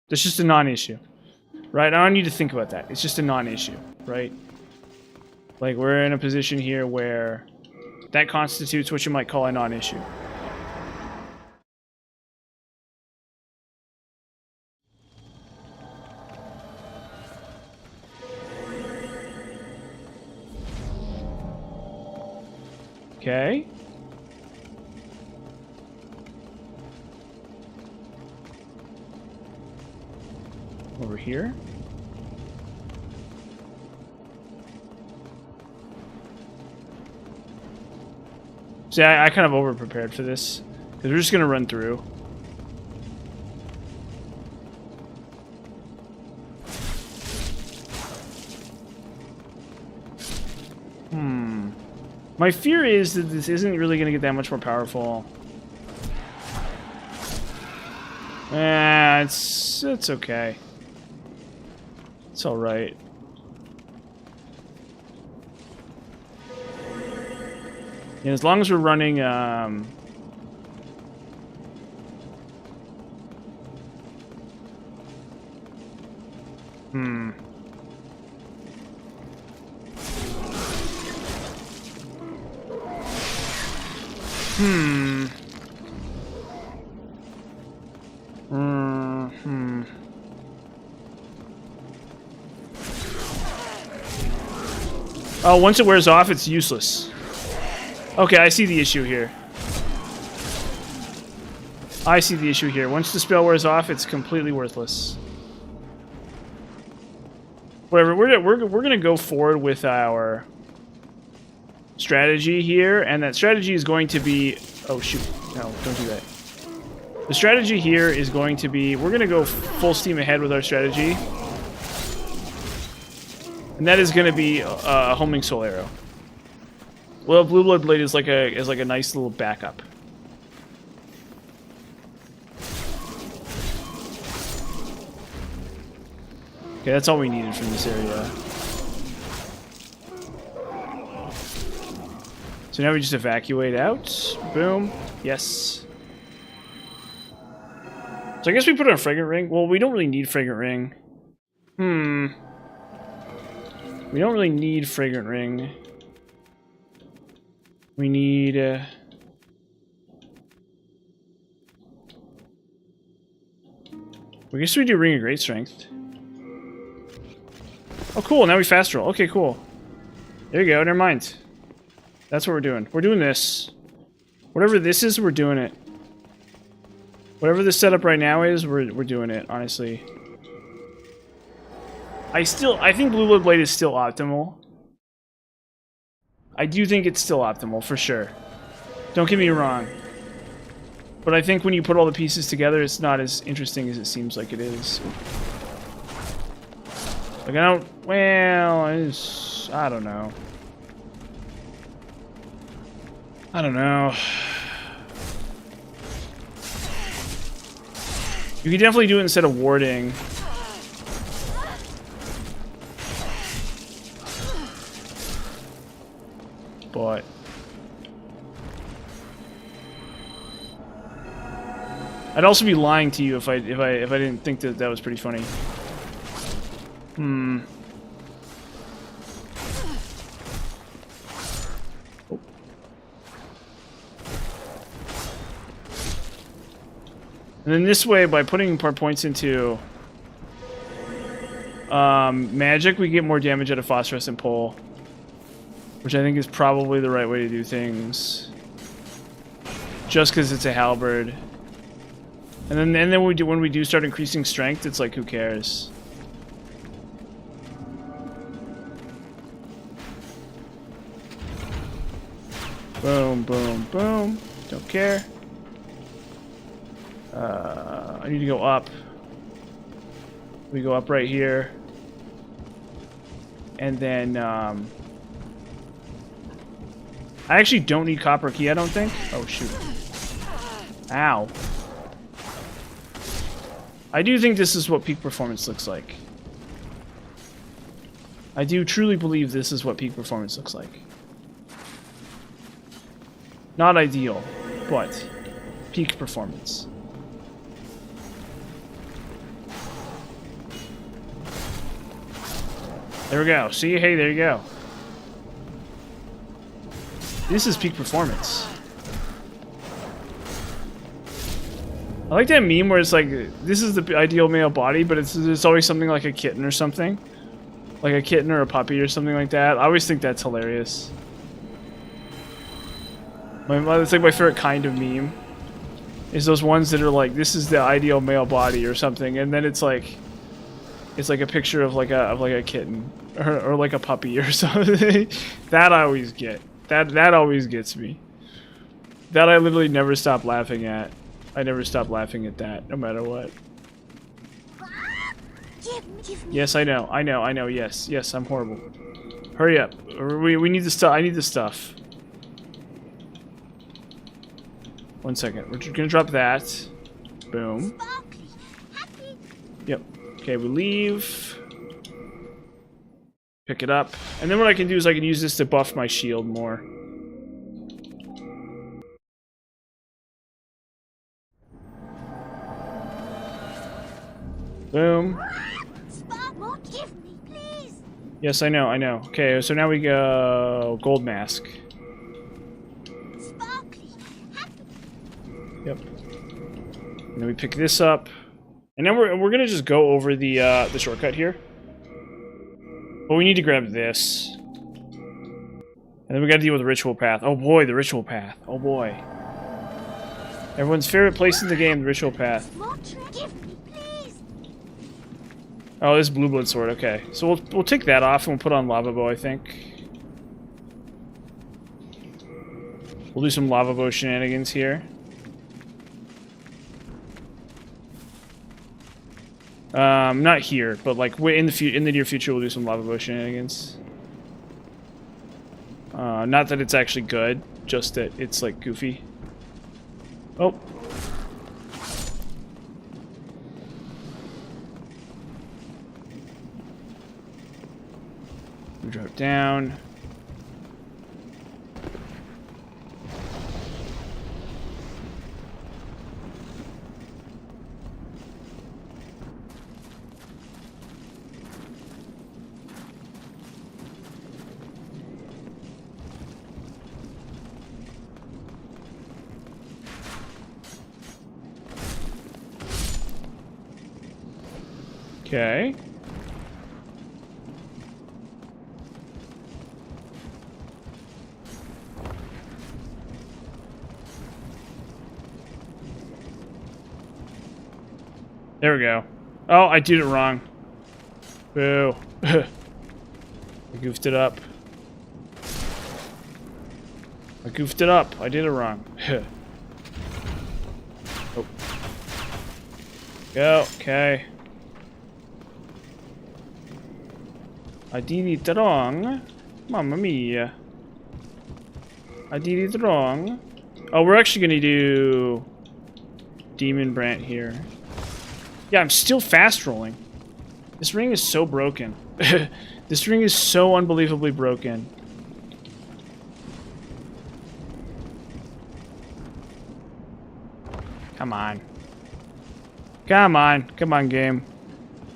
That's just a non-issue, right? I don't need to think about that. It's just a non-issue, right? Like, we're in a position here where that constitutes what you might call a non-issue. Okay. Over here. See, I kind of over-prepared for this, because we're just going to run through. My fear is that this isn't really going to get that much more powerful. It's okay. It's all right. Yeah, as long as we're running, Oh, once it wears off, it's useless. Okay, I see the issue here. I see the issue here. Once the spell wears off, it's completely worthless. Whatever, we're gonna go forward with our strategy here, and that strategy is going to be... Oh, shoot. No, don't do that. The strategy here is going to be... We're gonna go full steam ahead with our strategy. And that is going to be a homing soul arrow. Well, Blue Blood Blade is like a nice little backup. Okay, that's all we needed from this area. So now we just evacuate out. Boom. Yes. So I guess we put on a Fragrant Ring. Well, we don't really need Fragrant Ring. We don't really need Fragrant Ring. We need... I guess we do Ring of Great Strength. Oh, cool. Now we fast roll. Okay, cool. There you go. Never mind. That's what we're doing. We're doing this. Whatever this is, we're doing it. Whatever the setup right now is, we're doing it, honestly. I think Blue Blood Blade is still optimal. I do think it's still optimal, for sure. Don't get me wrong. But I think when you put all the pieces together, it's not as interesting as it seems like it is. Like, I don't... Well, I don't know. I don't know. You could definitely do it instead of warding. But I'd also be lying to you if I didn't think that that was pretty funny. Oh. And then this way, by putting more points into magic, we get more damage out of phosphorescent pole. Which I think is probably the right way to do things. Just because it's a halberd. And then when we do start increasing strength, it's like, who cares? Boom, boom, boom. Don't care. I need to go up. We go up right here. And then, I actually don't need copper key, I don't think. Oh, shoot. Ow. I do think this is what peak performance looks like. I do truly believe this is what peak performance looks like. Not ideal, but peak performance. There we go. See? Hey, there you go. This is peak performance. I like that meme where it's like, this is the ideal male body, but it's always something like a kitten or something. Like a kitten or a puppy or something like that. I always think that's hilarious. It's like my favorite kind of meme. Is those ones that are like, this is the ideal male body or something, and then it's like a picture of like a kitten or like a puppy or something. That I always get. That always gets me. That I literally never stop laughing at. I never stop laughing at that, no matter what. Give me. Yes, I know. Yes, I'm horrible. Hurry up. We need the stuff. I need the stuff. 1 second. We're just gonna drop that. Boom. Yep. Okay, we leave. Pick it up. And then what I can do is I can use this to buff my shield more. Boom. Yes, I know, I know. Okay, so now we go gold mask. Yep. And then we pick this up. And then we're gonna just go over the shortcut here. But we need to grab this. And then we gotta deal with the ritual path. Oh boy, the ritual path. Oh boy. Everyone's favorite place in the game, the ritual path. Oh, this blue blood sword, okay. So we'll take that off and we'll put on lava bow, I think. We'll do some lava bow shenanigans here. Not here, but like in the near future, we'll do some lava bow shenanigans. Not that it's actually good, just that it's like goofy. Oh. We drop down. Okay. There we go. Oh, I did it wrong. Boo. I goofed it up. I goofed it up. I did it wrong. Oh. Go. Okay. I did it wrong. Mamma mia. I did it wrong. Oh, we're actually gonna do Demon Brant here. Yeah, I'm still fast rolling. This ring is so broken. This ring is so unbelievably broken. Come on. Come on. Come on, game.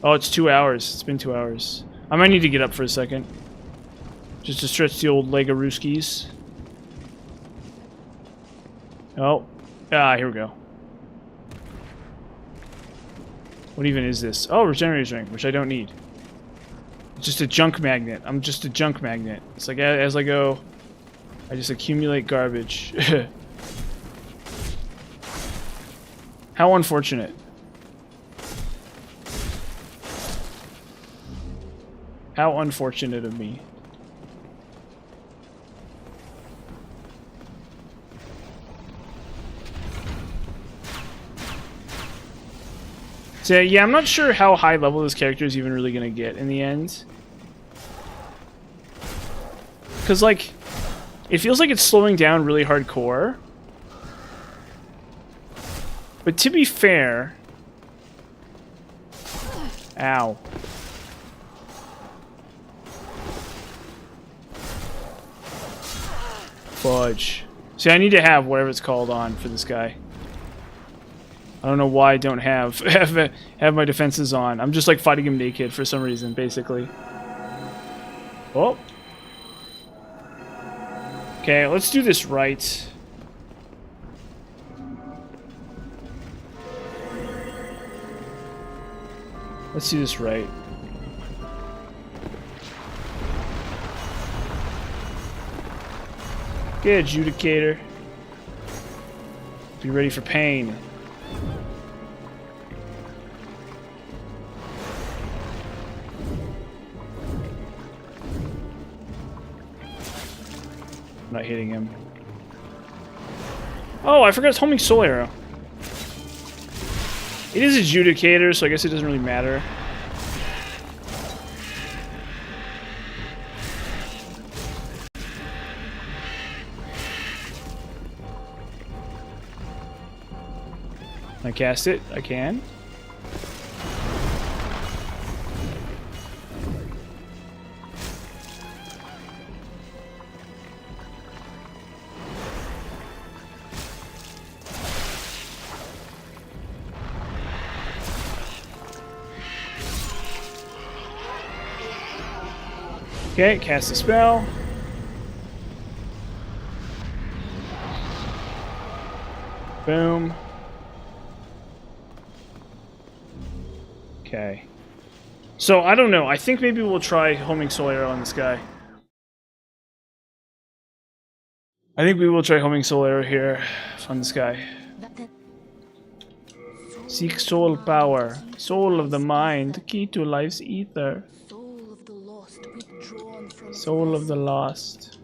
Oh, it's 2 hours. It's been 2 hours. I might need to get up for a second. Just to stretch the old Legorooskies. Oh. Ah, here we go. What even is this? Oh, regenerator's ring, which I don't need. It's just a junk magnet. I'm just a junk magnet. It's like as I go, I just accumulate garbage. How unfortunate. How unfortunate of me. So yeah, I'm not sure how high level this character is even really gonna get in the end. Cause like, it feels like it's slowing down really hardcore. But to be fair... Ow. Fudge. See, I need to have whatever it's called on for this guy. I don't know why I don't have my defenses on. I'm just like fighting him naked for some reason, basically. Oh. Okay, let's do this right. Let's do this right. Good, adjudicator. Be ready for pain. I'm not hitting him. Oh, I forgot it's homing soul arrow. It is adjudicator, so I guess it doesn't really matter. Can I cast it? I can. Okay, cast a spell. Boom. Okay. So, I don't know. I think maybe we'll try homing soul arrow on this guy. I think we will try homing soul arrow here on this guy. Seek soul power. Soul of the mind. Key to life's ether. Soul of the lost, withdrawn from Soul of the lost.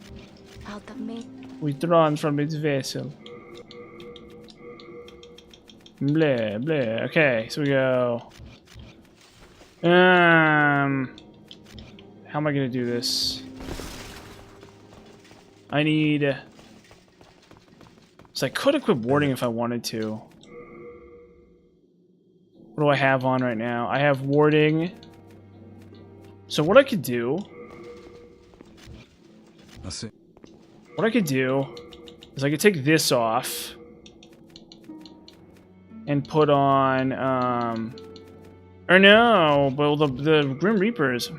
out of me. Withdrawn from its vessel. Bleh, bleh. Okay, so we go. How am I gonna do this? I need. So I could equip warding if I wanted to. What do I have on right now? I have warding. So what I could do. That's it. What I could do is I could take this off and put on or no, but the Grim Reapers. How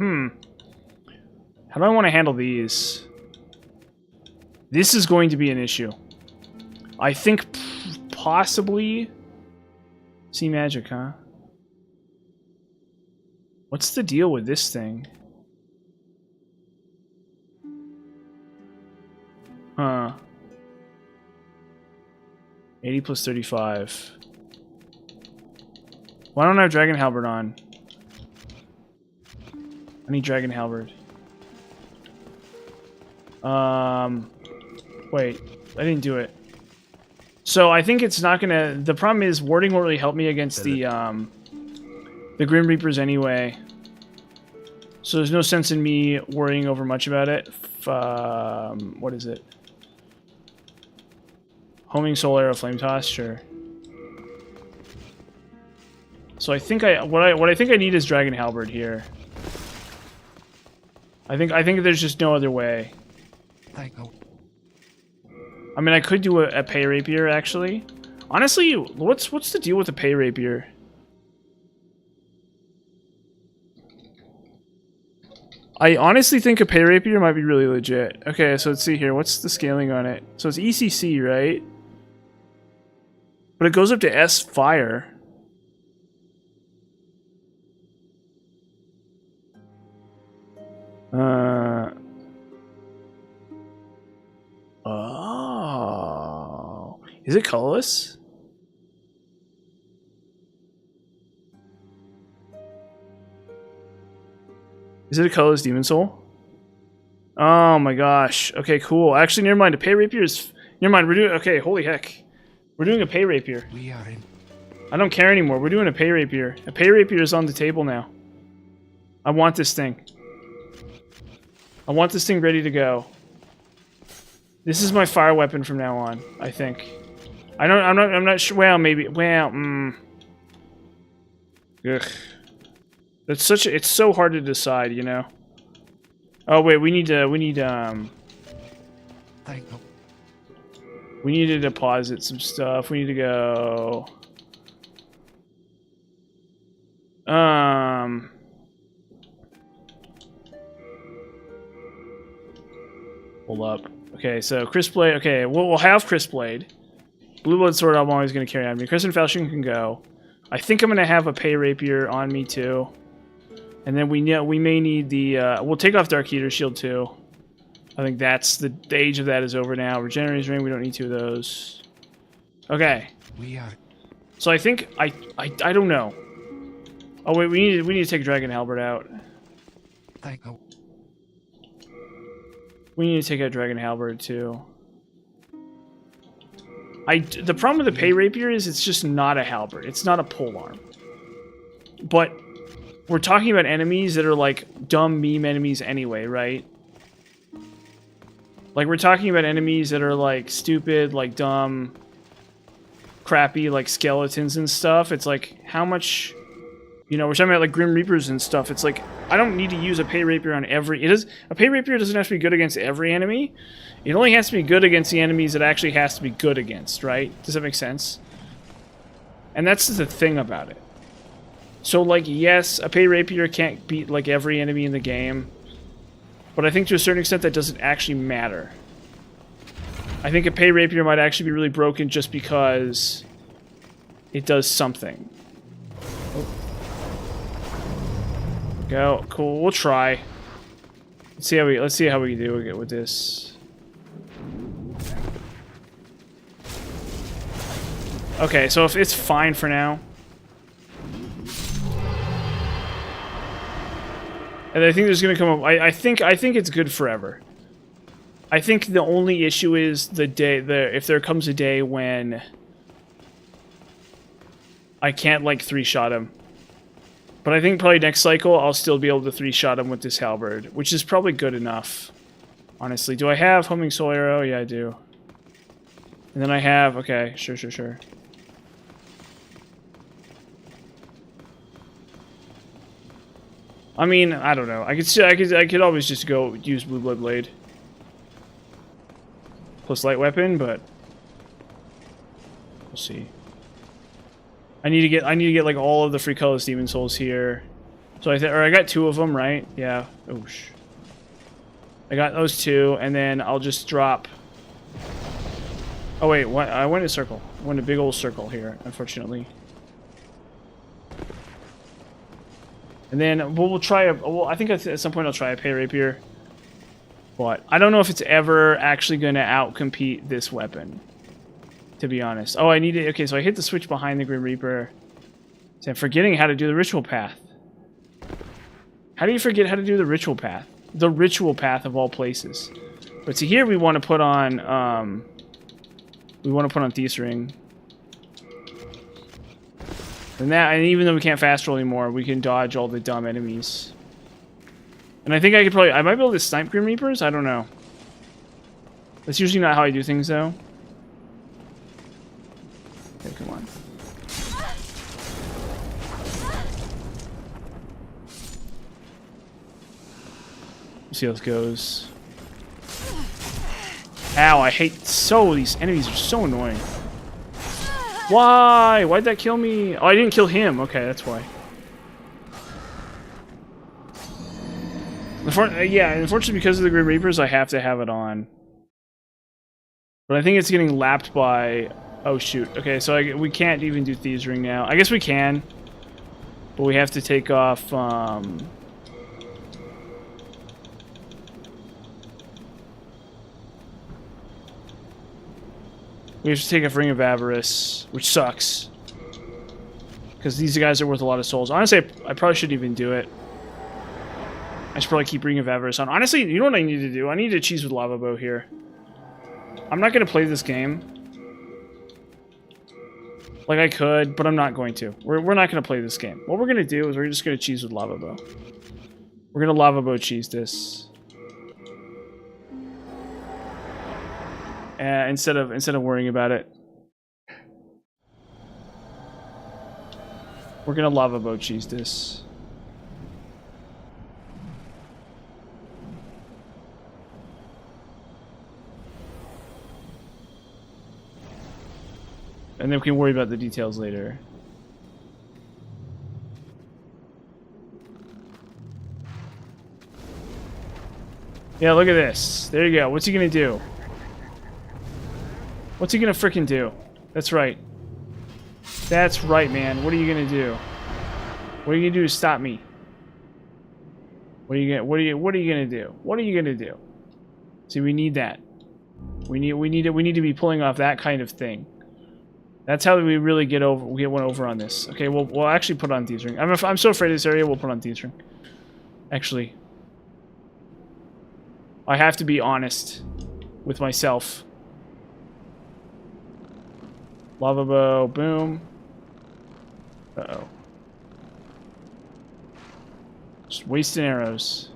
do I want to handle these? This is going to be an issue. I think possibly see magic, huh? What's the deal with this thing? Huh. 80 plus 35. Why don't I have Dragon Halberd on? I need Dragon Halberd. Wait. I didn't do it. So I think it's not gonna... The problem is warding won't really help me against the Grim Reapers anyway. So there's no sense in me worrying over much about it. What is it? Homing Soul Arrow, Flame Toss, sure. So I think what I think I need is Dragon Halberd here. I think there's just no other way. I mean, I could do a pay rapier actually. Honestly, what's the deal with the pay rapier? I honestly think a pay rapier might be really legit. Okay, so let's see here. What's the scaling on it? So it's ECC, right? But it goes up to S fire. Oh. Is it colorless? Is it a colorless Demon Soul? Oh my gosh. Okay, cool. Actually, never mind. A pay rapier is... Never mind. We're doing... Okay, holy heck. We're doing a pay rapier. We are in. I don't care anymore. We're doing a pay rapier. A pay rapier is on the table now. I want this thing. I want this thing ready to go. This is my fire weapon from now on, I think. I'm not sure. Well, maybe. Well, Ugh. That's such a, it's so hard to decide, you know. Oh wait, we need to deposit some stuff. We need to go hold up. Okay, so Crisp Blade. Okay, we'll have Crisp Blade. Blue Blood Sword I'm always going to carry on me. Crimson Falchion can go. I think I'm going to have a Pay Rapier on me too. And then we may need the... we'll take off Dark Eater Shield too. I think that's... The age of that is over now. Regenerator's Ring, we don't need two of those. Okay. We are... So I think... I don't know. Oh wait, we need to take Dragon Halberd out. We need to take out Dragon Halberd too. The problem with the Pay Rapier is it's just not a halberd. It's not a polearm. But we're talking about enemies that are like dumb meme enemies anyway, right? Like we're talking about enemies that are like stupid, like dumb. crappy like skeletons and stuff, it's like how much, you know, we're talking about like Grim Reapers and stuff. It's like I don't need to use a pay rapier on every. A pay rapier doesn't have to be good against every enemy. It only has to be good against the enemies it actually has to be good against, right? Does that make sense? And that's the thing about it. So like, yes, a pay rapier can't beat like every enemy in the game, but I think to a certain extent that doesn't actually matter. I think a pay rapier might actually be really broken just because it does something. Oh. Go, cool. We'll try. Let's see how we do with this. Okay, so if it's fine for now. And I think there's gonna come up. I think it's good forever. I think the only issue is if there comes a day when I can't like 3-shot him. But I think probably next cycle I'll still be able to 3-shot him with this halberd, which is probably good enough. Honestly, do I have homing soul arrow? Yeah, I do. And then I have okay, sure. I mean, I don't know. I could always just go use Blue Blood Blade plus light weapon, but we'll see. I need to get like all of the free colorless demon souls here. So I got 2 of them, right? Yeah. Oosh. I got those 2, and then I'll just drop. Oh wait, what? I went in a circle. I went in a big old circle here, unfortunately. And then we'll try I think at some point I'll try a pay rapier. But I don't know if it's ever actually going to outcompete this weapon, to be honest. Oh, I need it. Okay, so I hit the switch behind the Grim Reaper. So I'm forgetting how to do the ritual path. How do you forget how to do the ritual path? The ritual path of all places. But see, here we want to put on Thieves Ring. And even though we can't fast roll anymore, we can dodge all the dumb enemies. And I think I might be able to snipe Grim Reapers? I don't know. That's usually not how I do things, though. Okay, come on. Let's see how this goes. Ow, I hate these enemies are so annoying. Why? Why'd that kill me? Oh, I didn't kill him. Okay, that's why. Yeah, unfortunately because of the Grim Reapers, I have to have it on. But I think it's getting lapped by... Oh, shoot. Okay, so we can't even do Thieves Ring now. I guess we can. But we have to take off... We have to take off Ring of Avarice, which sucks. Because these guys are worth a lot of souls. Honestly, I probably shouldn't even do it. I should probably keep Ring of Avarice on. Honestly, you know what I need to do? I need to cheese with Lava Bow here. I'm not going to play this game. Like I could, but I'm not going to. We're not going to play this game. What we're going to do is we're just going to cheese with Lava Bow. We're going to Lava Bow cheese this. Instead of worrying about it. We're going to Lava Bow cheese this. And then we can worry about the details later. Yeah, look at this. There you go. What's he gonna do? What's he gonna frickin' do? That's right. That's right, man. What are you gonna do? What are you gonna do to stop me? What are you gonna do? What are you gonna do? See, we need that. We need to be pulling off that kind of thing. That's how we really get one over on this. Okay, we'll actually put on Thieves Ring. I'm so afraid of this area. We'll put on Thieves Ring. Actually, I have to be honest with myself. Lava Bow, boom. Uh-oh. Just wasting arrows.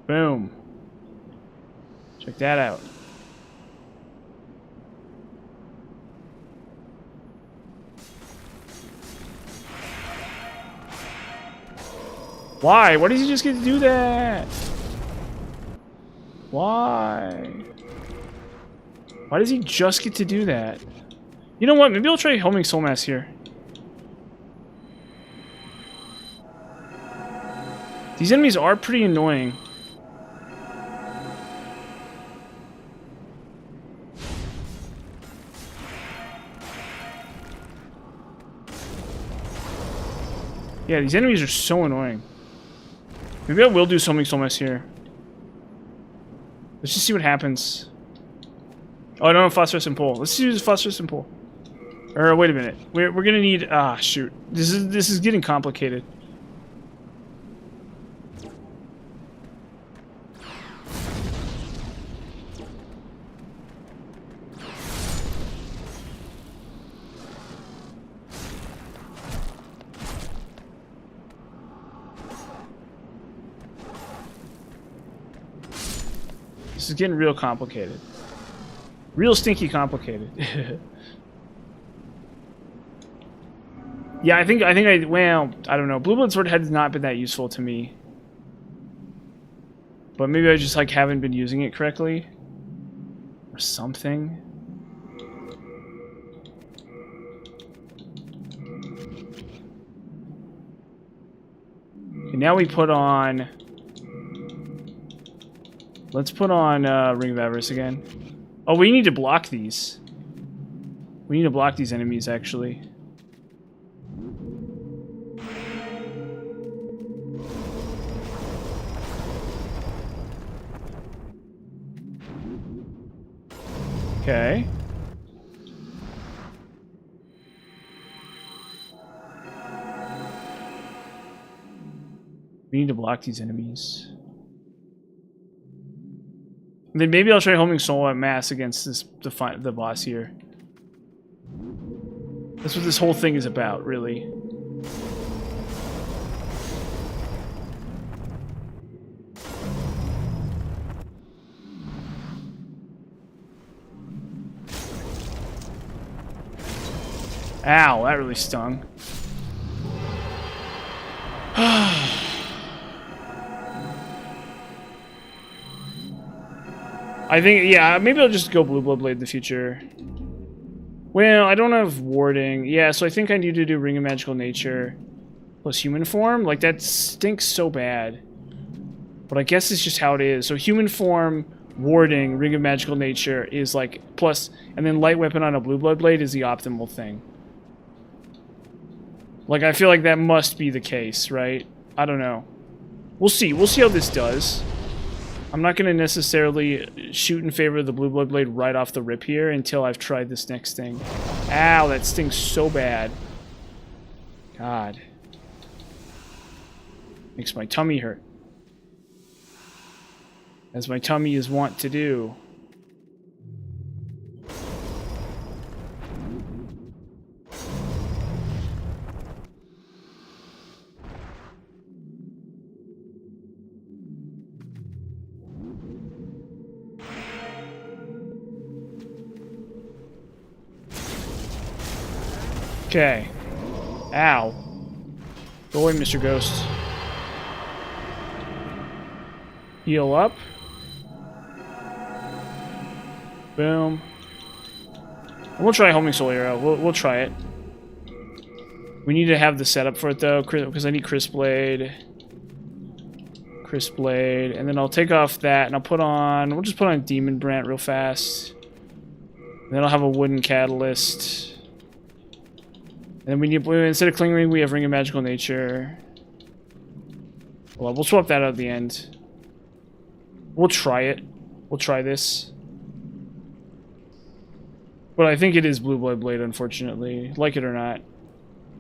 Boom. Check that out. Why? Why does he just get to do that? Why? Why does he just get to do that? You know what? Maybe I'll try homing soul mass here. These enemies are pretty annoying. Yeah, these enemies are so annoying. Maybe I will do something so much here. Let's just see what happens. Oh, I don't have phosphorescent pole. Let's use phosphorescent pole. Or wait a minute. We're gonna need shoot. This is getting complicated. This is getting real complicated. Real stinky complicated. Yeah, I think well, I don't know. Blue Blood Sword has not been that useful to me. But maybe I just like haven't been using it correctly. Or something. Okay, now we put on... Let's put on Ring of Avarice again. Oh, we need to block these. We need to block these enemies, actually. Okay. We need to block these enemies. And then maybe I'll try homing soul at mass against the boss here. That's what this whole thing is about, really. Ow, that really stung. I think, yeah, maybe I'll just go Blue Blood Blade in the future. Well, I don't have warding. Yeah, so I think I need to do Ring of Magical Nature plus human form. Like, that stinks so bad. But I guess it's just how it is. So human form, warding, Ring of Magical Nature is like plus, and then light weapon on a Blue Blood Blade is the optimal thing. Like, I feel like that must be the case, right? I don't know. We'll see. We'll see how this does. I'm not going to necessarily shoot in favor of the Blue Blood Blade right off the rip here until I've tried this next thing. Ow, that stings so bad. God. Makes my tummy hurt. As my tummy is wont to do. Okay. Ow. Go away, Mr. Ghost. Heal up. Boom. And we'll try Homing Soul Arrow. We'll try it. We need to have the setup for it, though, because I need Crisp Blade. Crisp Blade. And then I'll take off that, and I'll put on... We'll just put on Demon Brant real fast. And then I'll have a Wooden Catalyst. And then we need, instead of Cling Ring, we have Ring of Magical Nature. Well, we'll swap that out at the end. We'll try it. We'll try this. But I think it is Blue Blood Blade, unfortunately. Like it or not.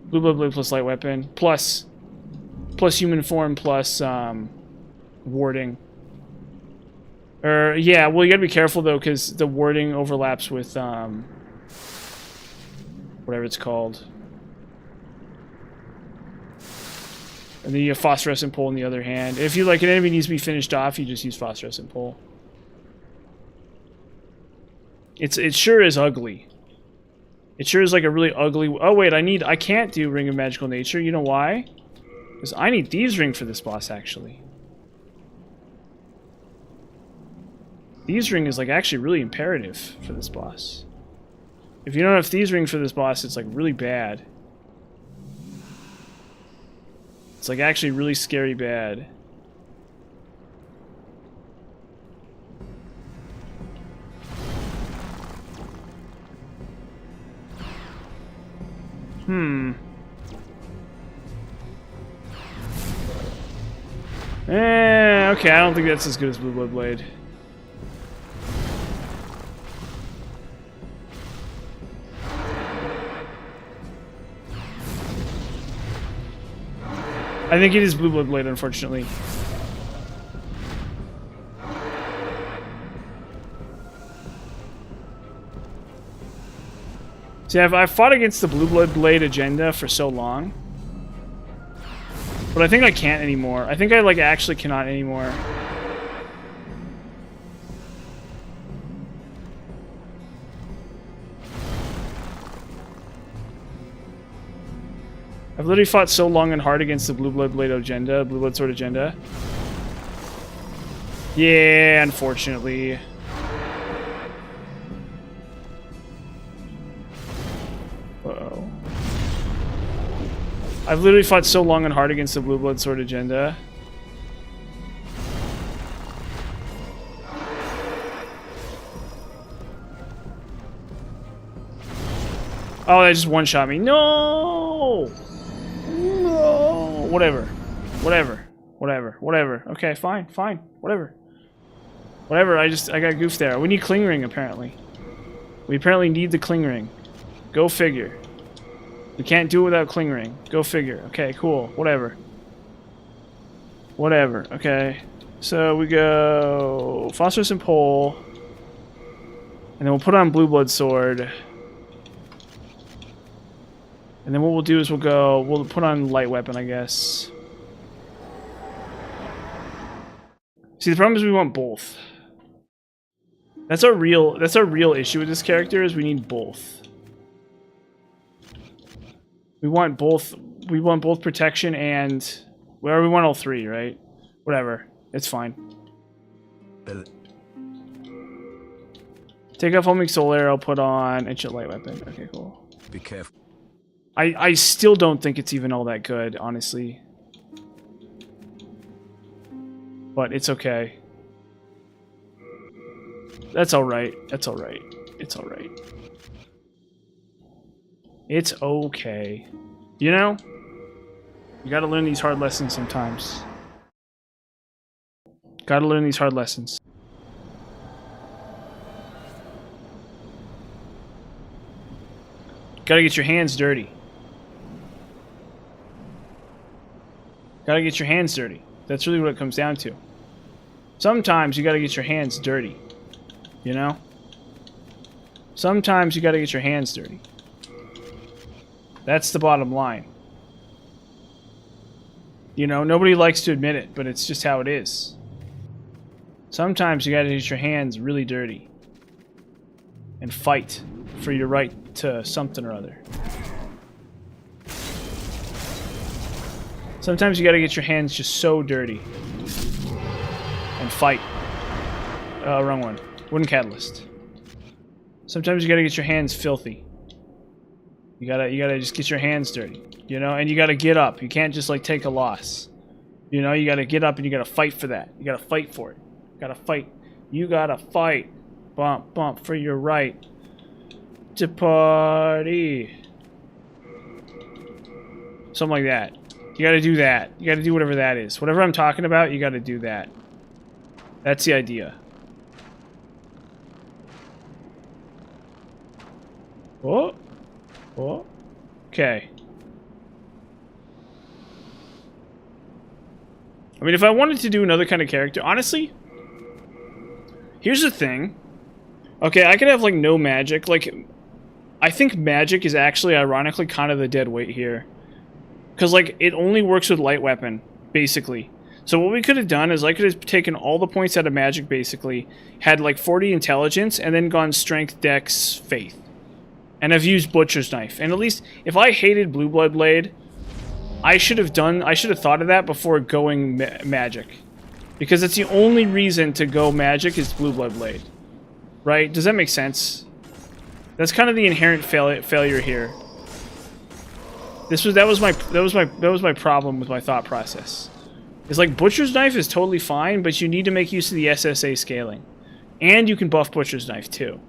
Blue Blood Blade plus Light Weapon. Plus Human Form plus warding. Yeah, well, you gotta be careful, though, because the warding overlaps with whatever it's called. And then you have phosphorescent pole in the other hand. If you like an enemy needs to be finished off, you just use phosphorescent pole. It sure is ugly. It sure is like a really ugly. Oh wait, I can't do Ring of Magical Nature. You know why? Because I need Thieves Ring for this boss actually. Thieves Ring is like actually really imperative for this boss. If you don't have Thieves Ring for this boss, it's like really bad. It's like actually really scary bad. Okay, I don't think that's as good as Blue Blood Blade. I think it is Blue Blood Blade, unfortunately. See, I've fought against the Blue Blood Blade agenda for so long. But I think I can't anymore. I think I, like, actually cannot anymore. I've literally fought so long and hard against the Blue Blood Blade agenda, Blue Blood Sword agenda. Yeah, unfortunately. Uh-oh. I've literally fought so long and hard against the Blue Blood Sword agenda. Oh, they just one-shot me. No! No! Whatever. Whatever. Whatever. Whatever. Okay, fine. Fine. Whatever. Whatever, I got goofed there. We need Cling Ring, apparently. We apparently need the Cling Ring. Go figure. We can't do it without Cling Ring. Go figure. Okay, cool. Whatever. Whatever. Okay. So we go Phosphorescent Pole. And then we'll put on Blue Blood Sword. And then what we'll do is we'll put on Light Weapon, I guess. See, the problem is we want both. That's our real issue with this character is we need both. We want both protection and well, we want all three, right? Whatever. It's fine. Take off Homing Soul Arrow, put on Ancient Light Weapon. Okay, cool. Be careful. I still don't think it's even all that good, honestly. But it's okay. That's alright. That's alright. It's alright. It's okay. You know? You gotta learn these hard lessons sometimes. Gotta learn these hard lessons. Gotta get your hands dirty. Gotta get your hands dirty. That's really what it comes down to. Sometimes you gotta get your hands dirty. You know? Sometimes you gotta get your hands dirty. That's the bottom line. You know, nobody likes to admit it, but it's just how it is. Sometimes you gotta get your hands really dirty. And fight for your right to something or other. Sometimes you gotta get your hands just so dirty. And fight. Wrong one. Wooden Catalyst. Sometimes you gotta get your hands filthy. You gotta just get your hands dirty. You know, and you gotta get up. You can't just like take a loss. You know, you gotta get up and you gotta fight for that. You gotta fight for it. You gotta fight. You gotta fight. Bump, bump for your right to party. Something like that. You gotta do that. You gotta do whatever that is. Whatever I'm talking about, you gotta do that. That's the idea. Oh. Oh. Okay. I mean, if I wanted to do another kind of character, honestly, here's the thing. Okay, I could have, like, no magic. Like, I think magic is actually, ironically, kind of the dead weight here. Because, like, it only works with light weapon, basically. So what we could have done is I could have taken all the points out of magic, basically, had, like, 40 intelligence, and then gone strength, dex, faith. And I've used Butcher's Knife. And at least, if I hated Blue Blood Blade, I should have thought of that before going magic. Because that's the only reason to go magic is Blue Blood Blade. Right? Does that make sense? That's kind of the inherent failure here. That was my problem with my thought process. It's like Butcher's Knife is totally fine, but you need to make use of the SSA scaling. And you can buff Butcher's Knife too.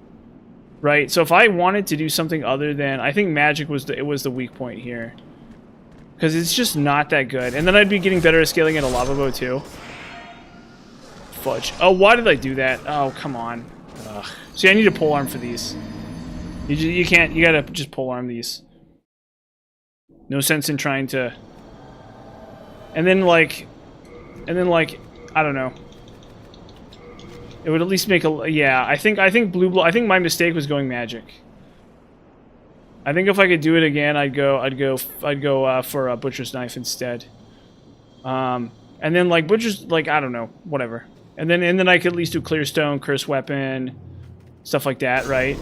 Right? So if I wanted to do something other than, I think magic was the weak point here. Because it's just not that good. And then I'd be getting better at scaling at a lava bow too. Fudge. Oh, why did I do that? Oh, come on. Ugh. See, I need a polearm for these. You can't, you gotta just polearm these. No sense in trying to... And then like, I don't know. It would at least make a, yeah, I think my mistake was going magic. I think if I could do it again, I'd go for a Butcher's Knife instead. And then like Butcher's, like, I don't know, whatever. And then I could at least do Clearstone, Curse Weapon, stuff like that, right?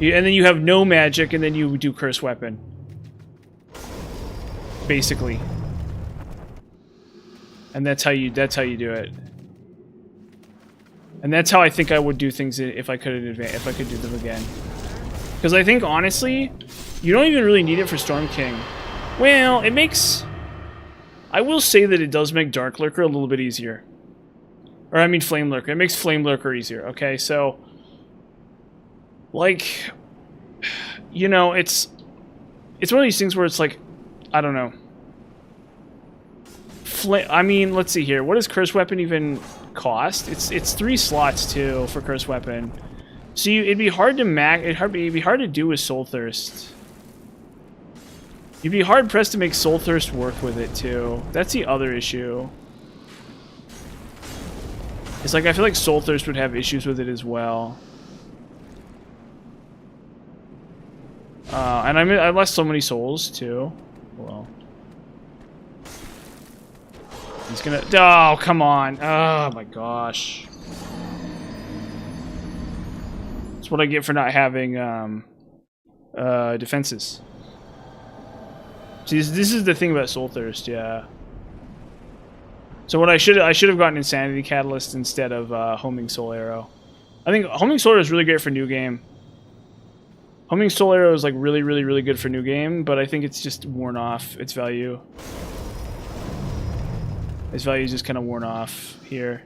And then you have no magic, and then you do Curse Weapon. Basically. And that's how you do it. And that's how I think I would do things if I could do them again. Because I think, honestly, you don't even really need it for Storm King. Well, it makes... I will say that it does make Dark Lurker a little bit easier. Or, I mean Flame Lurker. It makes Flame Lurker easier, okay? So, like, you know, it's one of these things where it's like, I don't know. I mean, let's see here. What does Curse Weapon even cost? It's 3 slots, too, for Curse Weapon. So it'd be hard to it'd be hard to do with Soul Thirst. You'd be hard pressed to make Soul Thirst work with it too. That's the other issue. It's like I feel like Soul Thirst would have issues with it as well. And I lost so many souls too. Well, he's gonna. Oh, come on! Oh my gosh. That's what I get for not having defenses. See, this is the thing about Soul Thirst, yeah. So what I should have gotten Insanity Catalyst instead of Homing Soul Arrow. I think Homing Soul Arrow is really great for new game. Homing Soul Arrow is like really good for new game, but I think it's just worn off its value. Its value is just kind of worn off here.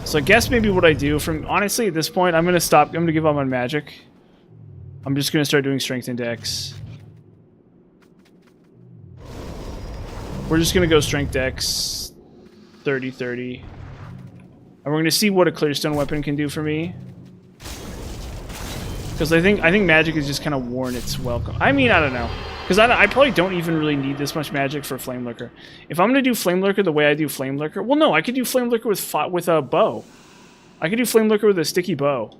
So I guess maybe what I do from, honestly, at this point, I'm going to give up on magic. I'm just going to start doing strength and dex. We're just going to go strength dex 30-30. And we're going to see what a Clearstone weapon can do for me. Because I think magic has just kind of worn its welcome. I mean, I don't know. Because I probably don't even really need this much magic for Flame Lurker. If I'm going to do Flame Lurker the way I do Flame Lurker... Well, no, I could do Flame Lurker with a bow. I could do Flame Lurker with a sticky bow.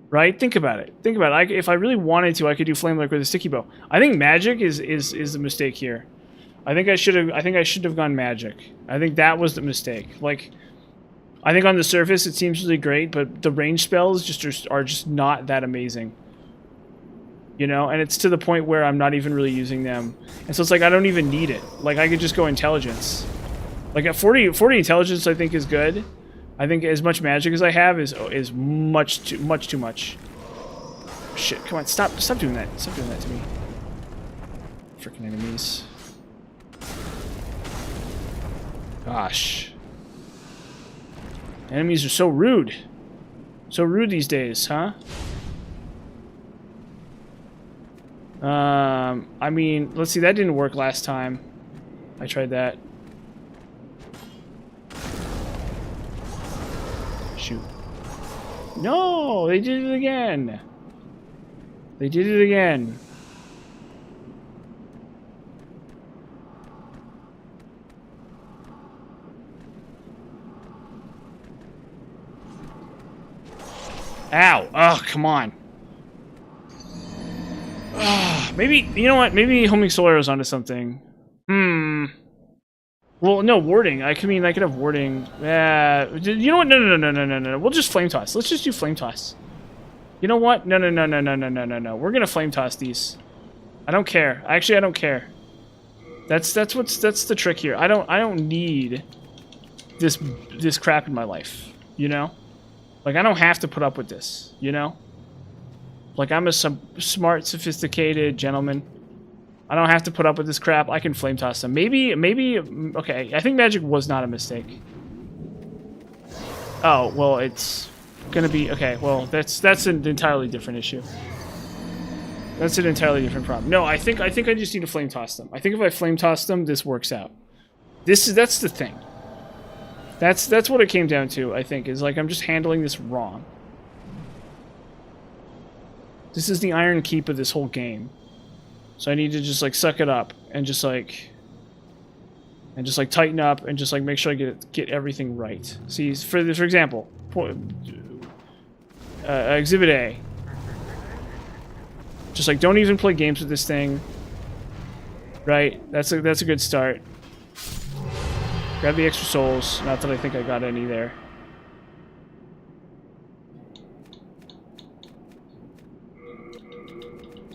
Right? Think about it. Think about it. If I really wanted to, I could do Flame Lurker with a sticky bow. I think magic is the mistake here. I think I should have gone magic. I think that was the mistake. Like, I think on the surface it seems really great, but the range spells are just not that amazing. You know, and it's to the point where I'm not even really using them. And so it's like I don't even need it. Like I could just go intelligence. Like at 40 intelligence I think is good. I think as much magic as I have is much too much. Shit, come on, stop doing that. Stop doing that to me. Freaking enemies. Gosh. Enemies are so rude. So rude these days, huh? I mean, let's see, that didn't work last time. I tried that. Shoot. No, they did it again. They did it again. Ow! Oh, come on. Oh, Maybe, you know what? Maybe Homing Solaro's onto something. Well, no, warding. I could have warding. You know what? No. We'll just flame toss. Let's just do flame toss. You know what? No. We're gonna flame toss these. I don't care. Actually, I don't care. That's the trick here. I don't need this crap in my life. You know? Like, I don't have to put up with this. You know? Like, I'm a smart, sophisticated gentleman. I don't have to put up with this crap. I can flame toss them. Maybe, okay, I think magic was not a mistake. Oh, well, it's gonna be, okay, well, that's an entirely different issue. That's an entirely different problem. No, I think I just need to flame toss them. I think if I flame toss them, this works out. That's the thing. That's what it came down to, I think, is like, I'm just handling this wrong. This is the iron keep of this whole game. So I need to just like suck it up and just like tighten up and just like make sure I get everything right. See, for example, Exhibit A. Just like don't even play games with this thing. Right? That's a good start. Grab the extra souls. Not that I think I got any there.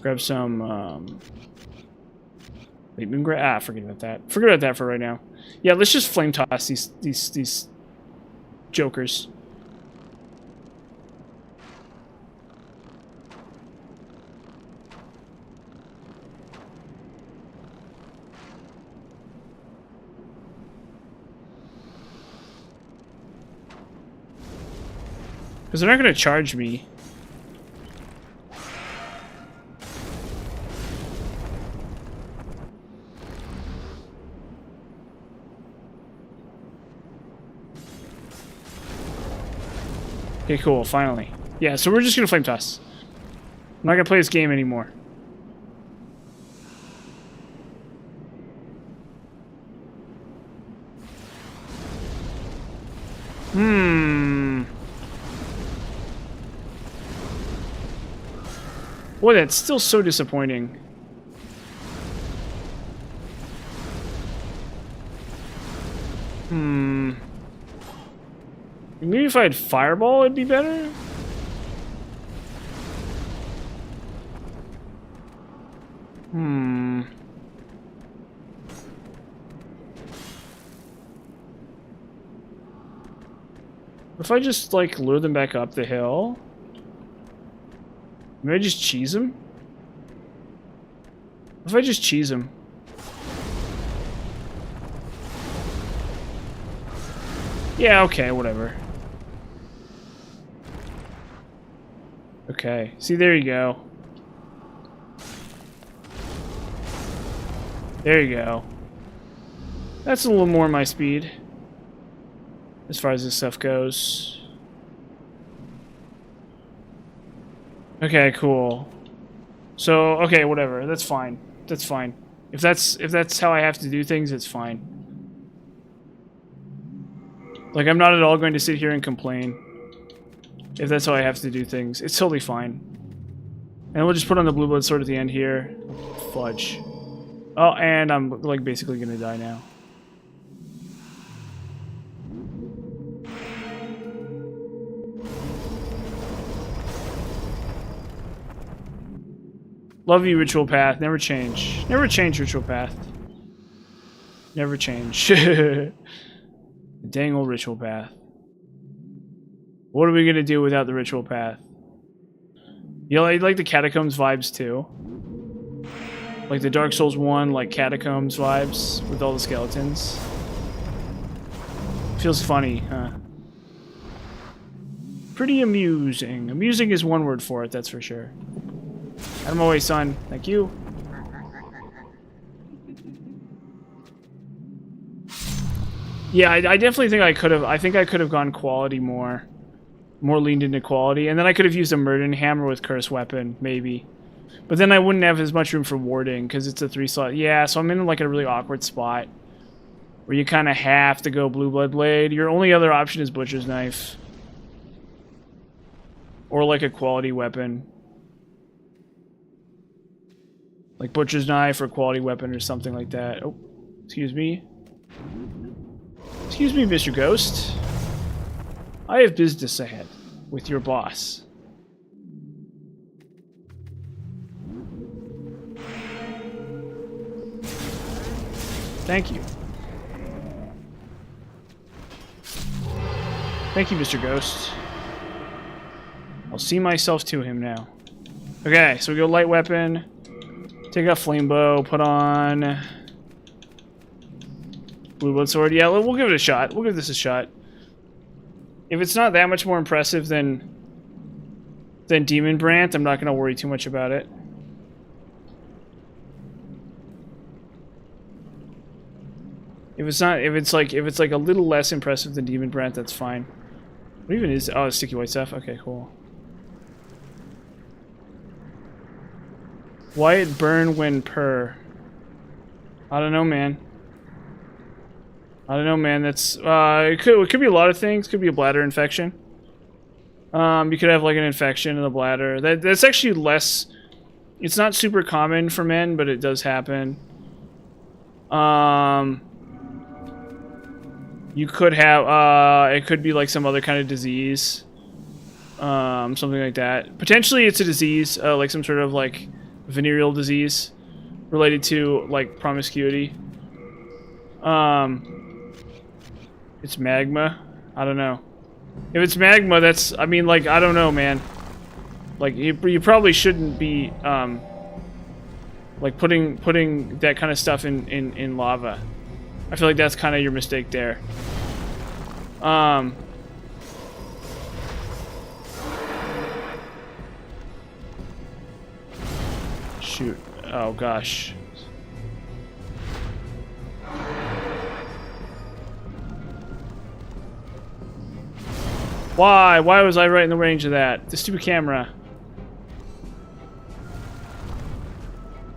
Grab some, forget about that. Forget about that for right now. Yeah, let's just flame toss these jokers. Because they're not going to charge me. Okay, cool, finally. Yeah, so we're just gonna flame toss. I'm not gonna play this game anymore. Boy, that's still so disappointing. Maybe if I had Fireball, it'd be better? If I just, like, lure them back up the hill? Maybe I just cheese them? If I just cheese them? Yeah, okay, whatever. Okay, see, there you go. There you go. That's a little more my speed. As far as this stuff goes. Okay, cool. So, okay, whatever. That's fine. That's fine. If that's how I have to do things, it's fine. Like, I'm not at all going to sit here and complain. If that's how I have to do things. It's totally fine. And we'll just put on the blue blood sword at the end here. Fudge. Oh, and I'm, like, basically gonna die now. Love you, Ritual Path. Never change. Never change, Ritual Path. Never change. Dang old Ritual Path. What are we gonna do without the Ritual Path? You know, I like the Catacombs vibes too. Like the Dark Souls 1, like Catacombs vibes with all the skeletons. Feels funny, huh? Pretty amusing. Amusing is one word for it, that's for sure. Out of my way, son. Thank you. Yeah, I definitely think I could have. I think I could have gone quality more leaned into quality, and then I could have used a Murden Hammer with Curse Weapon, maybe. But then I wouldn't have as much room for warding because it's a 3-slot. Yeah, so I'm in like a really awkward spot where you kind of have to go Blue Blood Blade. Your only other option is Butcher's Knife, or like a quality weapon. Like butcher's knife or quality weapon or something like that. Oh, excuse me. Excuse me, Mr. Ghost. I have business ahead with your boss. Thank you. Thank you, Mr. Ghost. I'll see myself to him now. Okay, so we go light weapon. Take out flame bow. Put on blue blood sword. Yeah, we'll give it a shot. We'll give this a shot. If it's not that much more impressive than Demon Brant, I'm not gonna worry too much about it. If it's like a little less impressive than Demon Brant, that's fine. What even is? Oh, sticky white stuff. Okay, cool. Why it burn when purr? I don't know, man. I don't know, man. That's it could be a lot of things. Could be a bladder infection. You could have like an infection in the bladder. That's actually less. It's not super common for men, but it does happen. You could have it could be like some other kind of disease. Something like that. Potentially, it's a disease, like some sort of like venereal disease related to like promiscuity. It's magma. I don't know. If it's magma, that's, I mean, like, I don't know, man. Like, you probably shouldn't be, like, putting that kind of stuff in lava. I feel like that's kind of your mistake there. Shoot. Oh, gosh. Why? Why was I right in the range of that? The stupid camera.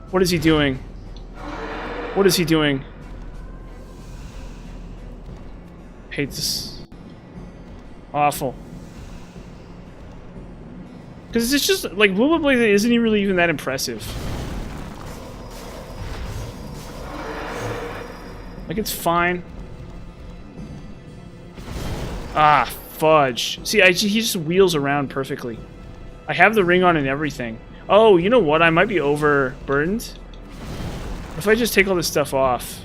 What is he doing? What is he doing? Hate this. Awful. Because it's just, like, Blue Blade isn't really even that impressive. Like, it's fine. Ah, fudge. See, he just wheels around perfectly. I have the ring on and everything. Oh, you know what? I might be overburdened. What if I just take all this stuff off?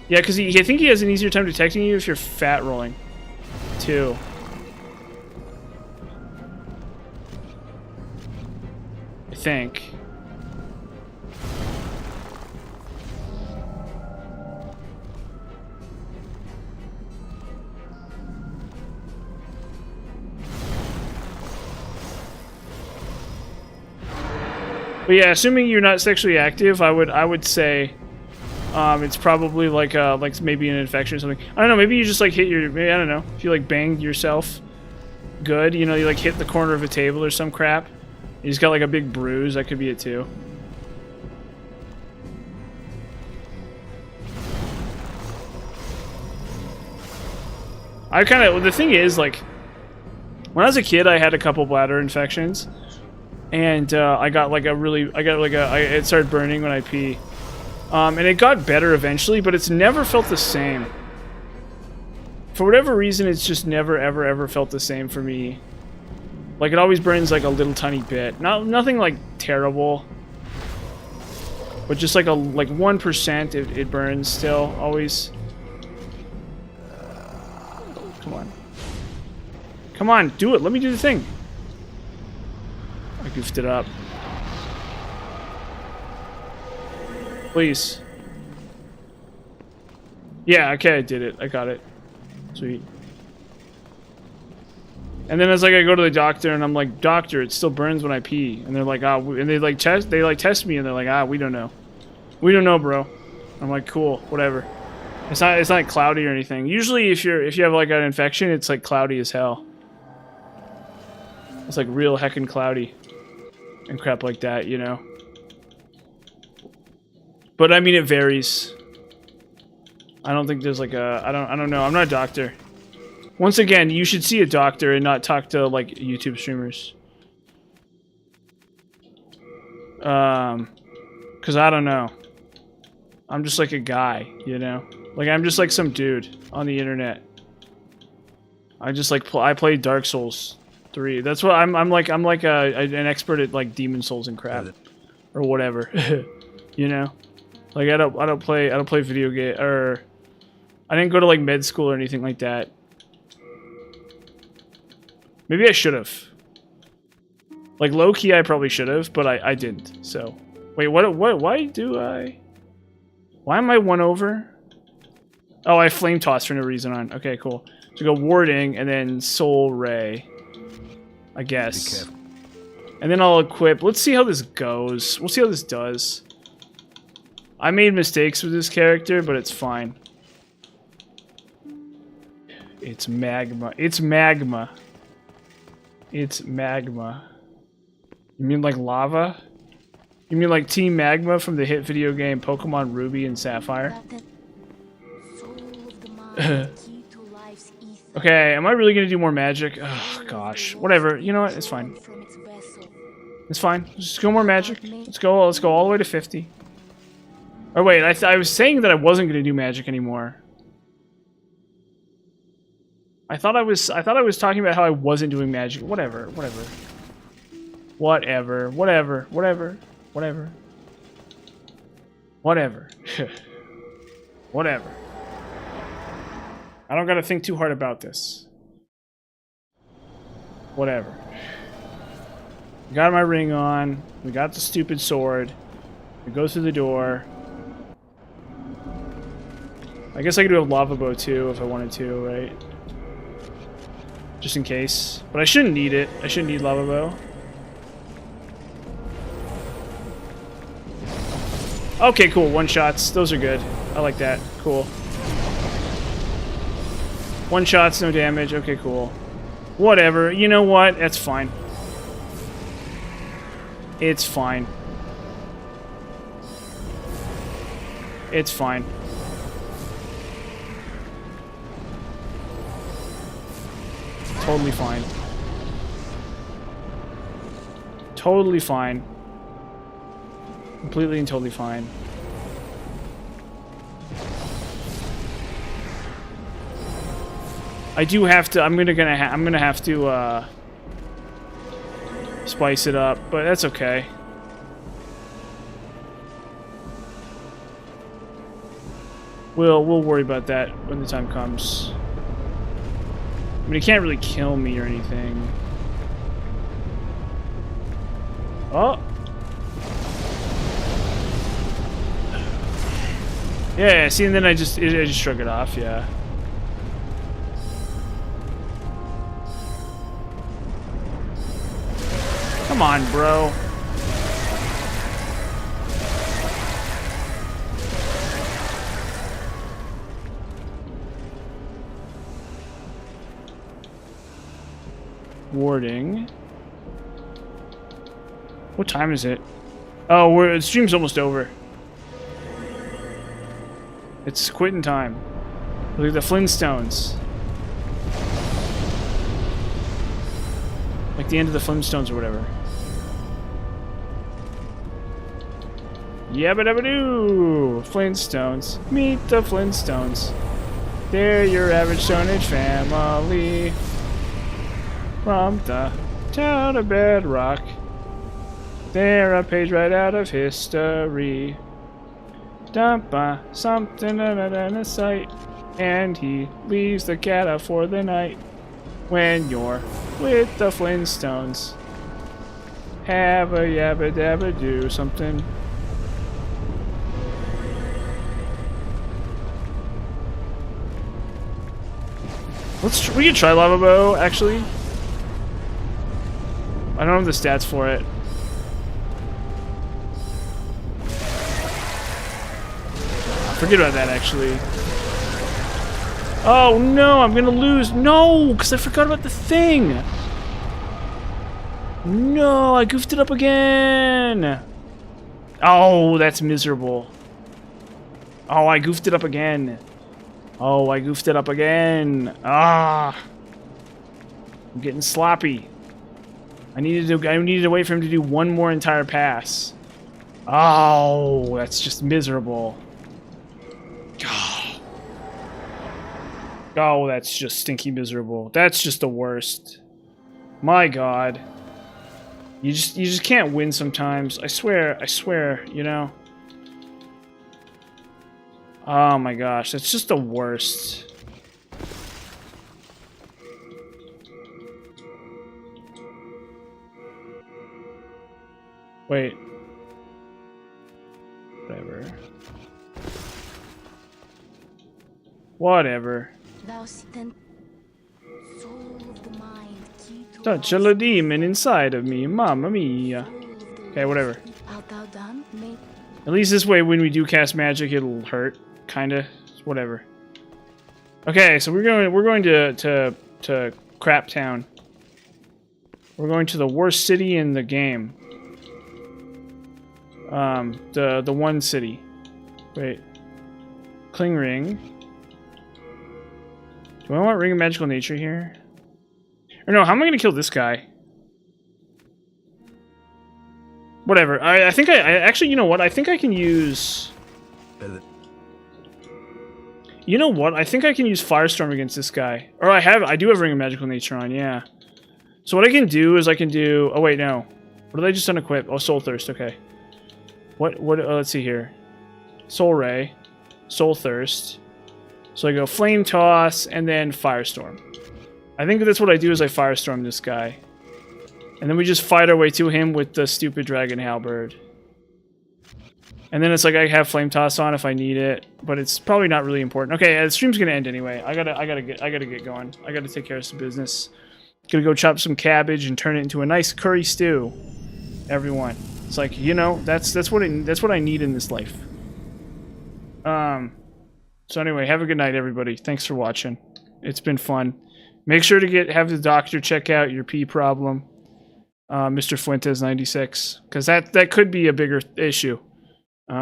Yeah, because I think he has an easier time detecting you if you're fat rolling, too. I think. But yeah, assuming you're not sexually active, I would say it's probably like maybe an infection or something. I don't know, maybe you just like hit your, maybe, I don't know, if you like banged yourself good, you know, you like hit the corner of a table or some crap. You just got like a big bruise, that could be it too. The thing is, like, when I was a kid, I had a couple bladder infections. And it started burning when I pee. And it got better eventually, but it's never felt the same. For whatever reason, it's just never, ever felt the same for me. Like, it always burns like a little tiny bit. Nothing like terrible. But just like 1% it burns still, always. Come on. Come on, do it. Let me do the thing. I goofed it up. Please. Yeah, okay, I did it. I got it. Sweet. And then it's like I go to the doctor and I'm like, "Doctor, it still burns when I pee." And they're like, "Ah," and they test me and they're like, "Ah, we don't know. We don't know, bro." I'm like, "Cool, whatever." It's not cloudy or anything. Usually if you have like an infection, it's like cloudy as hell. It's like real heckin' cloudy. And crap like that, you know. But I mean, it varies. I don't think there's like a, I don't know. I'm not a doctor. Once again, you should see a doctor and not talk to like YouTube streamers. Cause I don't know. I'm just like a guy, you know? Like I'm just like some dude on the internet. I just like I play Dark Souls 3. That's what I'm like an expert at like Demon Souls and crap. Or whatever. You know? Like I don't play video game or I didn't go to like med school or anything like that. Maybe I should have. Like low key I probably should have, but I didn't. So wait, why am I 1 over? Oh, I flame toss for no reason on. Okay, cool. So go warding and then soul ray. I guess. And then I'll equip. Let's see how this goes. We'll see how this does. I made mistakes with this character, but it's fine. It's magma. It's magma. It's magma. You mean like lava? You mean like Team Magma from the hit video game Pokemon Ruby and Sapphire? Okay, am I really gonna do more magic? Oh gosh, whatever. You know what? It's fine. It's fine. Just go more magic. Let's go all the way to 50. Oh wait, I was saying that I wasn't gonna do magic anymore. I thought I was talking about how I wasn't doing magic. Whatever. Whatever. I don't gotta think too hard about this. Whatever. We got my ring on. We got the stupid sword. We go through the door. I guess I could do a lava bow too if I wanted to, right? Just in case. But I shouldn't need it. I shouldn't need lava bow. Okay, cool. One shots. Those are good. I like that. Cool. One shots, no damage. Okay, cool. Whatever. You know what? That's fine. It's fine. It's fine. Totally fine. Totally fine. Completely and totally fine. I do have to. I'm gonna have to spice it up, but that's okay. We'll worry about that when the time comes. I mean, he can't really kill me or anything. Oh. Yeah, see, and then I just shrug it off, yeah. Come on, bro. Warding. What time is it? Oh, the stream's almost over. It's quitting time. Look at the Flintstones. Like the end of the Flintstones or whatever. Yabba dabba doo! Flintstones. Meet the Flintstones. They're your average Stone Age family. From the town of Bedrock. They're a page right out of history. Dumpa, something in a sight. And he leaves the cat out for the night. When you're with the Flintstones. Have a yabba dabba do something. We can try lava bow, actually. I don't have the stats for it. Forget about that, actually. Oh no, I'm gonna lose. No, because I forgot about the thing. No, I goofed it up again. Oh, that's miserable. Oh, I goofed it up again. Oh, I goofed it up again. Ah. I'm getting sloppy. I needed to wait for him to do one more entire pass. Oh, that's just miserable. Oh, that's just stinky miserable. That's just the worst. My God. You just can't win sometimes. I swear, you know. Oh my gosh, that's just the worst. Wait. Whatever. Thou stand, soul of the mind, key to Touch our a demon inside of me, mamma mia. soul of the Okay, whatever. Art thou done? May At least this way, when we do cast magic, it'll hurt, kinda. Whatever. Okay, so we're going to Crap Town. We're going to the worst city in the game. The one city. Wait. Cling ring. Do I want Ring of Magical Nature here? Or no, how am I gonna kill this guy? Whatever. I think I actually, you know what? I think I can use... You know what? I think I can use Firestorm against this guy. Or I do have Ring of Magical Nature on, yeah. So what I can do is I can do... Oh wait, no. What did I just unequip? Oh, Soul Thirst, okay. What, let's see here. Soul Ray. Soul Thirst. So I go Flame Toss, and then Firestorm. I think that's what I do is I Firestorm this guy. And then we just fight our way to him with the stupid Dragon Halberd. And then it's like I have Flame Toss on if I need it, but it's probably not really important. Okay, the stream's gonna end anyway. I gotta get going. I gotta take care of some business. Gonna go chop some cabbage and turn it into a nice curry stew. Everyone, it's like, you know, that's what I need in this life. So anyway, have a good night, everybody. Thanks for watching. It's been fun. Make sure to have the doctor check out your pee problem, Mr. Fuentes 96, because that could be a bigger issue. You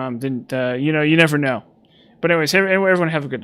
know, you never know. But anyways, everyone have a good night.